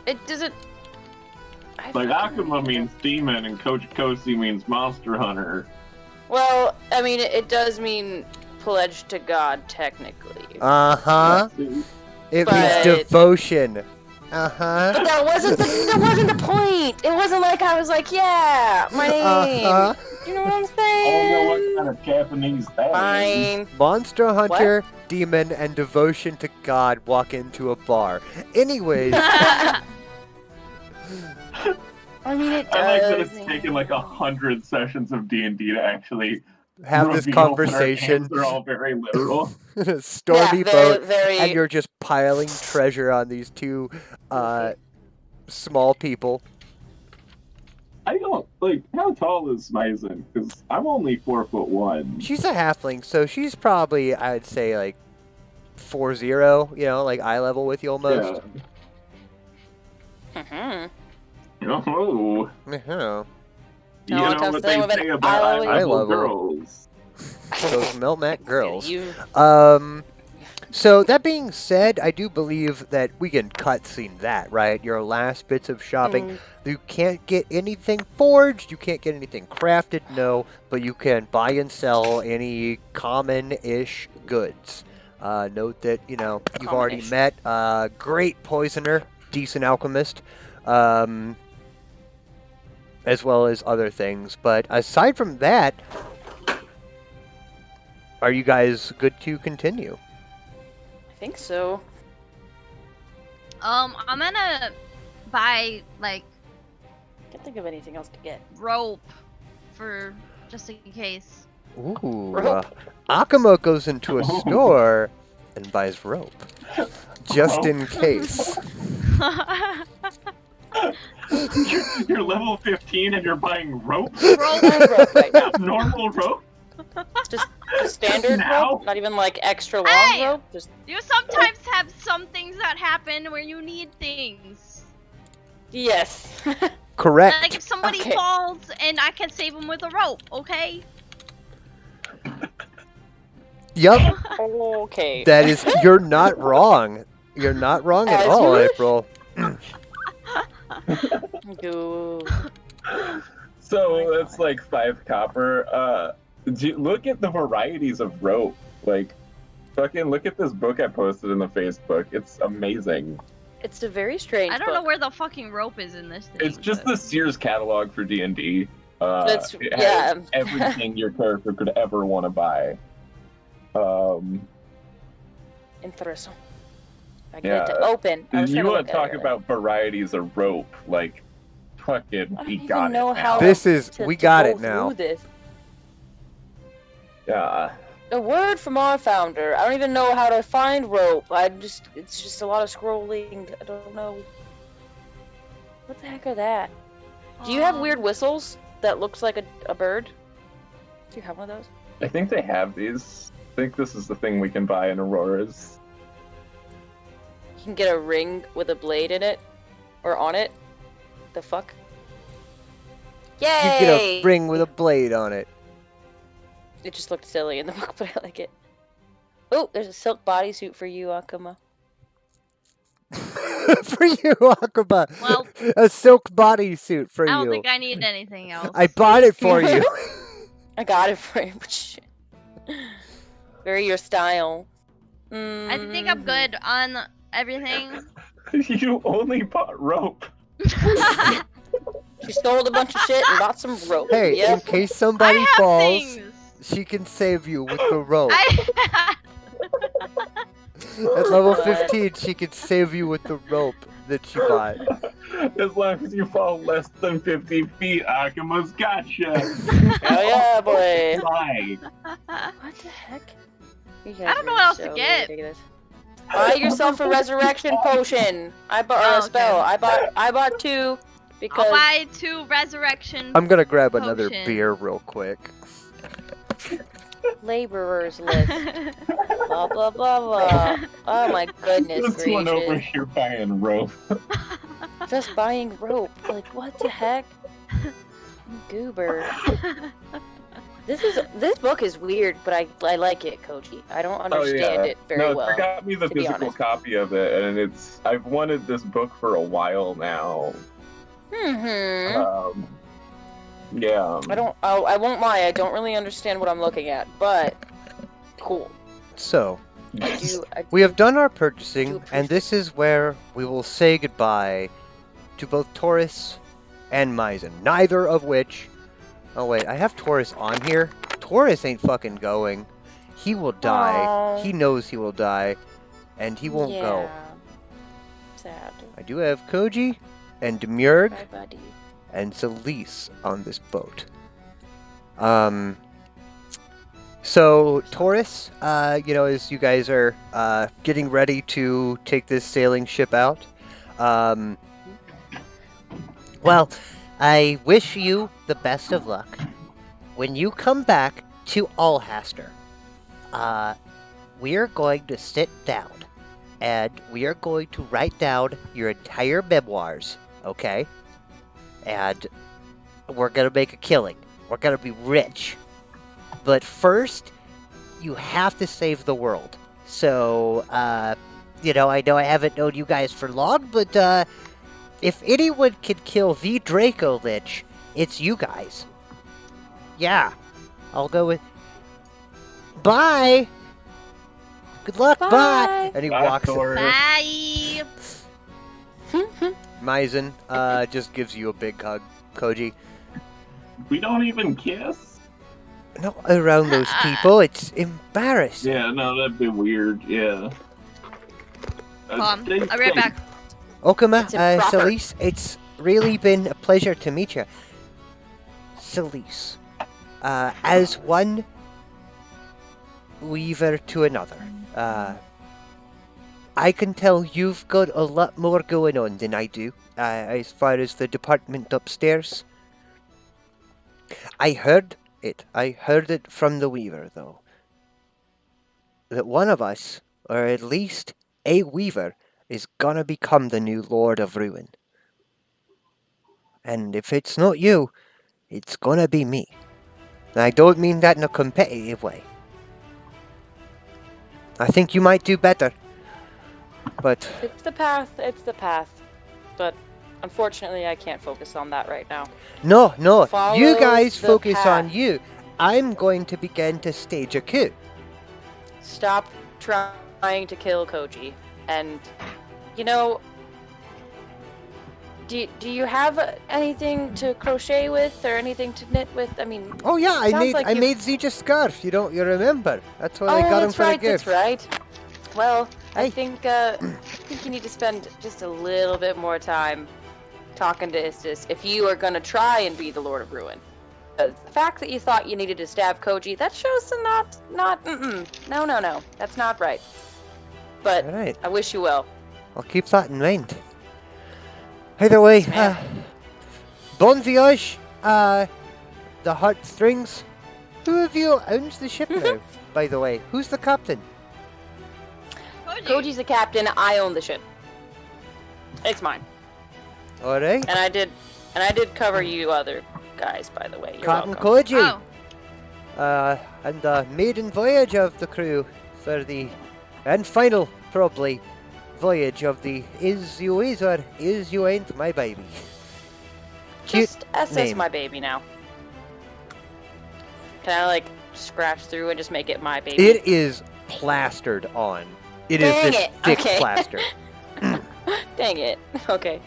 It doesn't. I Like fucking- Akuma means demon and Coach Kosi means monster hunter. Well, I mean, it does mean pledged to God, technically. Uh-huh. See? It But- means devotion. Uh-huh. But that wasn't the point. It wasn't like I was like, yeah, my name. Uh-huh. You know what I'm I don't know saying? what kind of Japanese that is. Fine. Monster Hunter, demon, and devotion to God walk into a bar. Anyways, I mean, it does. I like that it's taken like 100 sessions of D&D to actually have this reveal that our conversation hands are all very literal. in a stormy Yeah, boat, very. and you're just piling treasure on these two goofy. small people. I don't like how tall is Smyzen? Because I'm only 4'1". She's a halfling, so she's probably, I would say, like 4'0", you know, like eye level with you almost. Mm-hmm. Oh, Yeah. you No, know tough what thing they with an say about eye eye level. level girls. Those Melmac girls. You. So that being said, I do believe that we can cutscene that, right? Your last bits of shopping. You can't get anything forged, you can't get anything crafted, no, but you can buy and sell any common-ish goods. Note that, you know, you've already Common-ish. met a great poisoner, decent alchemist, as well as other things. But aside from that, are you guys good to continue? I think so. I'm gonna buy like Can't think of anything else to get. rope for just in case. Ooh, Rope. Akuma goes into a Oh. store and buys rope, just in case. You're level 15 and you're buying rope? Rope. Rope right now. Normal rope? Just standard Now? rope, not even like extra long Hey! rope. Just You sometimes have some things that happen where you need things. yes. Correct. Like if somebody Okay. falls and I can save them with a rope, okay? Yep, Okay. that is. You're not wrong. You're not wrong at As you all, wish. April. Go. So that's like 5 copper. Look at the varieties of rope. Like, fucking look at this book I posted in the Facebook. It's amazing. It's a very strange. I don't know book. where the fucking rope is in this thing. It's just but- the Sears catalog for D&D. That's It yeah. has everything your character could ever want to buy. Interesting. I Yeah, get it to open. I was You trying to want look to at talk it, about varieties of rope, like, fucking, I don't we even got know it now. how This is. to We got go it now. through this. Yeah. A word from our founder. I don't even know how to find rope. It's just a lot of scrolling. I don't know. What the heck are that? Do you have weird whistles that looks like a bird? Do you have one of those? I think they have these. I think this is the thing we can buy in Aurora's. You can get a ring with a blade in it, or on it. The fuck? You Yay! get a ring with a blade on it. It just looked silly in the book, but I like it. Oh, there's a silk bodysuit for you, Akuma. For you, Akuma. Well, A silk bodysuit for I don't you. think I need anything else. I bought it for you. I got it for you. Shit. Very your style. I think I'm good on everything. You only bought rope. She stole a bunch of shit and bought some rope. Hey, in Yep. case somebody I have falls, things. she can save you with the rope. I At level What? 15, she can save you with the rope that she bought. As long as you fall less than 50 feet, Akuma's gotcha. Oh yeah, boy. Fly. What the heck? You guys I don't know are what else to so get. ridiculous. Buy yourself a resurrection potion. I bought Oh, or a okay. spell. I bought 2 because I'll buy 2 resurrection. I'm gonna grab another Potion. beer real quick. laborers list. Blah blah blah blah. Oh my goodness This one over gracious! here buying rope. Just buying rope. Like what the heck? Goober. This book is weird, but I like it, Koji. I don't understand it very no, well. got me the to be physical honest. copy of it, and I've wanted this book for a while now. Mm-hmm. Yeah. I won't lie. I don't really understand what I'm looking at, but cool. So, I we have done our do purchasing, appreciate and this is where we will say goodbye to both Taurus and Maizen. Neither of which. Oh wait, I have Taurus on here. Taurus ain't fucking going. He will die. Aw. He knows he will die, and he won't go. Sad. I do have Koji and Demiurg Bye, buddy. and Celise on this boat. So, Taurus, as you guys are getting ready to take this sailing ship out, well, I wish you the best of luck. When you come back to Alhaster, we are going to sit down and we are going to write down your entire memoirs, okay? And we're going to make a killing. We're going to be rich. But first, you have to save the world. So, I know I haven't known you guys for long, but if anyone can kill the Draco Lich, it's you guys. Yeah, I'll go with... Bye! Good luck, bye! And he walks... Bye. Maizen just gives you a big hug, Koji. We don't even kiss? Not around those people, it's embarrassing. Yeah, no, that'd be weird, yeah. I'll be right stay back. Okuma, It's improper. Celise, it's really been a pleasure to meet you. Celise, as one weaver to another, I can tell you've got a lot more going on than I do, as far as the department upstairs. I heard it from the weaver, though, that one of us, or at least a weaver, is gonna become the new Lord of Ruin. And if it's not you, it's gonna be me. And I don't mean that in a competitive way. I think you might do better. But It's the path. It's the path. But unfortunately, I can't focus on that right now. no, you Follow guys the focus on path. you. I'm going to begin to stage a coup. Stop trying to kill Koji. And, do you have anything to crochet with or anything to knit with? I mean, Oh yeah, I Sounds like made you've- Zeej a scarf. You remember? That's what I got him that's for right, a gift. that's right. Well, Hey. I think you need to spend just a little bit more time talking to Istis if you are gonna try and be the Lord of Ruin. The fact that you thought you needed to stab Koji, that shows no, that's not right. But All right, I wish you well. I'll keep that in mind. Either way, ma'am. bon voyage. The heartstrings. Who of you owns the ship now? By the way, who's the captain? Koji's the captain, I own the ship. It's mine. All right, And I did cover you other guys, by the way. You're Captain welcome. Koji. Oh, And the maiden voyage of the crew for the and final probably voyage of the Is You Is or Is You Ain't My Baby. Cute Just SS name. my baby now. Can I scratch through and just make it my baby? It is plastered on. It is Dang this it, thick okay. plaster. Dang it. Okay.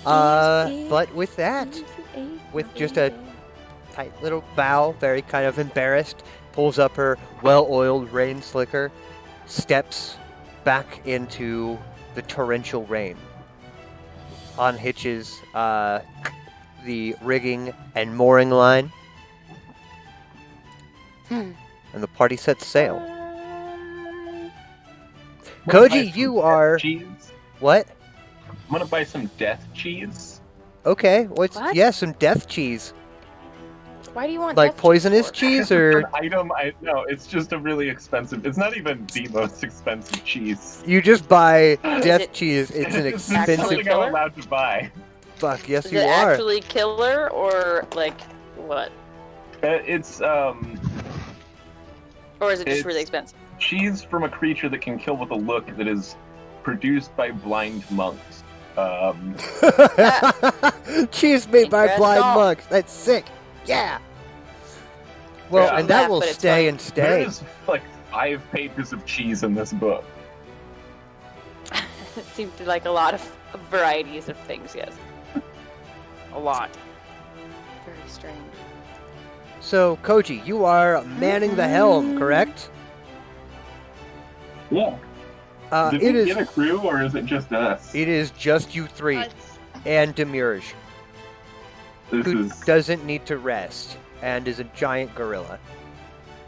But with that, with just a tight little bow, very kind of embarrassed, pulls up her well-oiled rain slicker, steps back into the torrential rain, unhitches the rigging and mooring line, and the party sets sail. Koji, you are... Cheese? What? I'm gonna buy some death cheese. Okay, What? yeah, some death cheese. Why do you want Like death poisonous for? cheese, An or item, no, it's just a really expensive. It's not even the most expensive cheese. you just buy Is death it cheese? It's an It's actually expensive... something killer? I'm allowed to buy. Fuck, yes Is you it are. actually killer or what? It's Or is it just really It's- expensive? cheese from a creature that can kill with a look that is produced by blind monks. Cheese made by Interest blind all. monks. That's sick. Yeah. Well, Yeah. and that Laugh, will but it's stay funny. and stay. There's like 5 pages of cheese in this book. It seems to be like a lot of varieties of things, yes. A lot. Very strange. So, Koji, you are manning the helm, correct? Yeah. Did It we is. get a crew or is it just us? It is just you three that's- and Demiurge, This who is doesn't need to rest and is a giant gorilla.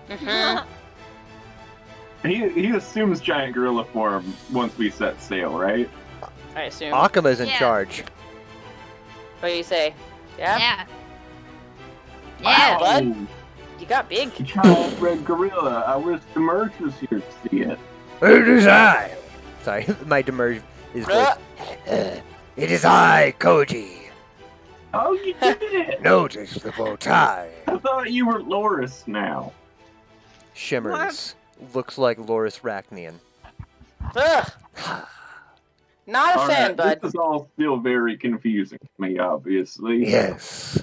Mhm. He assumes giant gorilla form once we set sail, right? I assume. Akima's in Yeah. charge. What do you say? Yeah. Yeah. Wow, Yeah. bud. You got big. Giant red gorilla. I wish the merch was here to see it. It is I. Sorry, my demurge is like, it is I, Koji. Oh, you did it! Notice the bow tie. I thought you were Loris now. Shimmers. Looks like Loris Rachnian. Ugh. Not a All fan, right, bud. this is all still very confusing to me, obviously. Yes.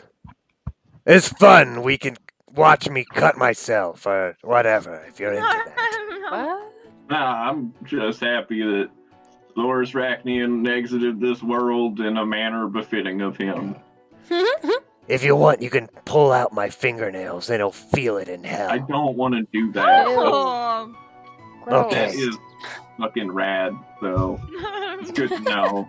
It's fun. We can watch me cut myself or whatever if you're into that. What? Nah, I'm just happy that Loris Rachnian exited this world in a manner befitting of him. If you want, you can pull out my fingernails and I'll feel it in hell. I don't want to do that. Oh. Gross. Okay. That is fucking rad, so it's good to know.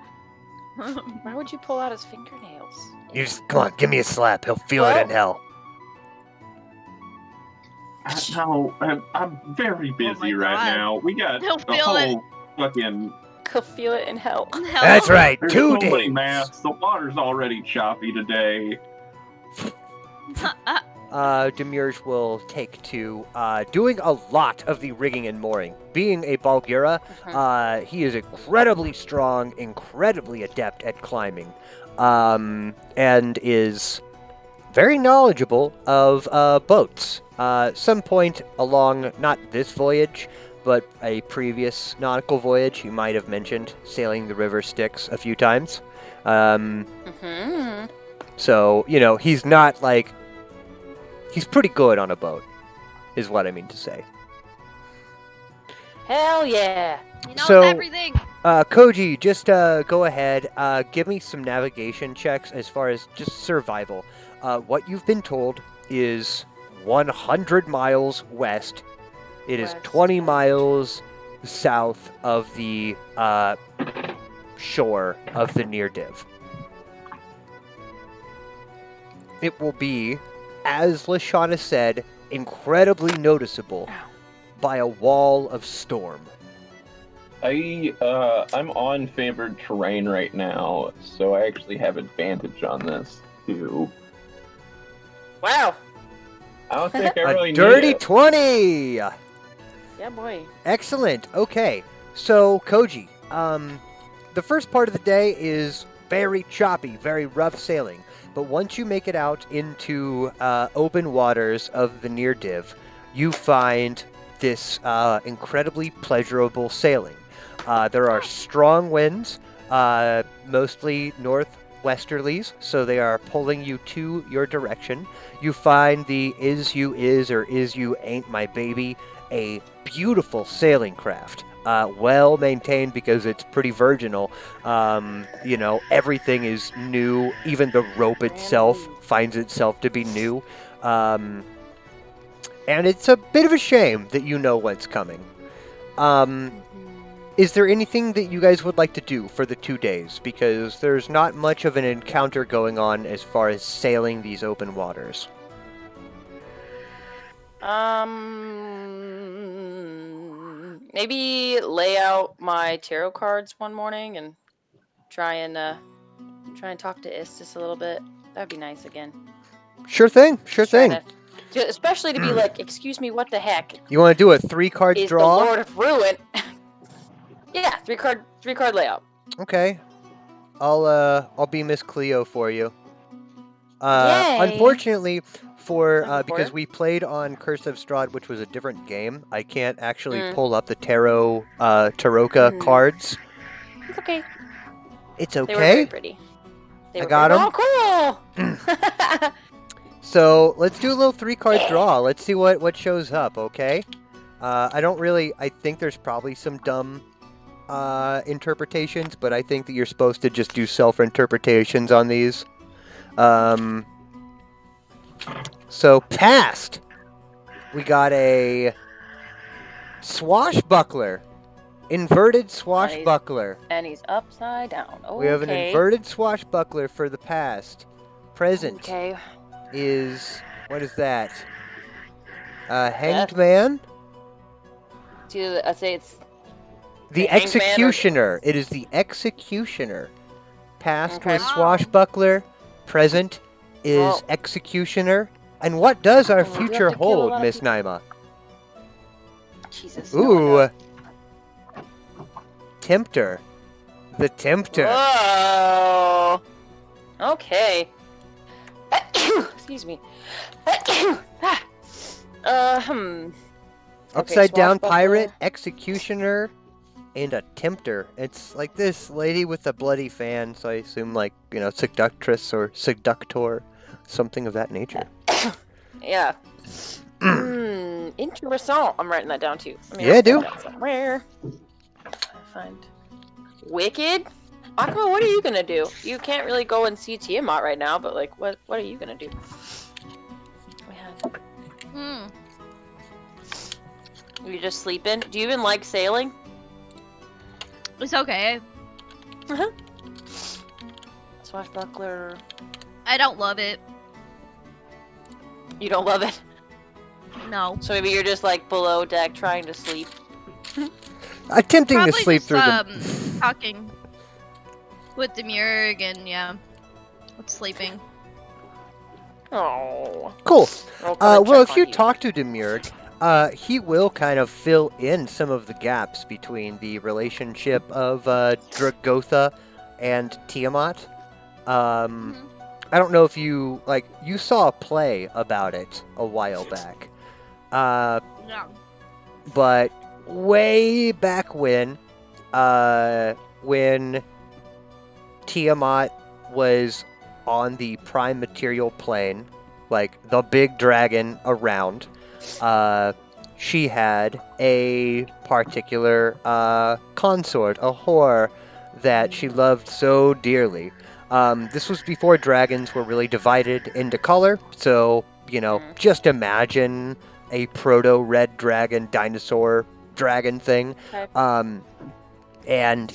Why would you pull out his fingernails? You just, come on, give me a slap. He'll feel it in hell. No, I'm very busy right God. now. We got He'll the feel it. whole fucking. Could feel it in hell. That's right. There's 2 so days. many masks. The water's already choppy today. Demurge will take to doing a lot of the rigging and mooring. Being a Balgira, he is incredibly strong, incredibly adept at climbing, and is very knowledgeable of boats. Some point along, not this voyage, but a previous nautical voyage, he might have mentioned sailing the river Styx a few times. So, you know, he's not like... He's pretty good on a boat, is what I mean to say. Hell yeah. He knows So- everything. Koji, just go ahead. Give me some navigation checks as far as just survival. What you've been told is 100 miles west. It is West. 20 miles south of the shore of the near div. It will be, as Lashana said, incredibly noticeable by a wall of storm. I'm on favored terrain right now, so I actually have advantage on this too. Wow. I don't think I really A dirty need it. 20! Yeah, boy. Excellent. Okay, so Koji, the first part of the day is very choppy, very rough sailing. But once you make it out into open waters of the near div, you find this incredibly pleasurable sailing. There are strong winds, mostly northwesterlies, so they are pulling you to your direction. You find the is you is or is you ain't my baby, a beautiful sailing craft. Well maintained because it's pretty virginal. You know, everything is new. Even the rope itself finds itself to be new. And it's a bit of a shame that you know what's coming. Is there anything that you guys would like to do for the 2 days? Because there's not much of an encounter going on as far as sailing these open waters. Maybe lay out my tarot cards one morning and try and talk to Istis a little bit. That'd be nice again. Sure thing. Sure Just try thing. especially to be like, excuse me, what the heck You want to do a 3-card is draw? the Lord of Ruin? Yeah, three card layout. Okay. I'll be Miss Cleo for you. Yay. Unfortunately, for Looking because forward. we played on Curse of Strahd, which was a different game, I can't actually Mm. pull up the Taroka Mm. cards. It's okay. It's They were very okay. pretty. They I were got very- 'em. Oh, cool. So let's do a little 3-card draw. Let's see what shows up. Okay. I think there's probably some dumb interpretations, but I think that you're supposed to just do self-interpretations on these. So past, we got a swashbuckler, inverted swashbuckler. And he's upside down. Okay. We have an inverted swashbuckler for the past. Present Okay. is, what is that? Hanged Death. man? I say it's The hanged man or- executioner. It is the executioner. Past Okay. was Oh. swashbuckler. Present is Well- executioner. And what does our Well, we do have future to kill a hold, lot of Miss people. Naima? Jesus. no one Ooh. knows. Tempter. The Tempter. Whoa. Okay. Excuse me. Okay, Upside down swashbuckler. pirate, executioner, and a tempter. It's like this lady with a bloody fan, so I assume like, seductress or seductor, something of that nature. Yeah. Interessant. I'm writing that down too. Yeah, write do. that down somewhere. Find Wicked. Aqua, what are you gonna do? You can't really go and see Tiamat right now, but like, what are you gonna do? We have. Hmm. You just sleeping? Do you even like sailing? It's okay. Swashbuckler. I don't love it. You don't love it? No. So maybe you're just like below deck trying to sleep. Attempting Probably to sleep just, through them. talking with Demurg and with sleeping. Oh. Cool. Well, if you talk. talk to Demurg, he will kind of fill in some of the gaps between the relationship of Dragotha and Tiamat. Mhm. I don't know if you saw a play about it a while back. No. But way back when Tiamat was on the prime material plane, like the big dragon around, she had a particular consort, a whore that she loved so dearly. This was before dragons were really divided into color, so, just imagine a proto-red dragon, dinosaur dragon thing. Okay. And,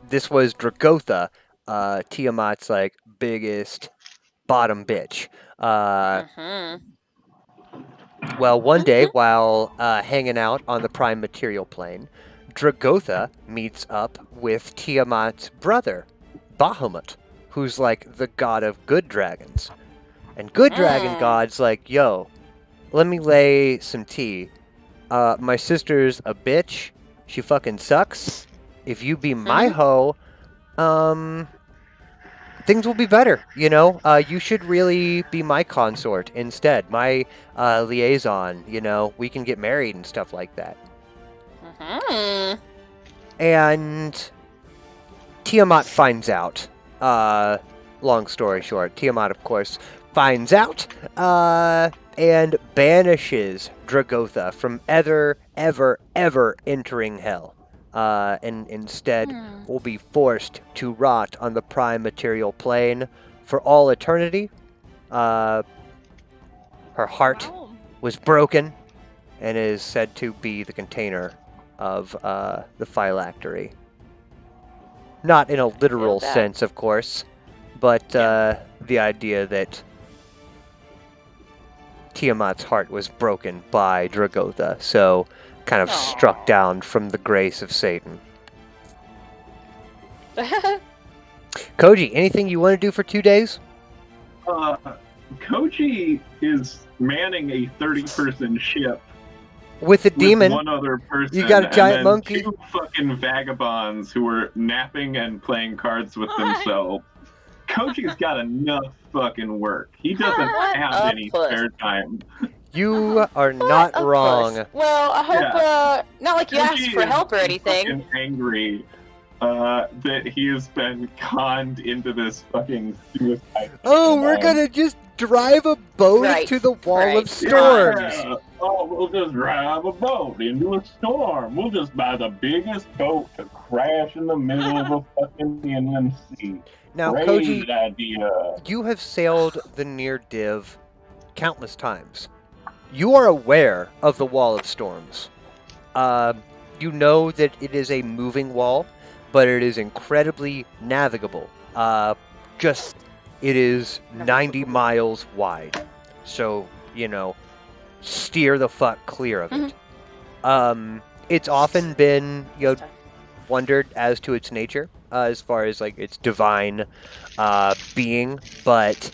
this was Dragotha, Tiamat's, biggest bottom bitch. Well, one day, while hanging out on the prime material plane, Dragotha meets up with Tiamat's brother, Bahamut, who's like the god of good dragons. And good dragon god's like, yo, let me lay some tea. My sister's a bitch. She fucking sucks. If you be my hoe, things will be better, you should really be my consort instead, my liaison, we can get married and stuff like that. And Tiamat finds out, long story short, Tiamat, of course, finds out, and banishes Dragotha from ever entering hell. And instead will be forced to rot on the prime material plane for all eternity. Her heart Wow. was broken and is said to be the container of the phylactery. Not in a literal Feel bad. sense, of course, but the idea that Tiamat's heart was broken by Dragotha, so kind of struck down from the grace of Satan. Koji, anything you want to do for 2 days? Koji is manning a 30-person ship With a with demon. one other person. You got a giant and then monkey? 2 fucking vagabonds who are napping and playing cards with themselves. Koji's got enough fucking work. He doesn't What have a any puss. spare time. You are What not a wrong. puss. Well, I hope, not like you asked Koji for is help or anything. fucking angry that he has been conned into this fucking suicide. Oh, we're Um, gonna just drive a boat Right, to the wall right. of storms. Yeah. Oh, we'll just drive a boat into a storm. We'll just buy the biggest boat to crash in the middle of a fucking inland sea. Now, Great Koji, idea. you have sailed the near div countless times. You are aware of the Wall of Storms. You know that it is a moving wall, but it is incredibly navigable. It is 90 miles wide. So, steer the fuck clear of it. It's often been, wondered as to its nature, as far as like its divine being, but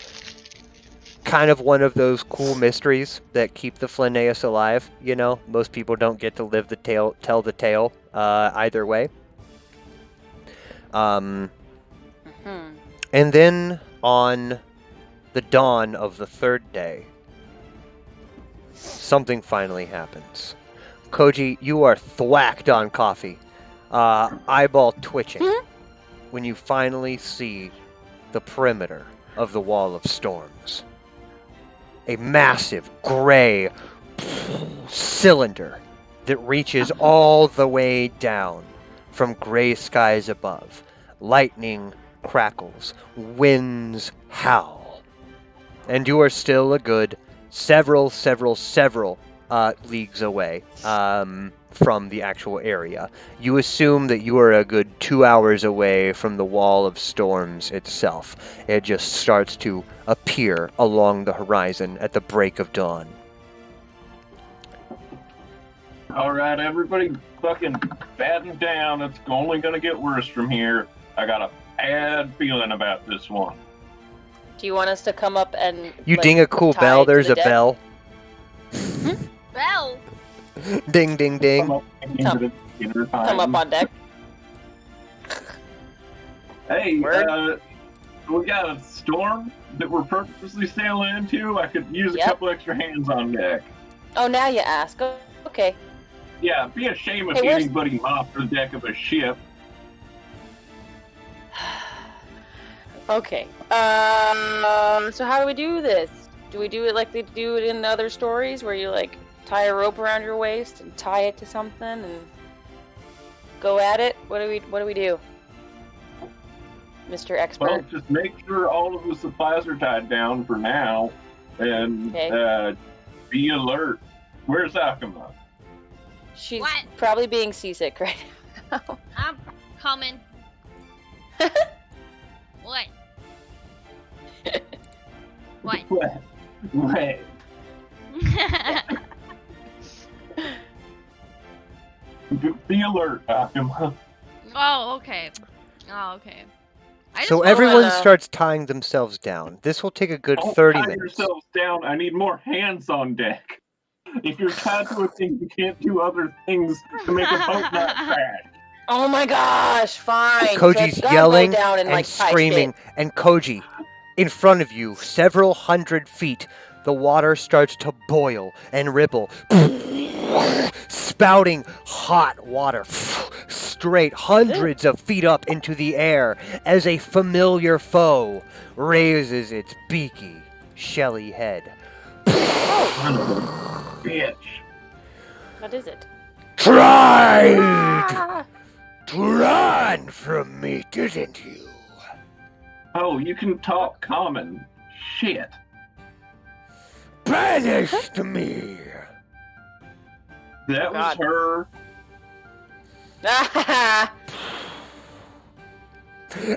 kind of one of those cool mysteries that keep the Flinnaeus alive. Most people don't get to live tell the tale either way. And then on the dawn of the third day, something finally happens. Koji, you are thwacked on coffee, eyeball twitching, when you finally see the perimeter of the Wall of Storms. A massive gray cylinder that reaches all the way down from gray skies above. Lightning crackles, winds howl, and you are still a good several leagues away from the actual area. You assume that you are a good 2 hours away from the Wall of Storms itself. It just starts to appear along the horizon at the break of dawn. Alright, everybody fucking batten down. It's only gonna get worse from here. I got a bad feeling about this one. Do you want us to come up and ding a cool tie bell, to there's the a deck? bell. Bell. Ding, ding, ding. Come up on deck. Hey, Word. we got a storm that we're purposely sailing into. I could use a Yep. couple extra hands on deck. Oh, now you ask. Oh, okay. Yeah, it'd be a shame if Hey, where's- anybody mopped the deck of a ship. Okay. So how do we do this? Do we do it like they do it in other stories, where you like tie a rope around your waist and tie it to something and go at it? What do we do, Mr. Expert? Well, just make sure all of the supplies are tied down for now, and Okay. be alert. Where's Akuma? She's What? probably being seasick right now. I'm coming. What? What? Wait. Be alert, Akuma. Oh, okay. Oh, okay. I just So wanna- everyone starts tying themselves down. This will take a good Don't 30 tie minutes. yourselves down. I need more hands on deck. If you're tied to a thing, you can't do other things to make a boat not crash. Oh my gosh! Fine. Koji's Just gotta yelling go down and like, tie screaming, shit. and Koji, in front of you, several hundred feet, the water starts to boil and ripple, spouting hot water straight hundreds of feet up into the air as a familiar foe raises its beaky, shelly head. Bitch. What is it? Tried Ah! to run from me, didn't you? Oh, you can talk common. Shit. Banished me. That was God. her.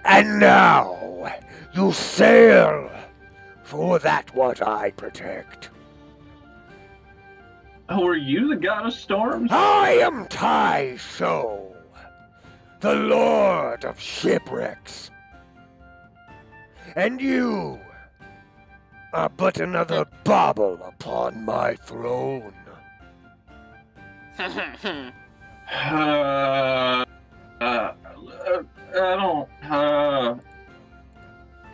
And now you sail for that what I protect. Oh, are you the god of storms? I am Tai Sho, the Lord of Shipwrecks. And you are but another bauble upon my throne. I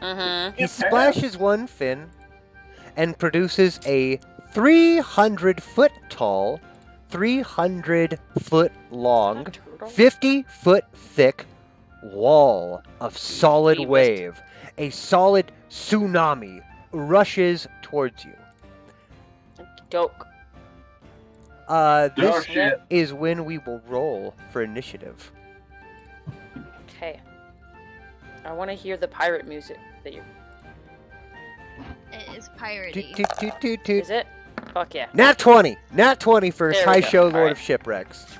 don't. He splashes one fin and produces a 300-foot tall, 300-foot long, 50-foot thick wall of solid Deepest. wave. A solid tsunami rushes towards you. Doke. Oh, This shit. is when we will roll for initiative. Okay. I want to hear the pirate music that you're. It is piratey. Toot, toot, toot, toot, toot. Is it? Fuck yeah. Nat 20! Nat 20 for There we Tai go. Sho, Lord Alright. of Shipwrecks.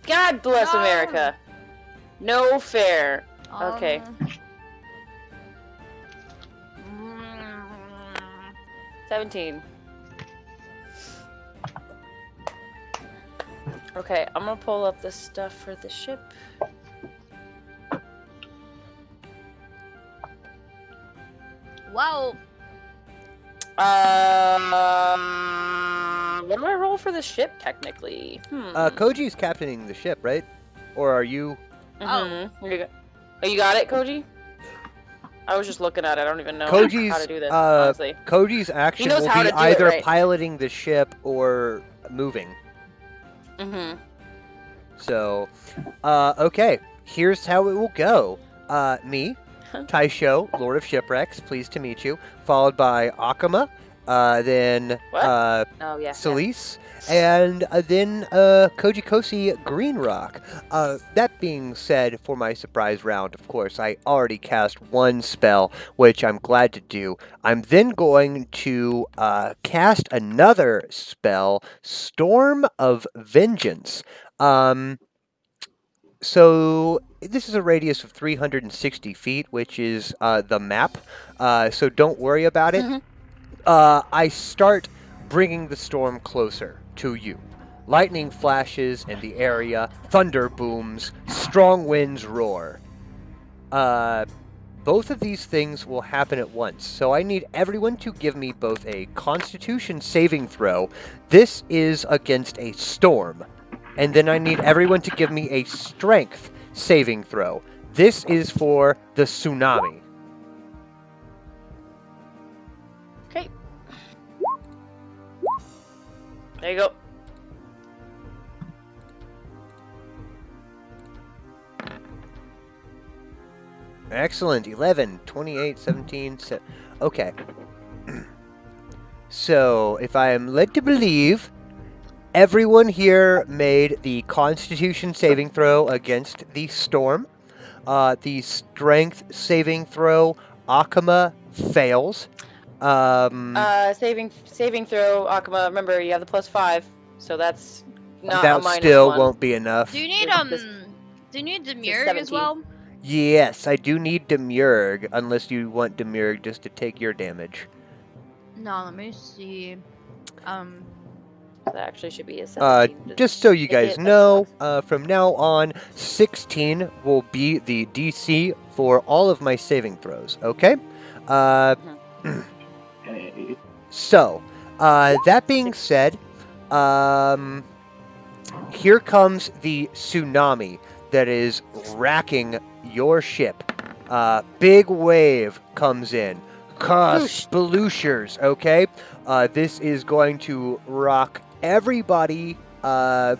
God bless No. America. No fair. Okay. Mm. 17. Okay, I'm gonna pull up the stuff for the ship. Wow. What do I roll for the ship technically? Koji's captaining the ship, right? Or are you? Mm-hmm. Oh, you got it, Koji? I was just looking at it. I don't even know how Koji's to do this, honestly. Koji's action knows will how be to do it, either right? piloting the ship or moving. Mm-hmm. So, okay. Here's how it will go. Me, Taisho, Lord of Shipwrecks, pleased to meet you. Followed by Akama, then What? Oh, yeah. Celise, and then Koji Kosi Green Rock. That being said, for my surprise round, of course, I already cast one spell, which I'm glad to do. I'm then going to cast another spell, Storm of Vengeance. So this is a radius of 360 feet, which is the map. So don't worry about it. Mhm. I start bringing the storm closer to you. Lightning flashes in the area, thunder booms, strong winds roar. Both of these things will happen at once, so I need everyone to give me both a Constitution saving throw. This is against a storm. And then I need everyone to give me a Strength saving throw. This is for the tsunami. Okay. There you go. Excellent. 11, 28, 17, okay. So, if I am led to believe, everyone here made the Constitution saving throw against the storm. The Strength saving throw, Akama fails. Saving throw, Akama. Remember, you have the +5, so that's not a that -1. still won't be enough. Do you need This- do you need Demurg as 17. well? Yes, I do need Demurg, unless you want Demurg just to take your damage. No, let me see. That actually should be a 17. Just so you Make guys it a know, plus. from now on, 16 will be the DC for all of my saving throws, okay? So, that being said, here comes the tsunami that is racking your ship. Big wave comes in. Splooshes, okay? This is going to rock everybody on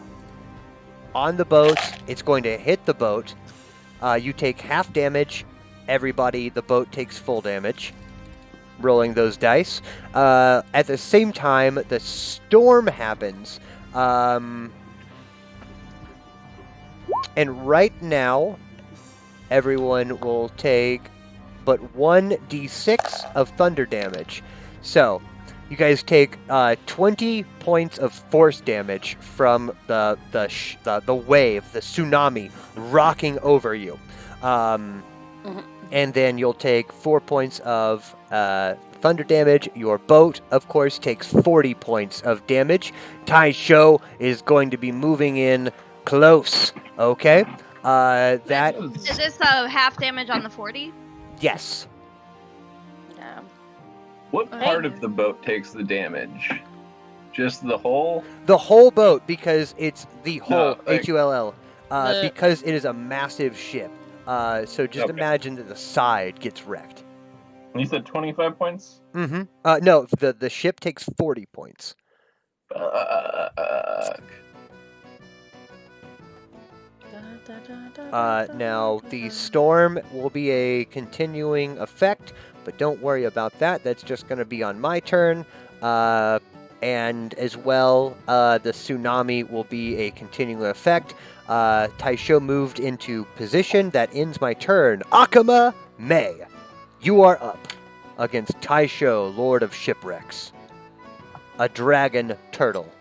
the boat. It's going to hit the boat. You take half damage. Everybody, the boat takes full damage. Rolling those dice. At the same time, the storm happens. And right now, everyone will take but 1d6 of thunder damage. So, you guys take 20 points of force damage from the wave, the tsunami, rocking over you. And then you'll take 4 points of thunder damage. Your boat, of course, takes 40 points of damage. Taisho is going to be moving in close, okay? That... Is this half damage on the 40? Yes. Yeah. What part of the boat takes the damage? Just the hull? The whole boat, because it's the hull, No, like- Hull, because it is a massive ship. So just Okay. imagine that the side gets wrecked. You said 25 points? Mm-hmm. No, the ship takes 40 points. Fuck. Now, the storm will be a continuing effect, but don't worry about that. That's just going to be on my turn. And as well, the tsunami will be a continuing effect. Taisho moved into position. That ends my turn. Akama May, you are up against Taisho, Lord of Shipwrecks. A dragon turtle.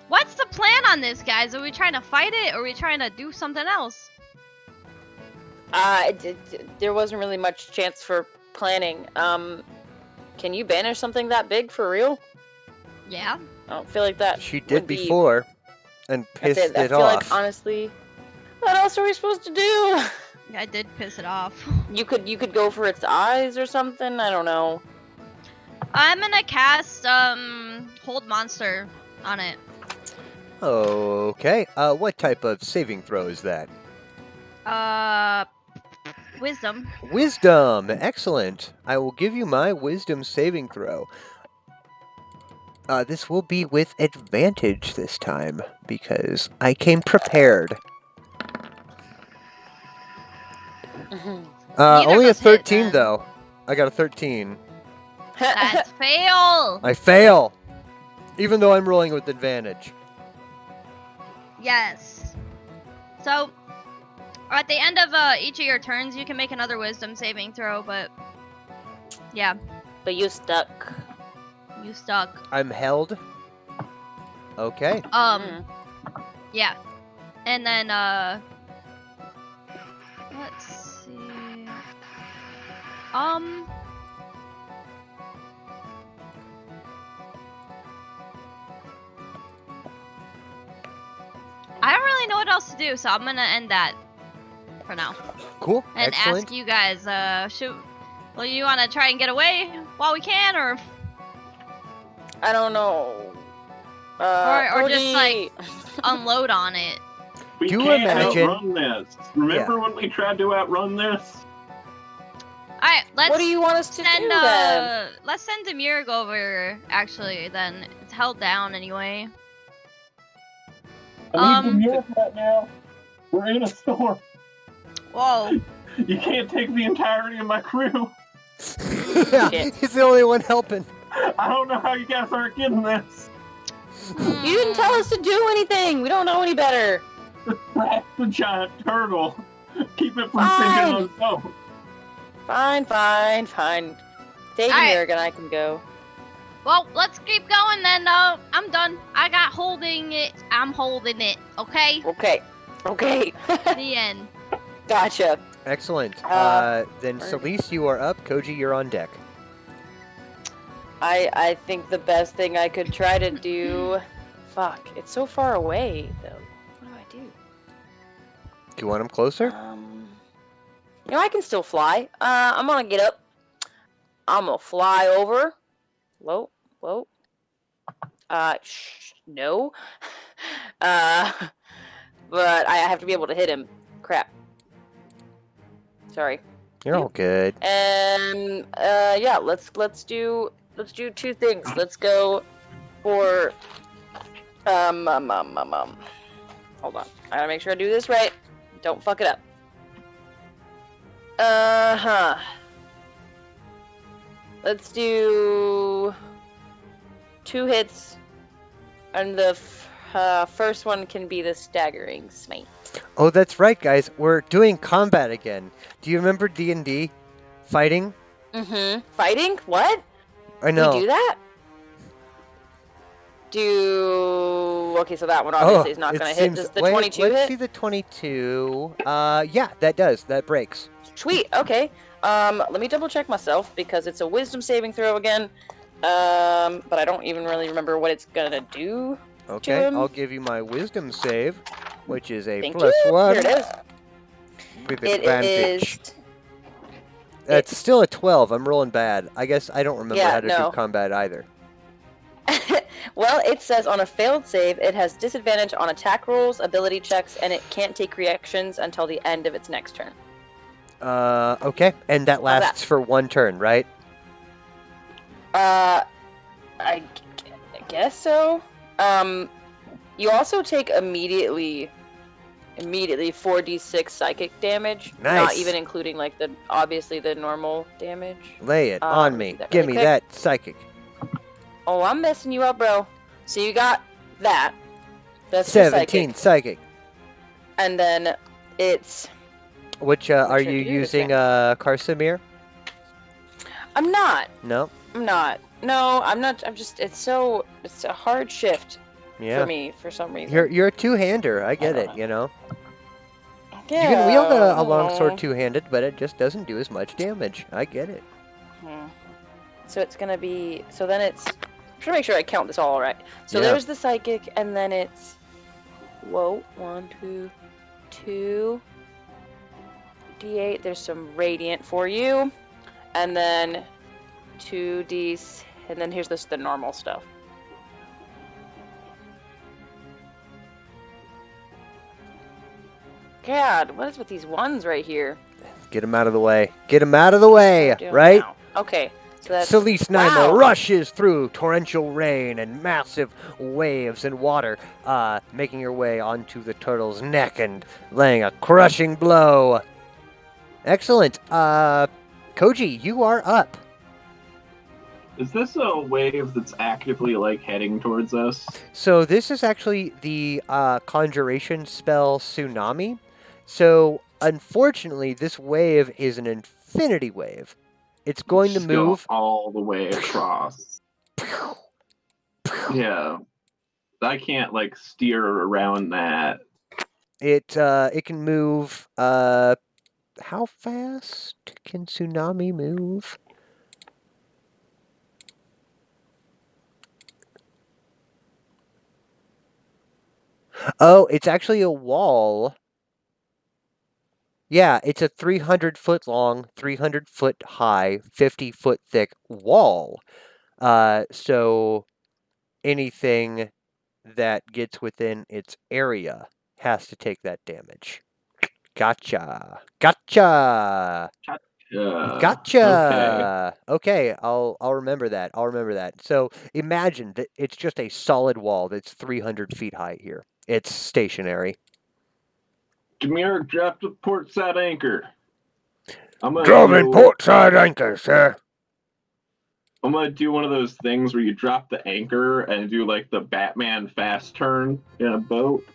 What's the plan on this, guys? Are we trying to fight it, or are we trying to do something else? There wasn't really much chance for planning. Can you banish something that big for real? Yeah. I don't feel like that. She would did be- before. And That's pissed I it feel off. like honestly, what else are we supposed to do? I did piss it off. You could go for its eyes or something. I don't know. I'm gonna cast hold monster on it. Okay. What type of saving throw is that? Wisdom. Wisdom. Excellent. I will give you my wisdom saving throw. This will be with advantage this time because I came prepared. Neither Only of a us hit, 13 then. though. I got a 13. That's fail. I fail, even though I'm rolling with advantage. Yes. So, at the end of each of your turns, you can make another wisdom saving throw, but yeah, But you stuck. you stuck. I'm held. Okay. Mm. Yeah. And then, let's see. I don't really know what else to do, so I'm gonna end that for now. Cool. And Excellent. ask you guys, well, you wanna try and get away while we can, or I don't know. or just, Cody! like, unload on it? We Do you can't imagine- outrun this. Remember when we tried to outrun this? Alright, let's What do you want us to send, do then? let's send Demurg over, actually, then. It's held down anyway. I need to move right now. We're in a storm. Whoa. You can't take the entirety of my crew. Yeah, Shit. he's the only one helping. I don't know how you guys aren't getting this. You didn't tell us to do anything. We don't know any better. That's the giant turtle. Keep it from Fine. sinking on its own. Fine. Take Alright. Merrick and I can go. Well, let's keep going then. I'm done. I got holding it. I'm holding it. Okay? Okay. The end. Gotcha. Excellent. Then Alright. Celeste, you are up. Koji, you're on deck. I think the best thing I could try to do. Fuck, it's so far away though. What do? Do you want him closer? I can still fly. I'm gonna get up. I'm gonna fly over. Whoa. No. But I have to be able to hit him. Crap. Sorry. You're all good. And yeah, let's do two things. Let's go for hold on. I gotta make sure I do this right. Don't fuck it up. Let's do 2 hits, and the first one can be the staggering smite. Oh, that's right, guys. We're doing combat again. Do you remember D&D? Fighting? Fighting? What? I know. We do that? Okay, so that one obviously is not it gonna hit. seems- Does the wait, 22 let's hit? see the 22. Yeah, that does. That breaks. Sweet. Okay. Let me double check myself because it's a wisdom saving throw again. But I don't even really remember what it's gonna do. Okay, him. I'll give you my wisdom save, which is a Thank +1 you. Here it is. with It advantage. is. It's still a 12. I'm rolling bad. I guess I don't remember Yeah, how to no. do combat either. Well, it says on a failed save, it has disadvantage on attack rolls, ability checks, and it can't take reactions until the end of its next turn. Okay, and that lasts for 1 turn, right? I guess so. You also take immediately 4d6 psychic damage. Not Nice. even including like obviously the normal damage. Lay it on let me. do that Give really me quick. that psychic. Oh, I'm messing you up, bro. So you got that. That's your 17 psychic. psychic. And then it's. Which are should you do, using Karsamir? I'm not. No. No, I'm not. I'm just. It's a hard shift Yeah. for me for some reason. You're a two-hander. I get don't it. know. You know. Yeah, You can wield a I longsword don't two-handed, but it just doesn't do as much damage. I get it. know. So it's gonna be. So then it's. I'm trying to make sure I count this all right. So Yeah. there's the psychic, and then it's Whoa, 1, 2, 2 d8. There's some radiant for you, and then 2d, and then here's the normal stuff. God, what is with these ones right here? Get him out of the way. Get him out of the way, What am I doing right? now? Okay, so that's Ch.9 wow. rushes through torrential rain and massive waves and water, making your way onto the turtle's neck and laying a crushing blow. Excellent. Koji, you are up. Is this a wave that's actively like heading towards us? So this is actually the conjuration spell Tsunami. So unfortunately, this wave is an infinity wave. It's going to Just go move all the way across. Yeah. I can't like steer around that. It can move. How fast can Tsunami move? Oh, it's actually a wall. Yeah, it's a 300-foot long, 300-foot high, 50-foot thick wall. So anything that gets within its area has to take that damage. Gotcha. Gotcha. Okay. Gotcha. Okay, I'll remember that. I'll remember that. So imagine that it's just a solid wall that's 300 feet high here. It's stationary. Demir, drop the port side anchor. I'm gonna Drummond do. port side anchor, sir. I'm gonna do one of those things where you drop the anchor and do like the Batman fast turn in a boat.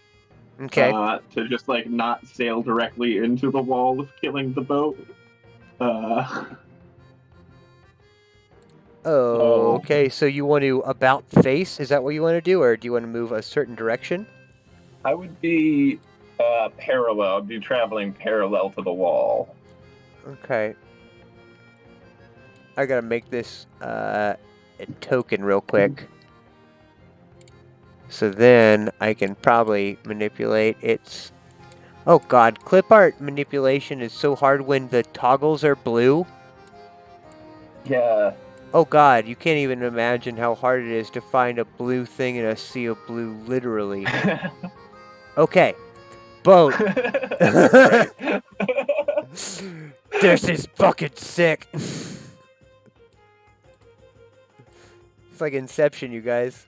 Okay. To just like not sail directly into the wall of killing the boat. Oh, okay. So you want to about face? Is that what you want to do, or do you want to move a certain direction? I would be parallel. I'd be traveling parallel to the wall. Okay. I gotta make this a token real quick. So then I can probably manipulate its... Oh god, clip art manipulation is so hard when the toggles are blue. Yeah. Oh god, you can't even imagine how hard it is to find a blue thing in a sea of blue, literally. Okay. Boat. Right. This is fucking sick. It's like Inception, you guys.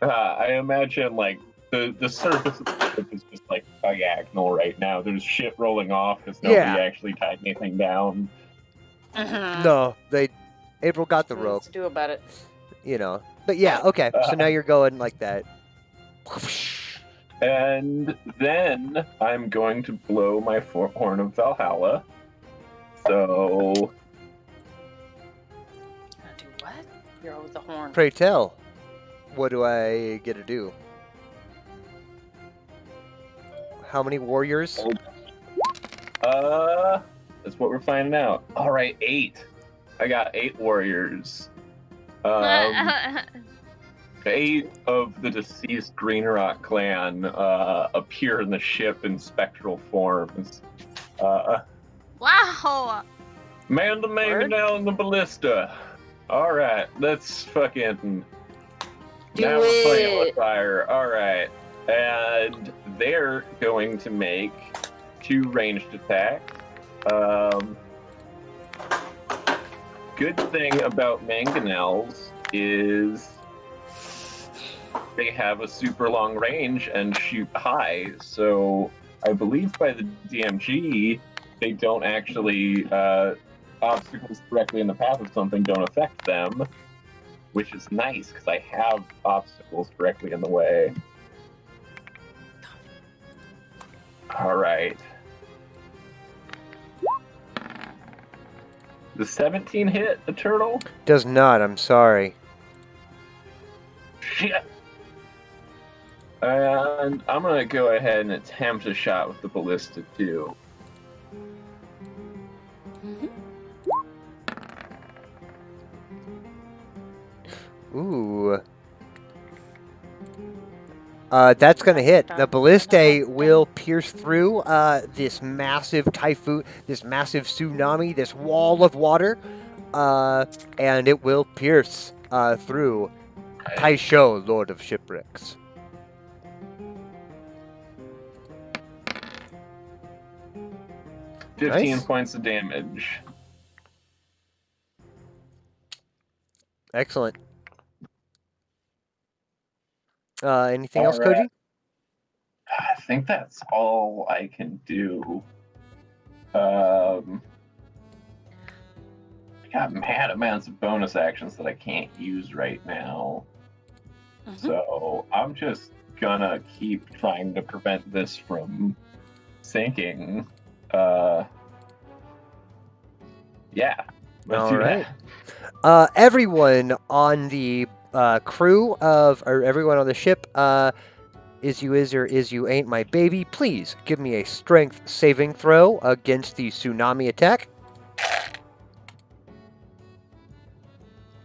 I imagine like the surface of the ship is just like diagonal right now. There's shit rolling off because nobody Yeah. actually tied anything down. No, April got the rope, Let's do about it. you know. But yeah, okay. So now you're going like that. And then I'm going to blow my horn of Valhalla. So Do what? You're with the horn. Pray tell, what do I get to do? How many warriors? that's what we're finding out. All right, 8. I got 8 warriors. 8 of the deceased Green Rock clan appear in the ship in spectral forms. Wow. Man the mangonel and the ballista. All right, let's fucking. Do now we're playing with it. fire. All right, and they're going to make 2 ranged attacks. Good thing about mangonels is they have a super long range and shoot high. So I believe by the DMG, they don't actually obstacles directly in the path of something don't affect them, which is nice because I have obstacles directly in the way. All right. The 17 hit the turtle? Does not, I'm sorry. Shit. And I'm gonna go ahead and attempt a shot with the ballista too. Ooh. That's gonna hit. The ballistae will pierce through this massive typhoon, this massive tsunami, this wall of water, and it will pierce through Taisho, Lord of Shipwrecks. Nice. 15 Nice. points of damage. Excellent. Anything else, Alright. Koji? I think that's all I can do. I got mad amounts of bonus actions that I can't use right now. So I'm just gonna keep trying to prevent this from sinking. Yeah. Let's All do right. that. Everyone on the crew of, or everyone on the ship, is you ain't my baby. Please give me a strength saving throw against the tsunami attack.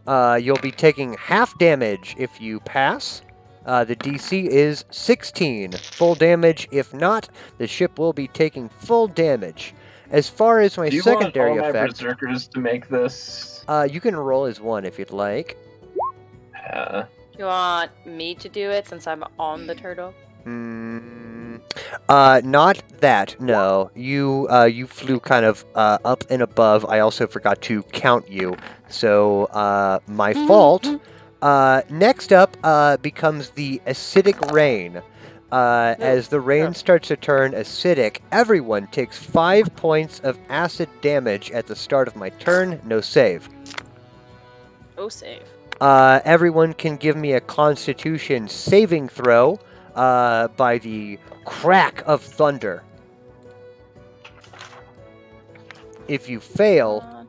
You'll be taking half damage if you pass. The DC is 16. Full damage. If not, the ship will be taking full damage. As far as my Do you secondary want all my effect, berserkers to make this? you can roll as one if you'd like. You want me to do it since I'm on the turtle? Not that. No, you flew kind of up and above. I also forgot to count you, so my fault. Next up becomes the acidic rain. As the rain starts to turn acidic, everyone takes 5 points of acid damage at the start of my turn. No save. Oh, save. Everyone can give me a Constitution saving throw by the crack of thunder. If you fail,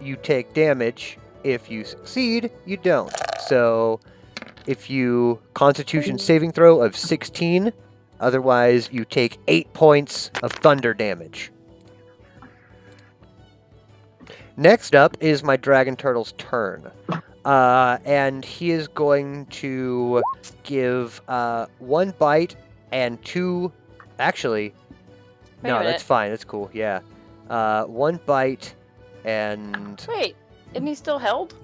you take damage. If you succeed, you don't. So, if you Constitution saving throw of 16, otherwise you take 8 points of thunder damage. Next up is my Dragon Turtle's turn. And he is going to give 1 bite and 2... Actually, no, that's fine. That's cool. Yeah. 1 bite and... Wait, isn't he still held?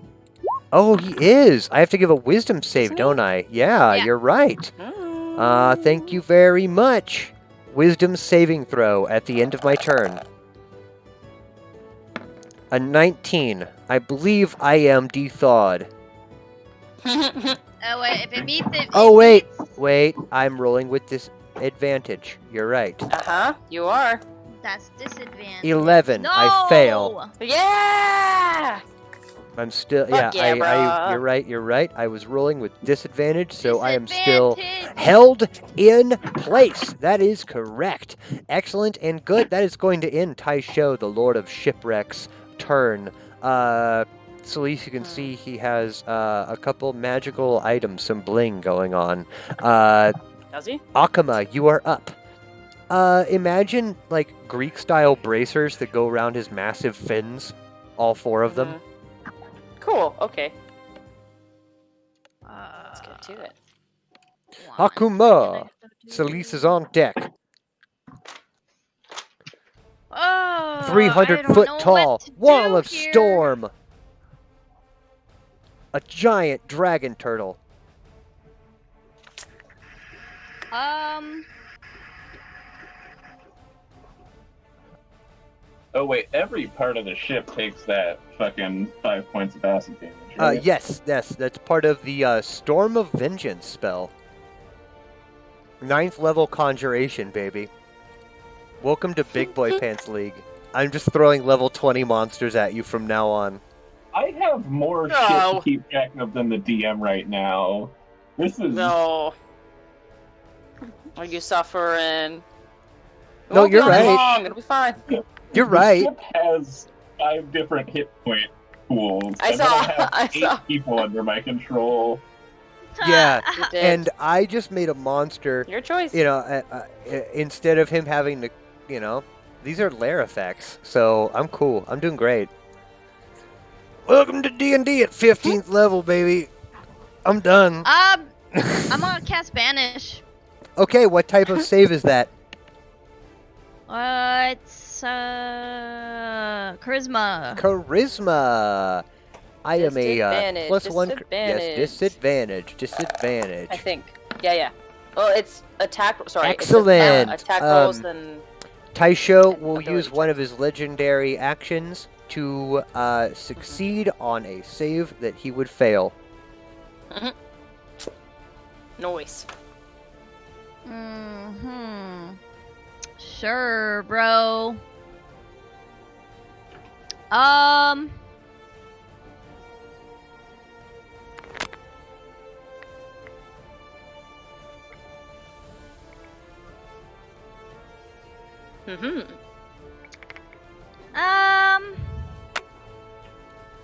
Oh, he is! I have to give a wisdom save, Isn't don't I? Yeah, Yeah. you're right. Thank you very much. Wisdom saving throw at the end of my turn. A 19. I believe I am de-thawed. Oh wait, if it meets it. Oh, wait. Wait, I'm rolling with disadvantage. You're right. You are. That's disadvantage. 11. No! I fail. Yeah! I'm still... Fuck yeah, brah. You're right. I was rolling with disadvantage, so I am still Disadvantage. held in place. That is correct. Excellent and good. That is going to end Taisho, the Lord of Shipwrecks' turn. Celeste, you can see he has a couple magical items, some bling going on. Does he? Akama, you are up. Imagine, like, Greek-style bracers that go around his massive fins. All 4 of them. Cool, okay. Let's get to it. Akuma! Celeste is on deck. Oh, 300 foot tall, wall of storm. A giant dragon turtle. Oh wait, every part of the ship takes that fucking 5 points of acid damage. Right? Yes, that's part of the Storm of Vengeance spell. 9th level conjuration, baby. Welcome to Big Boy Pants League. I'm just throwing level 20 monsters at you from now on. I have more shit to keep track of than the DM right now. This is... No. Are you suffering? No, Won't you're be right. Long. It'll be fine. You're right. The ship has 5 different hit point pools. I and then saw- have I 8 saw. people under my control. Yeah, You did. and I just made a monster. Your choice. You know, instead of him having to, you know, these are lair effects, so I'm cool. I'm doing great. Welcome to D&D at 15th level, baby. I'm done. I'm gonna cast Banish. Okay, what type of save is that? It's Charisma. Charisma. I am a Disadvantage, +1. Yes, disadvantage. disadvantage. I think. Yeah. Well, it's attack. Sorry. Excellent. It's attack rolls and. Taisho and will ability use one of checks. his legendary actions to succeed on a save that he would fail. Noise. Sure, bro.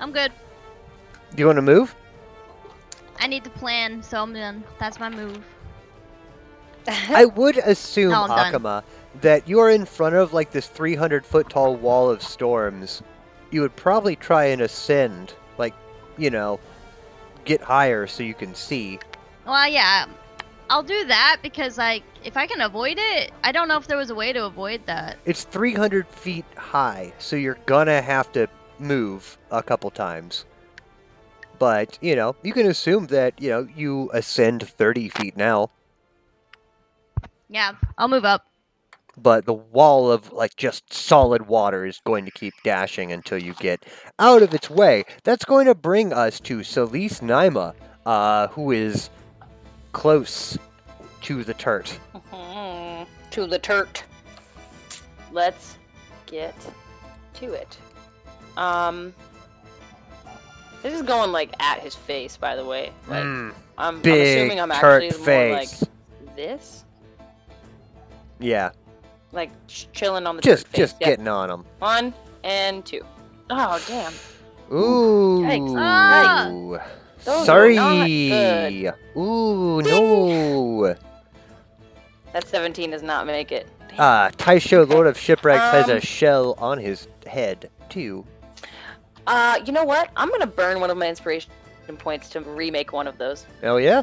I'm good. Do you want to move? I need to plan, so I'm done. That's my move. I would assume, No, I'm done. Akama, that you are in front of like this 300-foot tall wall of storms. You would probably try and ascend, like, you know, get higher so you can see. Well, yeah. I'll do that because, like, if I can avoid it, I don't know if there was a way to avoid that. It's 300 feet high, so you're gonna have to move a couple times. But, you know, you can assume that, you know, you ascend 30 feet now. Yeah, I'll move up. But the wall of, like, just solid water is going to keep dashing until you get out of its way. That's going to bring us to Solis Naima, who is close to the turret. To the turret. Let's get to it. This is going like at his face, by the way. Like, I'm big assuming I'm turret actually face. more like this, Yeah, like chilling on the just turret face. Yep. getting on him. 1 and 2. Oh damn. Ooh. Yikes. Ah! Those Sorry. were not good. Ooh, no. That 17 does not make it. Taisho, Okay. Lord of Shipwrecks, has a Um, shell on his head, too. You know what? I'm gonna burn one of my inspiration points to remake one of those. Oh, yeah?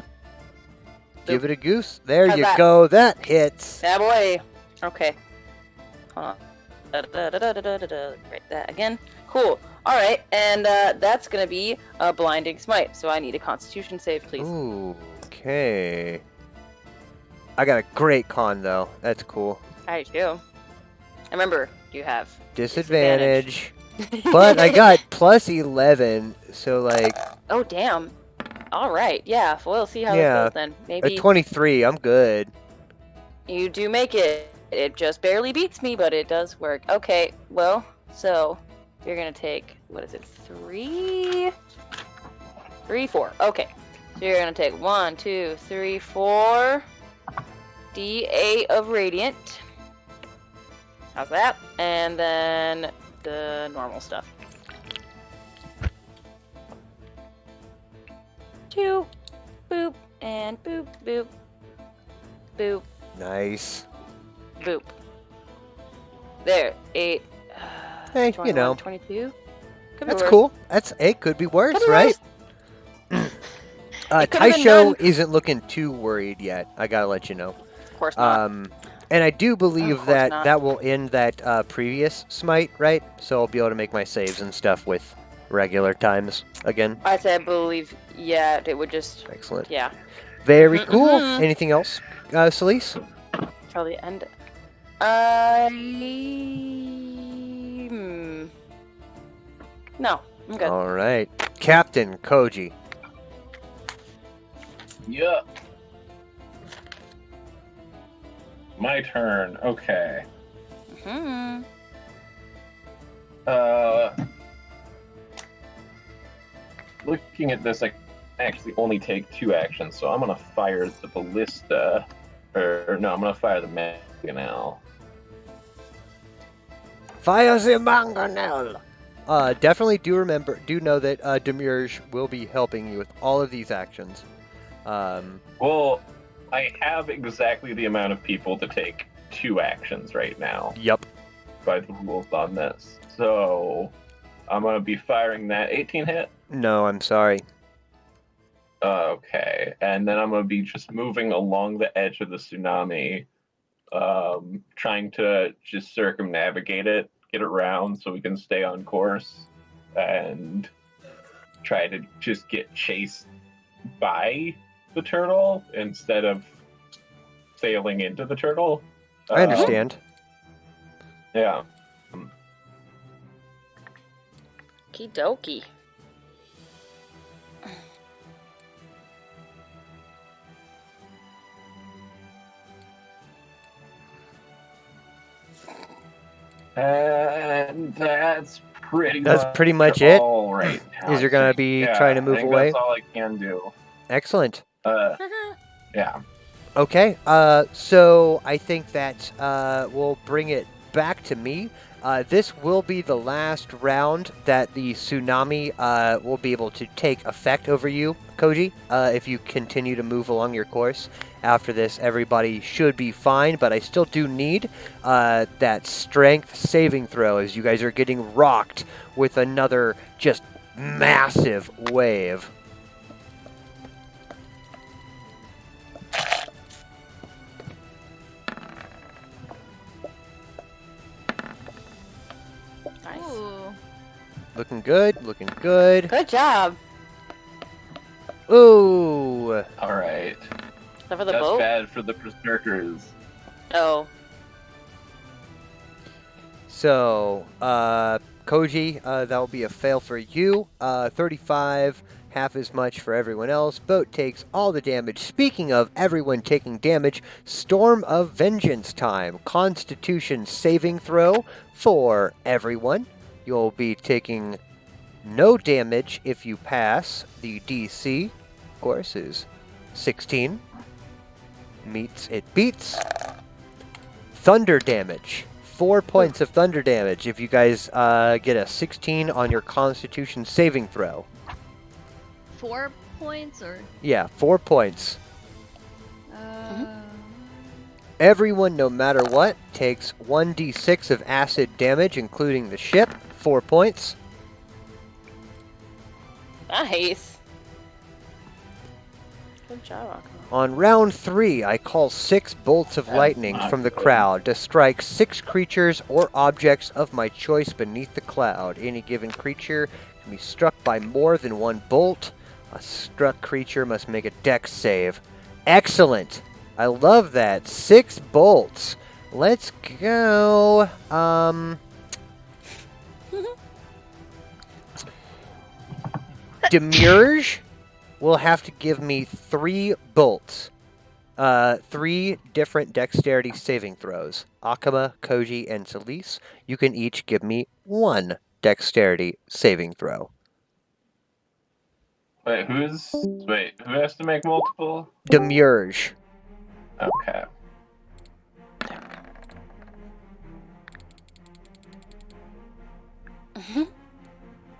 Give it a goose. There How's you that? go. That hits. Yeah, boy. Okay. Hold on. Right, that again. Cool. All right, and that's gonna be a blinding smite. So I need a Constitution save, please. Ooh, okay. I got a great con, though. That's cool. I do. And remember, you have Disadvantage. But I got plus 11, so like... Oh damn. All right. Yeah. We'll see how Yeah. this goes then. At Maybe 23, I'm good. you do make it. It just barely beats me, but it does work. Okay. Well, so you're gonna take, what is it? 3, 4. Okay. So you're gonna take 1, 2, 3, 4 D8 of radiant. How's that? And then the normal stuff. 2, boop, and boop, boop, boop, Nice. boop. There, 8. Hey, you 21, know. 22. Could be That's worse. cool. It could be worse, Could be right? worse. It could've been Taisho none. isn't looking too worried yet. I gotta let you know. Of course not. And I do believe course that not. that will end that previous smite, right? So I'll be able to make my saves and stuff with regular times again. I believe, yeah, it would just, Excellent. yeah, Very Mhm, cool. mhm. Anything else, Solis? probably end. No, I'm good. All right, Captain Koji. Yeah. My turn. Okay. Mhm. Looking at this, I actually only take 2 actions, so I'm gonna fire the ballista. I'm gonna fire the mangonel. Fire the mangonel. Definitely do know that Demiurge will be helping you with all of these actions. Well, I have exactly the amount of people to take 2 actions right now Yep. by the rules on this. So I'm gonna be firing that 18 hit. No, I'm sorry. Okay, and then I'm gonna be just moving along the edge of the tsunami, trying to just circumnavigate it, get around so we can stay on course, and try to just get chased by the turtle instead of sailing into the turtle. I understand. Yeah. Okie dokie. And that's pretty much it? all right. Is there gonna be Yeah, trying to move I think away? That's all I can do. Excellent. Yeah. Okay, so I think that we'll bring it back to me. This will be the last round that the tsunami will be able to take effect over you, Koji, if you continue to move along your course. After this, everybody should be fine, but I still do need that strength saving throw as you guys are getting rocked with another just massive wave. Nice. Ooh. Looking good, looking good. Good job. Ooh. All right. Except for the That's boat. bad for the berserkers. Oh. So, Koji, that will be a fail for you. 35, half as much for everyone else. Boat takes all the damage. Speaking of everyone taking damage, Storm of Vengeance time. Constitution saving throw for everyone. You'll be taking no damage if you pass. The DC, of course, is 16. Meets it beats. Thunder damage. 4 points of thunder damage if you guys get a 16 on your Constitution saving throw. 4 points or? Yeah, 4 points. Uh, Everyone, no matter what, takes 1d6 of acid damage, including the ship. 4 points. Nice. Good job, Akuma. On round 3, I call 6 bolts of lightning not from the good. crowd to strike 6 creatures or objects of my choice beneath the cloud. Any given creature can be struck by more than 1 bolt. A struck creature must make a dex save. Excellent! I love that. 6 bolts. Let's go. Demurge will have to give me 3 bolts. 3 different dexterity saving throws. Akuma, Koji, and Celise, you can each give me 1 dexterity saving throw. Wait, who has to make multiple? Demurge. Okay.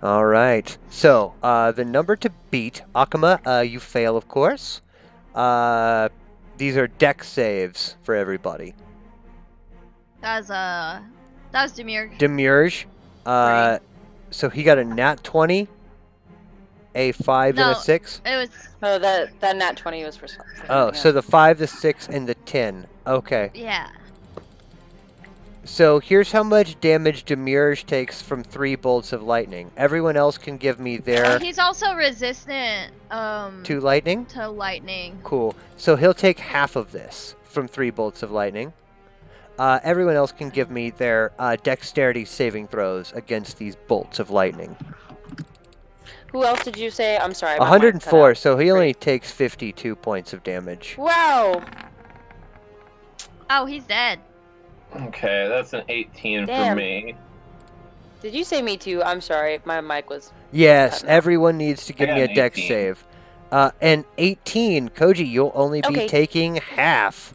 All right. So, the number to beat, Akuma, you fail, of course. These are dex saves for everybody. that was Demir. Demurge, Right. so he got a nat 20, a 5, and a No. 6. It was, Oh, that nat 20 was for something. Oh, yeah. so the 5, the 6, and the 10. Okay. yeah. So here's how much damage Demurge takes from 3 bolts of lightning. Everyone else can give me their He's also resistant, 2 lightning. to lightning. Cool. So he'll take half of this from 3 bolts of lightning. Everyone else can give me their dexterity saving throws against these bolts of lightning. Who else did you say? I'm sorry. my mic cut 104, out. so he only takes 52 points of damage. Wow. Oh, he's dead. Okay, that's an 18 for Damn. me. Did you say me too? I'm sorry. My mic was. Yes, No. everyone needs to give I me a got an dex 18. save. And 18, Koji, you'll only be Okay. taking half.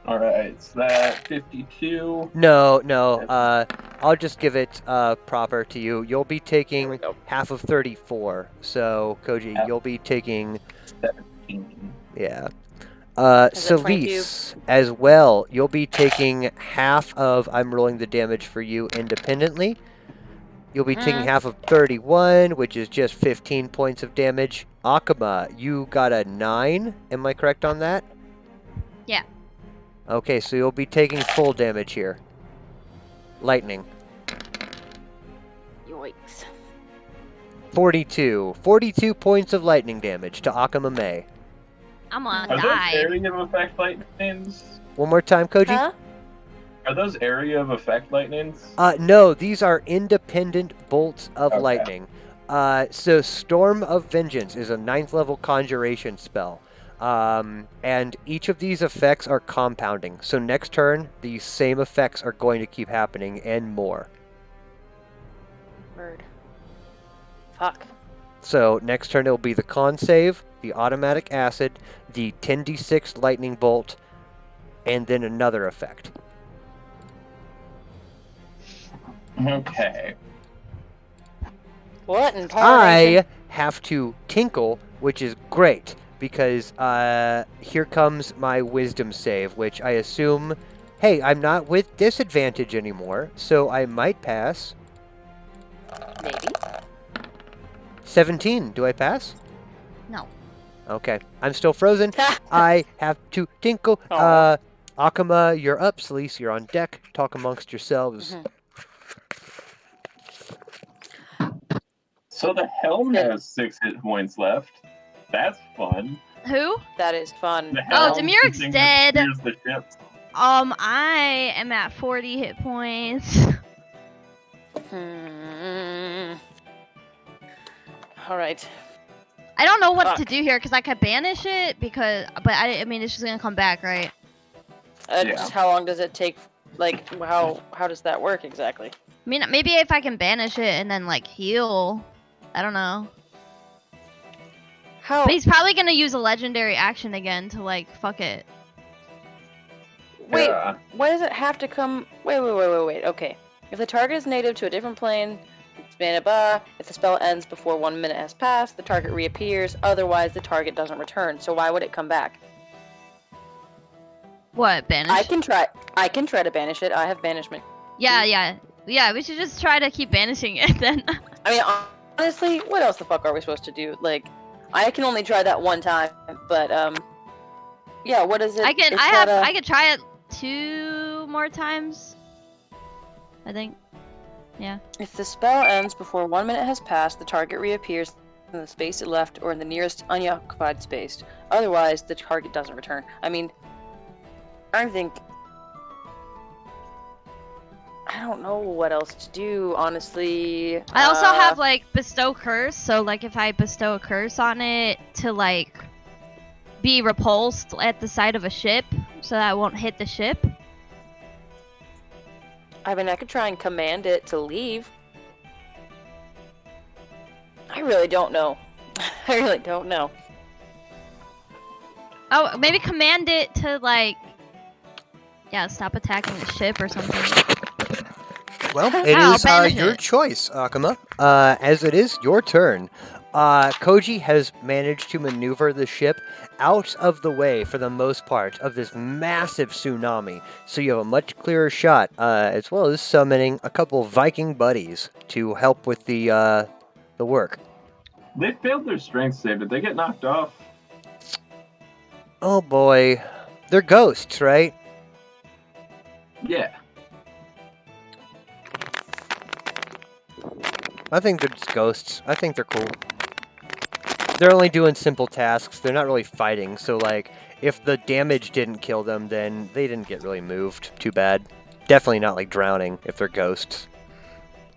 Alright, so that 52. No, I'll just give it proper to you. You'll be There we taking go. half of 34. So, Koji, Half. you'll be taking, 17. yeah. Is that 22? Celise, as well, you'll be taking half of, I'm rolling the damage for you independently. You'll be taking half of 31, which is just 15 points of damage. Akuma, you got a 9. Am I correct on that? Yeah. Okay, so you'll be taking full damage here. Lightning. Yikes. 42. 42 points of lightning damage to Akuma May. I'm gonna Are those die. area of effect lightnings? One more time, Koji. Huh? Are those area of effect lightnings? No, these are independent bolts of Okay. lightning. So Storm of Vengeance is a 9th level conjuration spell. And each of these effects are compounding. So next turn, these same effects are going to keep happening and more. Bird. Fuck. So next turn it'll be the con save, the automatic acid, the 10d6 lightning bolt, and then another effect. Okay. What in I tarnation? have to tinkle, which is great because here comes my wisdom save, which I assume, hey, I'm not with disadvantage anymore, so I might pass. Maybe. 17, do I pass? No. Okay, I'm still frozen. I have to tinkle. Aw. Akuma, you're up. Celise, you're on deck. Talk amongst yourselves. So the helm Good. has 6 hit points left. That's fun. Who? That is fun. The Oh, helm, Demiric's the thing that dead. steers the ship. I am at 40 hit points. All right. I don't know what Fuck. to do here because I could banish it but I mean it's just gonna come back, right? Yeah. Just how long does it take? Like, how does that work exactly? I mean maybe if I can banish it and then like heal. I don't know. How? But he's probably gonna use a legendary action again to like fuck it. Wait, Yeah. why does it have to come? Wait. Okay. If the target is native to a different plane, if the spell ends before 1 minute has passed, the target reappears. Otherwise, the target doesn't return. So why would it come back? What, banish? I can try to banish it. I have banishment. Yeah, we should just try to keep banishing it then. I mean, honestly, what else the fuck are we supposed to do? Like, I can only try that one time, but yeah. What is it? I could try it 2 more times. I think. Yeah. If the spell ends before 1 minute has passed, the target reappears in the space it left or in the nearest unoccupied space. Otherwise, the target doesn't return. I mean, I don't know what else to do, honestly. I also have like bestow curse, so like if I bestow a curse on it to like be repulsed at the side of a ship, so that I won't hit the ship. I mean, I could try and command it to leave. I really don't know. I really don't know. Oh, maybe command it to like, yeah, stop attacking the ship or something. Well, it I'll is banish your it. choice, Akuma. As it is your turn. Koji has managed to maneuver the ship out of the way for the most part of this massive tsunami, so you have a much clearer shot, as well as summoning a couple Viking buddies to help with the work. They failed their strength save. Did they get knocked off? Oh boy, they're ghosts, right? Yeah. I think they're just ghosts. I think they're cool. They're only doing simple tasks. They're not really fighting. So, like, if the damage didn't kill them, then they didn't get really moved. Too bad. Definitely not, like, drowning if they're ghosts.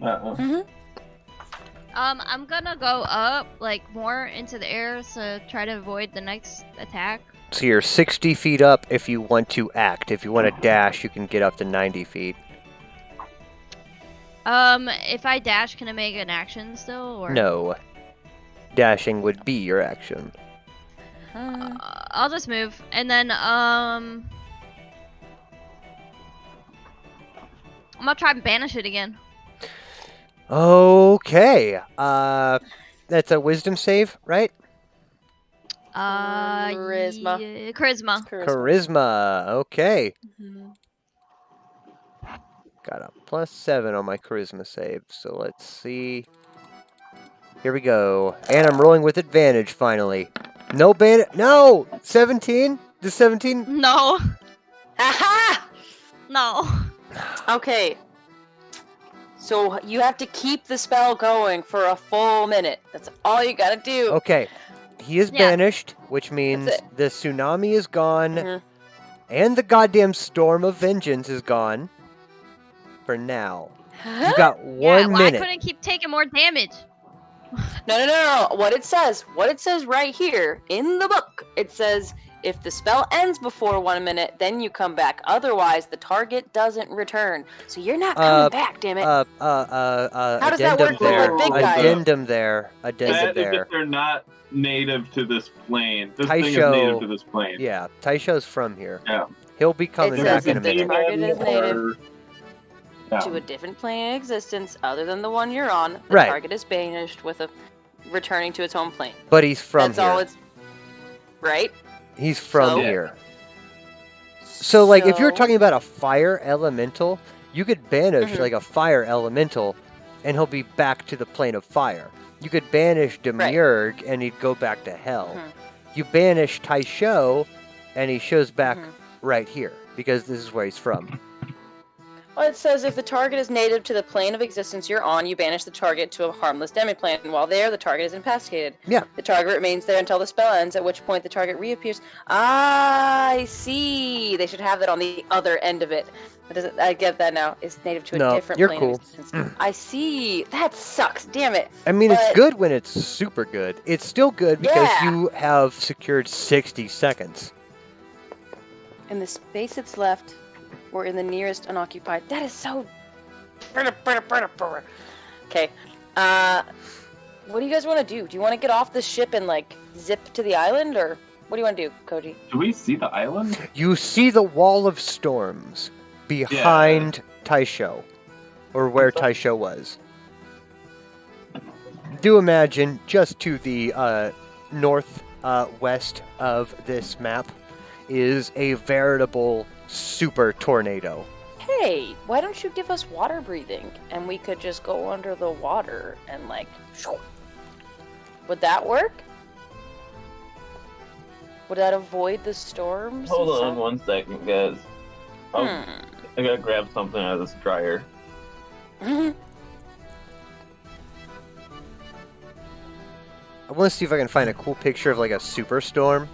Uh-oh. I'm gonna go up, like, more into the air to try to avoid the next attack. So you're 60 feet up if you want to act. If you want to dash, you can get up to 90 feet. If I dash, can I make an action still, or? No. Dashing would be your action. I'll just move, and then, I'm gonna try and banish it again. Okay. That's a wisdom save, right? Charisma. Yeah, charisma. Charisma. Okay. Mhm. Got a +7 on my charisma save, so let's see. Here we go. And I'm rolling with advantage finally. No ban. No! 17? Does 17? No. Aha! No. Okay. So you have to keep the spell going for a full minute. That's all you gotta do. Okay. He is Yeah. banished, which means That's the tsunami is gone, Mhm. and the goddamn storm of vengeance is gone. For now. You Huh? got Yeah, 1 well, I minute. couldn't keep taking more damage. No. What it says right here in the book, it says if the spell ends before 1 minute, then you come back. Otherwise, the target doesn't return. So you're not coming back, damn it. How does that work with our big guy? Addendum there. Addendum That is there. if they're not native to this plane. This thing is Taisho- native to this plane. Yeah, Taisho's from here. Yeah. He'll be coming It back says in a if the minute. target is native Or- Yeah. to a different plane of existence other than the one you're on, the Right. target is banished with a returning to its home plane. But he's from That's here. all it's right. He's from So- here. So, like, if you're So- talking about a fire elemental, you could banish, Mhm. like, a fire elemental, and he'll be back to the plane of fire. You could banish Demiurge, and he'd go back to hell. Mhm. You banish Taisho, and he shows back Mhm. right here, because this is where he's from. Well, it says if the target is native to the plane of existence you're on, you banish the target to a harmless demiplane. While there, the target is incapacitated. Yeah. The target remains there until the spell ends, at which point the target reappears. I see. They should have that on the other end of it. I get that now. It's native to a No, different you're plane cool. of existence. I see. That sucks. Damn it. I mean, it's But- good when it's super good. It's still good because Yeah. you have secured 60 seconds. In the space that's left, or in the nearest unoccupied. That is so. Okay. What do you guys want to do? Do you want to get off the ship and like zip to the island, or what do you want to do, Koji? Do we see the island? You see the wall of storms behind Taisho, or where Taisho was. Do imagine just to the north west of this map is a veritable super tornado. Hey, why don't you give us water breathing, and we could just go under the water and like. Would that work? Would that avoid the storms? Hold and on 1 second, guys. stuff? I gotta grab something out of this dryer. Hmm. I want to see if I can find a cool picture of like a superstorm.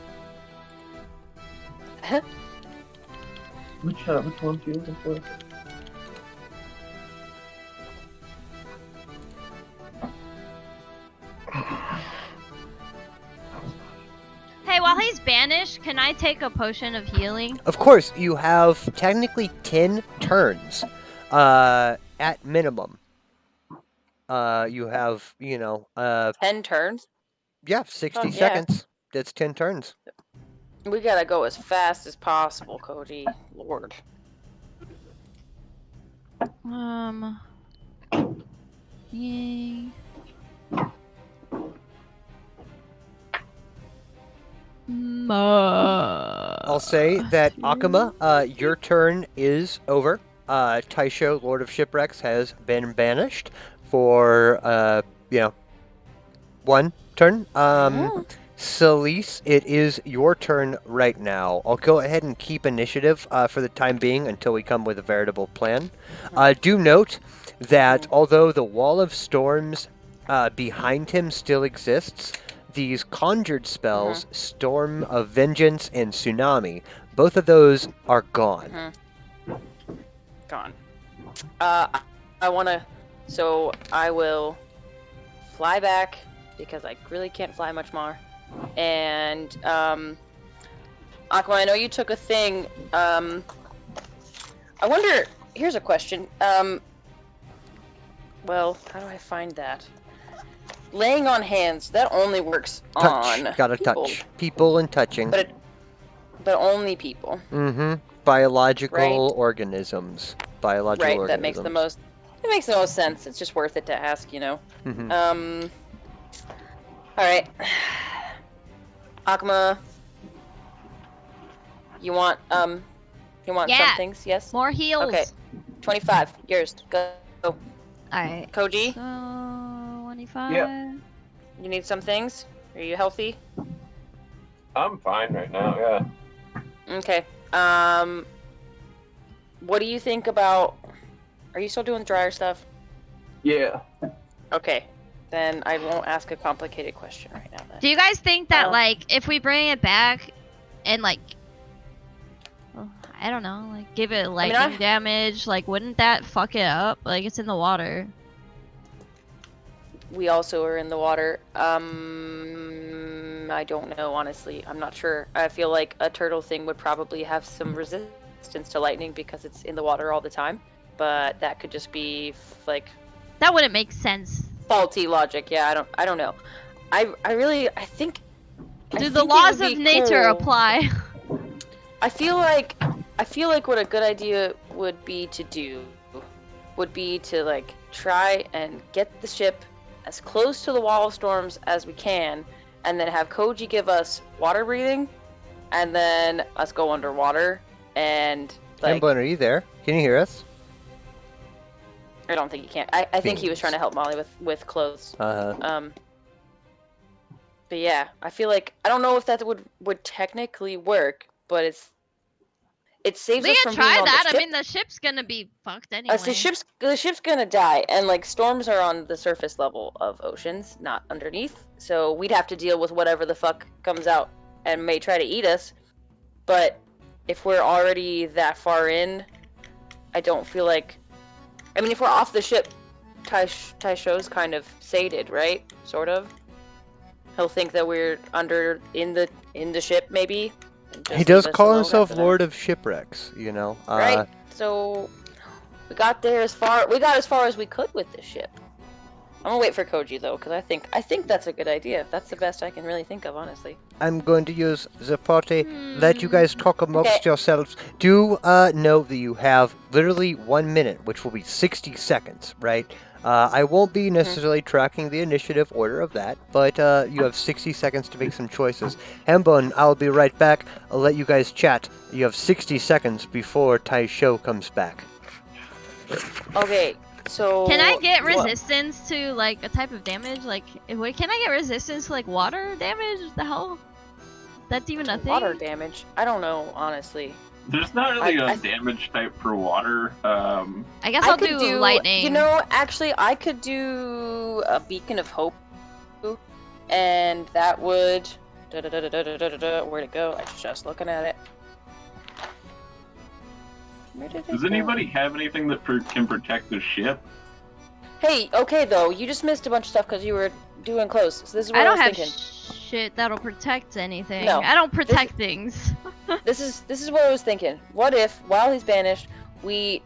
Which one's you looking for? Hey, while he's banished, can I take a potion of healing? Of course, you have technically 10 turns at minimum. You have, 10 turns? yeah, 60 Oh, yeah. seconds. That's 10 turns. We gotta go as fast as possible, Koji. Lord. Yay. I'll say that Akuma, your turn is over. Taisho, Lord of Shipwrecks, has been banished for, 1 turn. Celise, it is your turn right now. I'll go ahead and keep initiative for the time being until we come with a veritable plan. Do note that although the Wall of Storms behind him still exists, these conjured spells, Storm of Vengeance and Tsunami, both of those are gone. Gone. I wanna. So I will fly back because I really can't fly much more. And Aqua, I know you took a thing. I wonder. Here's a question. Well, how do I find that? Laying on hands, that only works Touch. on Gotta people, touch. People and touching. but only people. Biological organisms. Biological Right. organisms. That makes the most. It makes the most sense. It's just worth it to ask, you know. Mhm. All right. Akuma, you want some Yeah. things? Yes. More heals. Okay. 25. Yours. Go. Alright. Koji, So 25. Yeah. you need some things? Are you healthy? I'm fine right now. Yeah. Okay. What do you think about... Are you still doing dryer stuff? Yeah. Okay. Then I won't ask a complicated question right now then. Do you guys think that Uh, like if we bring it back and like, well, I don't know, like give it lightning damage, like wouldn't that fuck it up? Like it's in the water. We also are in the water. I don't know, honestly. I'm not sure. I feel like a turtle thing would probably have some resistance to lightning because it's in the water all the time. But that could just be like That wouldn't make sense. faulty logic. Yeah, I don't know. I think Do the think it laws would of be nature cool. apply? I feel like what a good idea would be to do would be to like try and get the ship as close to the wall of storms as we can, and then have Koji give us water breathing, and then us go underwater and like. Hembun, are you there? Can you hear us? I don't think he can. I think he was trying to help Molly with clothes. Uh-huh. But yeah, I feel like I don't know if that would technically work, but it saves We us can from being try on that. the I ship. mean, the ship's gonna be fucked anyway. The ship's gonna die, and like storms are on the surface level of oceans, not underneath. So we'd have to deal with whatever the fuck comes out and may try to eat us. But if we're already that far in, I don't feel like. I mean, if we're off the ship, Taisho's kind of sated, right? Sort of. He'll think that we're under in the ship, maybe. and just He does leave us call alone himself after that. Lord of Shipwrecks, you know. Right. So we got as far as we could with this ship. I'm gonna wait for Koji though, because I think that's a good idea. That's the best I can really think of, honestly. I'm going to use the party. Let you guys talk amongst Okay. yourselves. Do know that you have literally 1 minute, which will be 60 seconds, right? I won't be necessarily tracking the initiative order of that, but you have 60 seconds to make some choices. Hembun, I'll be right back. I'll let you guys chat. You have 60 seconds before Taisho comes back. Okay. So Can I get what- resistance to like a type of damage? Like, wait, can I get resistance to like water damage? The hell? That's even a thing? Water damage? I don't know, honestly. There's not really I a damage type for water. I guess I I'll could do lightning. You know, actually, I could do a beacon of hope, and that would. Where'd it go? I was just looking at it. Where did it Does go? anybody have anything that can protect the ship? Hey, okay though, you just missed a bunch of stuff because you were doing close. So this is what I I, don't was have thinking. shit that'll protect anything. No. I don't protect things. This is what I was thinking. What if, while he's banished, you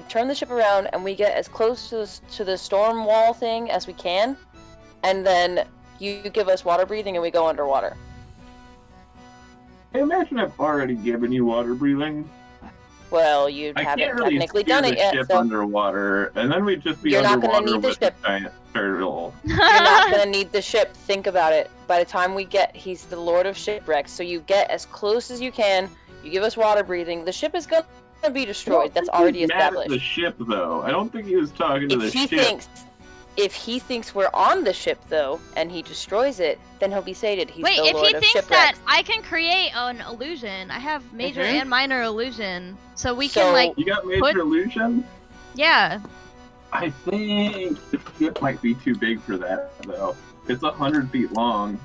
turn the ship around and we get as close to the storm wall thing as we can, and then you give us water breathing and we go underwater. Hey, imagine I've already given you water breathing. Well, you I haven't can't really technically steer done the it yet, ship so underwater, and then we'd just be You're not gonna underwater need the with a ship. giant turtle. you're not gonna need the ship. Think about it. By the time we get, he's the Lord of Shipwrecks, so you get as close as you can. You give us water breathing. The ship is gonna be destroyed. That's already He's mad at established. the ship, though. I don't think he was talking to the ship. If he thinks we're on the ship though, and he destroys it, then he'll be sated. He's Wait, the if Lord he of thinks Shipwrecks. that I can create an illusion, I have major Mhm. and minor illusion, so we So- can like, You got major Put- illusion? yeah. I think the ship might be too big for that, though. It's 100 feet long.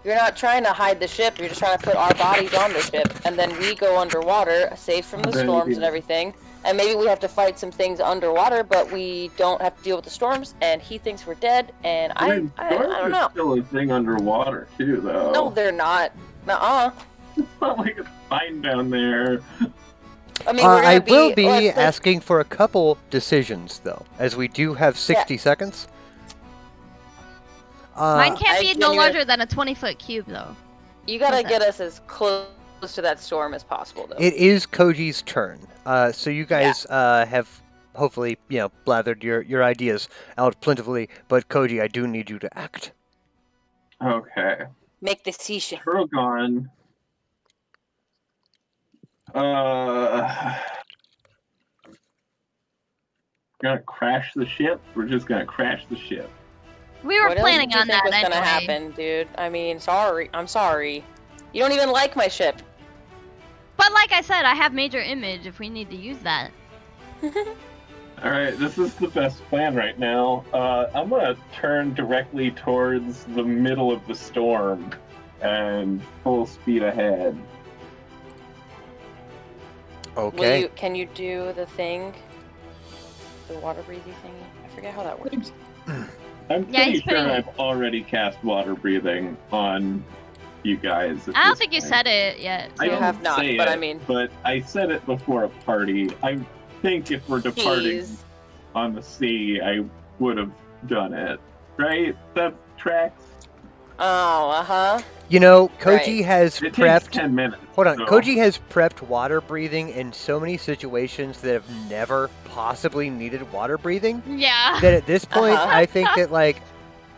You're not trying to hide the ship. You're just trying to put our bodies on the ship, and then we go underwater, safe from the Then storms you- and everything. And maybe we have to fight some things underwater, but we don't have to deal with the storms. And he thinks we're dead, and I mean, storms don't are know. still a thing underwater, too, though. No, they're not. Nuh-uh. It's not like it's fine down there. I mean, we're gonna I will be let's- asking for a couple decisions, though, as we do have 60 seconds. Mine can't I be no genuine- larger than a 20-foot cube, though. You gotta What's get us as close to that storm as possible, though. It is Koji's turn, so you guys have hopefully, blathered your ideas out plentifully. But Koji, I do need you to act. Okay. Make decision. Drogon. gonna crash the ship. We're just gonna crash the ship. We were What else planning did you on think that was gonna anyway. happen, dude? I mean, sorry. I'm sorry. You don't even like my ship. But like I said, I have major image if we need to use that. All right, this is the best plan right now. I'm gonna turn directly towards the middle of the storm and full speed ahead. Okay. Can you do the thing? The water breathing thing? I forget how that works. I'm Yeah, pretty he's sure putting- I've already cast water breathing on you guys. at I don't this think you point. said it yet. I You so- didn't have not, say but it, I mean- But I said it before a party. I think if we're departing Jeez. on the sea, I would have done it. Right? That tracks. Oh, uh-huh. You know, Koji Right. has It takes prepped. 10 minutes. Hold on, so- Koji has prepped water breathing in so many situations that have never possibly needed water breathing. Yeah. That at this point, Uh-huh. I think that like,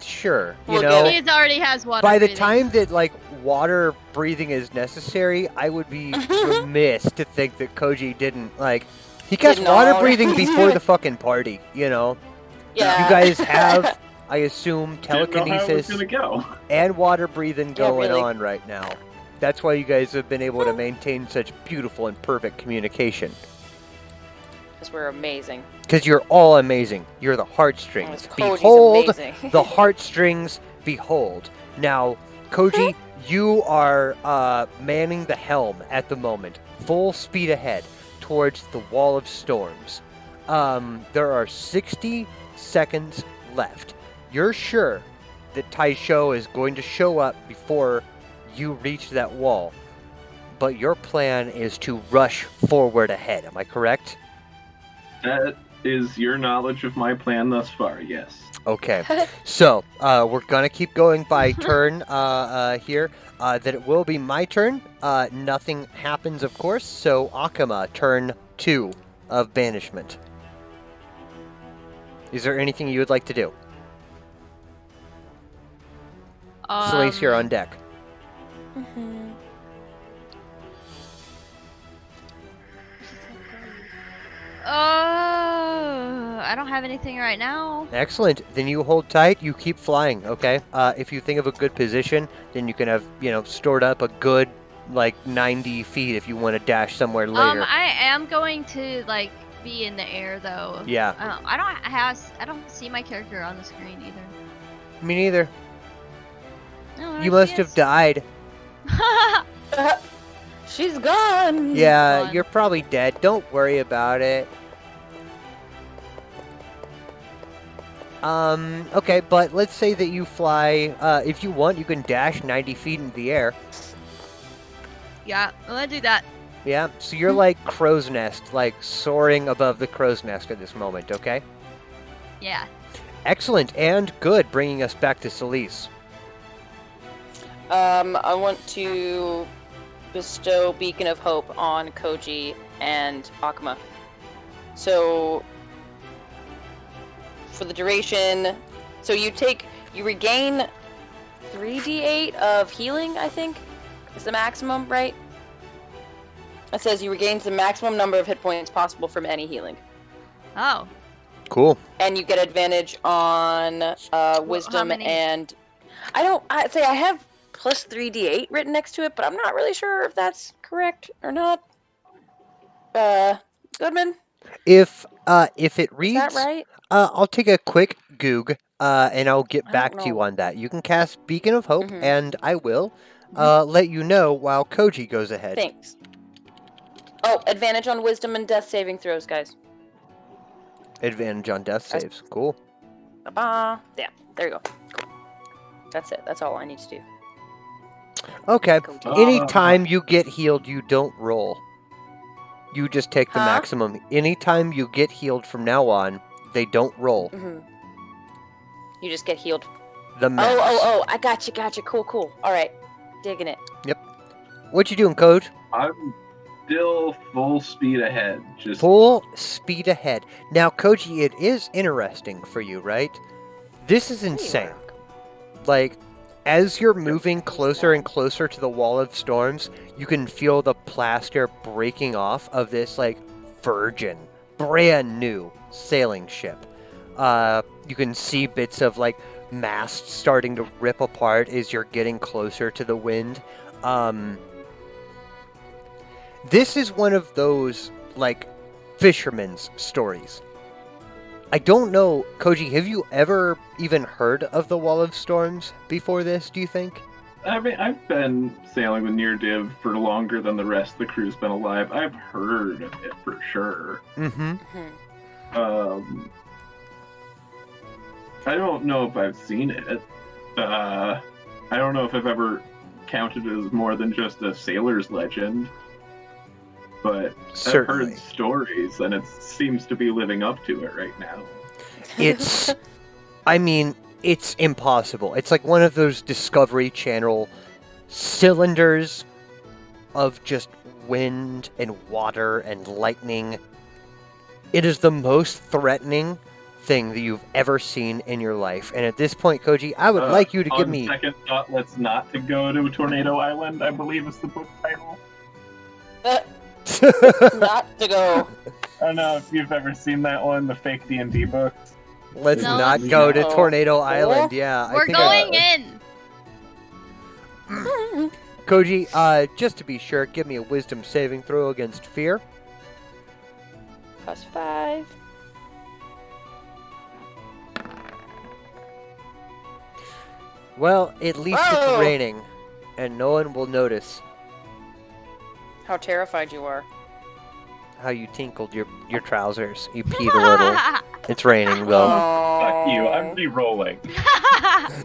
sure, you We'll know, get He already has water by the breathing. time that like water breathing is necessary, I would be remiss to think that Koji didn't like. He cast Didn't water already. breathing before the fucking party. You know, Yeah. you guys have, I assume, Didn't know how it was telekinesis gonna go. and water breathing Yeah, going really. on right now. That's why you guys have been able to maintain such beautiful and perfect communication. Because we're amazing. Because you're all amazing. You're the heartstrings. Cody's Behold amazing. the heartstrings. Behold. Now, Koji, you are manning the helm at the moment. Full speed ahead towards the wall of storms. There are 60 seconds left. You're sure that Taisho is going to show up before you reach that wall. But your plan is to rush forward ahead. Am I correct? That is your knowledge of my plan thus far, yes. Okay, so we're gonna keep going by turn here. That it will be my turn. Nothing happens, of course. So Akama, turn 2 of banishment. Is there anything you would like to do? Celeste, you're on deck. Mhm. I don't have anything right now. Excellent. Then you hold tight. You keep flying. Okay. If you think of a good position, then you can have stored up a good like 90 feet if you want to dash somewhere later. I am going to like be in the air though. Yeah. I don't see my character on the screen either. Me neither. No, You must have died. She's gone. Yeah, Fun. you're probably dead. Don't worry about it. Okay, but let's say that you fly, if you want, you can dash 90 feet into the air. Yeah, I'm gonna do that. Yeah, so you're like crow's nest, like soaring above the crow's nest at this moment, okay? Yeah. Excellent and good, bringing us back to Celise. I want to bestow Beacon of Hope on Koji and Akuma. So, for the duration, so you regain 3d8 of healing, I think, is the maximum, right? It says you regain the maximum number of hit points possible from any healing. Oh. Cool. And you get advantage on wisdom many? and... I have plus 3d8 written next to it, but I'm not really sure if that's correct or not. Goodman, If it is reads, that right? I'll take a quick goog, and I'll get I back don't to you know. on that. You can cast Beacon of Hope, Mhm. and I will let you know while Koji goes ahead. Thanks. Oh, advantage on wisdom and death saving throws, guys. Advantage on death Guys. saves. Cool. Ba-ba. Yeah, there you go. Cool. That's it. That's all I need to do. Okay. Koji. Anytime you get healed, you don't roll. You just take the Huh? maximum. Anytime you get healed from now on, they don't roll. Mhm. You just get healed. The max. Oh, I got you. Cool. All right. Digging it. What you doing, Coach? I'm still full speed ahead. Just Full speed ahead. Now, Koji, it is interesting for you, right? This is insane. Like, as you're moving closer and closer to the wall of storms, you can feel the plaster breaking off of this, like, virgin brand new sailing ship. You can see bits of like masts starting to rip apart as you're getting closer to the wind. This is one of those like fisherman's stories. I don't know, Koji, have you ever even heard of the Wall of Storms before this, do you think? I mean, I've been sailing with Near Div for longer than the rest of the crew's been alive. I've heard of it for sure. Mm-hmm. I don't know if I've seen it. I don't know if I've ever counted it as more than just a sailor's legend. But Certainly. I've heard stories, and it seems to be living up to it right now. It's, I mean, it's impossible. It's like one of those Discovery Channel cylinders of just wind and water and lightning. It is the most threatening thing that you've ever seen in your life. And at this point, Koji, I would like you to give me... On second thought, let's not to go to Tornado Island, I believe is the book title. Not to go. I don't know if you've ever seen that one, the fake D&D books. Let's No. not go to No. Tornado Island. Yeah, We're I think going in. Koji, just to be sure, give me a wisdom saving throw against fear. +5. Well, at least Whoa! it's raining, and no one will notice How terrified you are. how you tinkled your trousers. You peed a little. It's raining, though. Fuck you, I'm re-rolling.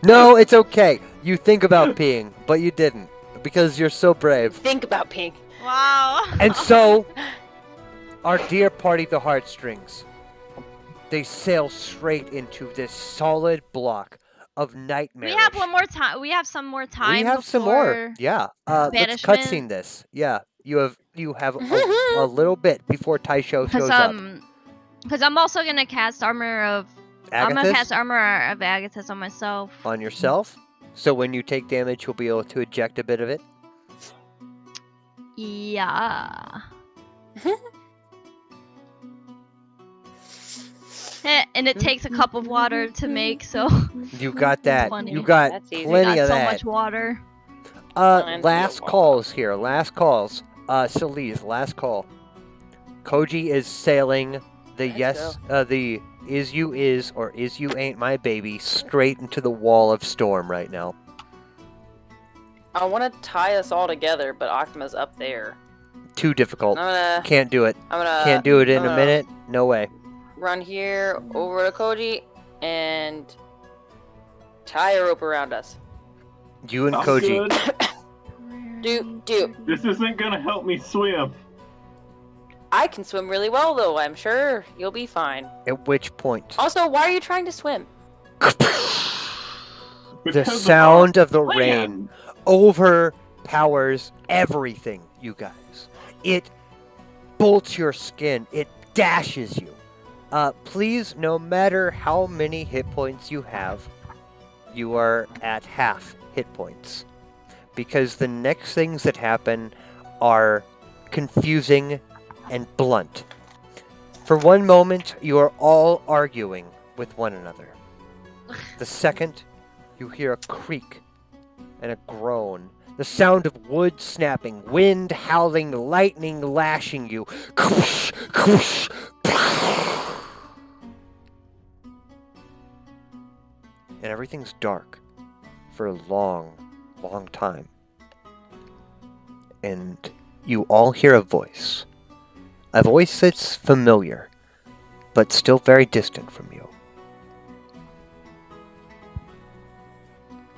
No, it's okay. You think about peeing, but you didn't, because you're so brave. Think about pink. Wow. And so, our dear party, the Heartstrings, they sail straight into this solid block of nightmare. We have one more time. We have some more time. We have some more. before Yeah. Let's banishment. cutscene this. Yeah. You have a little bit before Taisho shows up. Because I'm also gonna cast armor of. I'm gonna Agathis cast armor of Agathis on myself. on yourself. So when you take damage, you'll be able to eject a bit of it. Yeah. And it takes a cup of water to make, so You got that. Funny. You got That's easy. plenty got of so that. much water. Plenty Last of calls here. Last calls. Celise, last call. Koji is sailing the the is you is or is you ain't my baby straight into the wall of storm right now. I want to tie us all together, but Octima's up there. Too difficult. I'm Can't do it. gonna Can't do it in I'm a gonna minute. No way. run here over to Koji and tie a rope around us. You and I'm Koji. good. Do. This isn't gonna help me swim. I can swim really well, though. I'm sure you'll be fine. At which point, Also, why are you trying to swim? the Because sound of the plan. rain overpowers everything, you guys. It bolts your skin. It dashes you. Please, no matter how many hit points you have, you are at half hit points. Because the next things that happen are confusing and blunt. For one moment, you are all arguing with one another. The second, you hear a creak and a groan. The sound of wood snapping, wind howling, lightning lashing you. And everything's dark for a long, long time. And you all hear a voice. A voice that's familiar, but still very distant from you.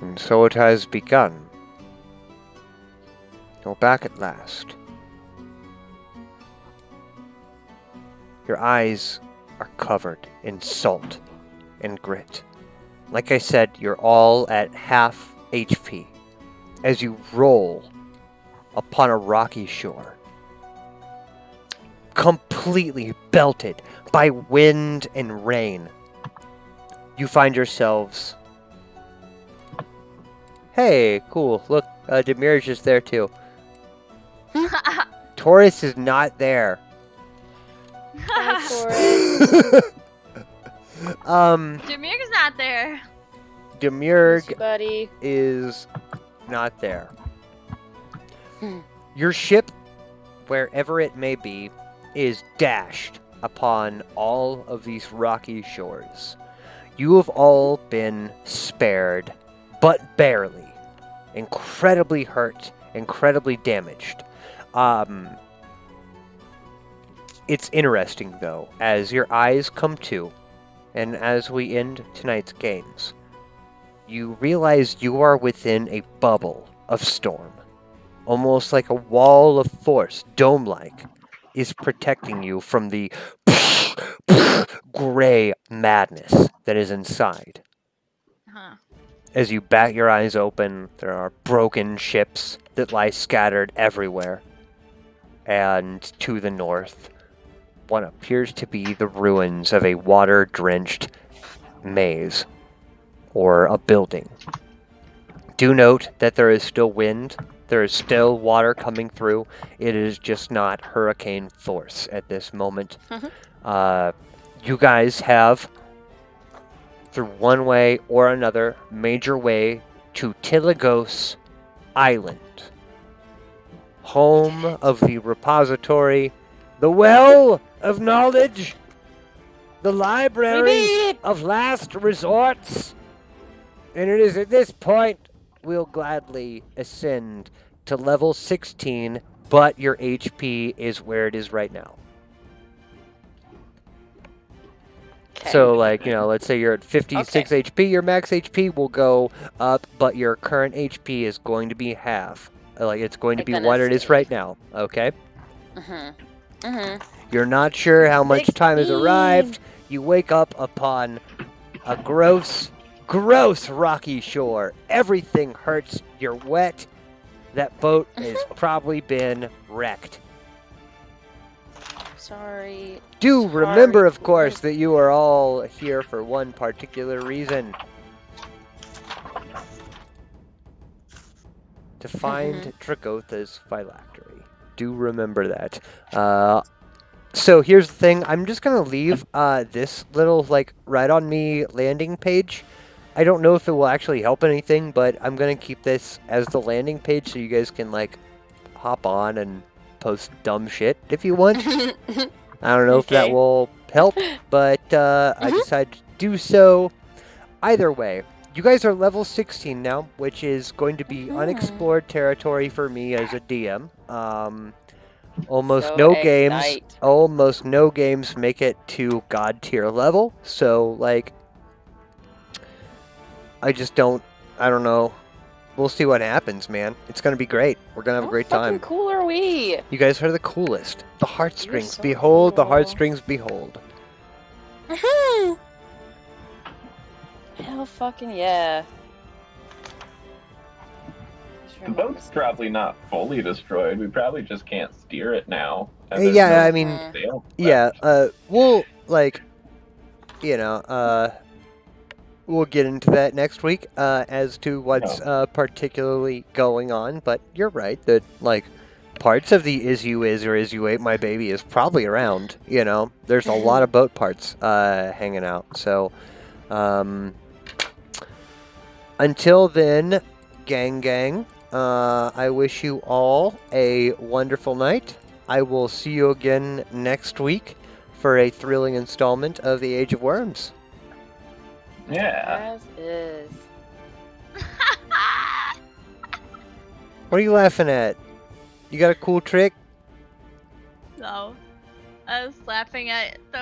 And so it has begun. You're back at last. Your eyes are covered in salt and grit. Like I said, you're all at half HP as you roll upon a rocky shore, completely belted by wind and rain. You find yourselves... Hey, cool. Look, Demir's just there too. Taurus is not there. Go for it. Jamir's not there. Demurg Buddy. is not there. Hmm. Your ship, wherever it may be, is dashed upon all of these rocky shores. You have all been spared, but barely. Incredibly hurt, incredibly damaged. It's interesting, though, as your eyes come to, and as we end tonight's games, you realize you are within a bubble of storm. Almost like a wall of force, dome-like, is protecting you from the gray madness that is inside. Huh. As you bat your eyes open, there are broken ships that lie scattered everywhere. And to the north, what appears to be the ruins of a water-drenched maze or a building. Do note that there is still wind. There is still water coming through. It is just not hurricane force at this moment. You guys have, through one way or another, major way to Tilagos Island, home of the repository, the well of knowledge, the library of last resorts. And it is at this point we'll gladly ascend to level 16, but your HP is where it is right now. So, like, let's say you're at 56 HP, your max HP will go up, but your current HP is going to be half. Like, it's going to be what it is right now, okay? You're not sure how much time has arrived. You wake up upon a gross rocky shore. Everything hurts. You're wet. That boat has probably been wrecked. Sorry. Do remember, of course, that you are all here for one particular reason. To find Dragotha's phylactery. Do remember that. So here's the thing. I'm just going to leave this little, right on me landing page. I don't know if it will actually help anything, but I'm going to keep this as the landing page so you guys can, hop on and post dumb shit if you want. I don't know if that will help, but I decided to do so. Either way, you guys are level 16 now, which is going to be unexplored territory for me as a DM. Almost no games make it to God tier level, so, I don't know. We'll see what happens, man. It's going to be great. We're going to have a great time. How cool are we? You guys are the coolest. The heartstrings. so Behold, the cool. heartstrings, behold. Hell fucking yeah. The boat's probably not fully destroyed. We probably just can't steer it now. Yeah, I mean, yeah, we'll, we'll get into that next week as to what's particularly going on, but you're right that, parts of the Is You Is or Is You Ate My Baby is probably around, There's a lot of boat parts hanging out, so, until then, gang, I wish you all a wonderful night. I will see you again next week for a thrilling installment of The Age of Worms. Yeah. As is. What are you laughing at? You got a cool trick? No. I was laughing at the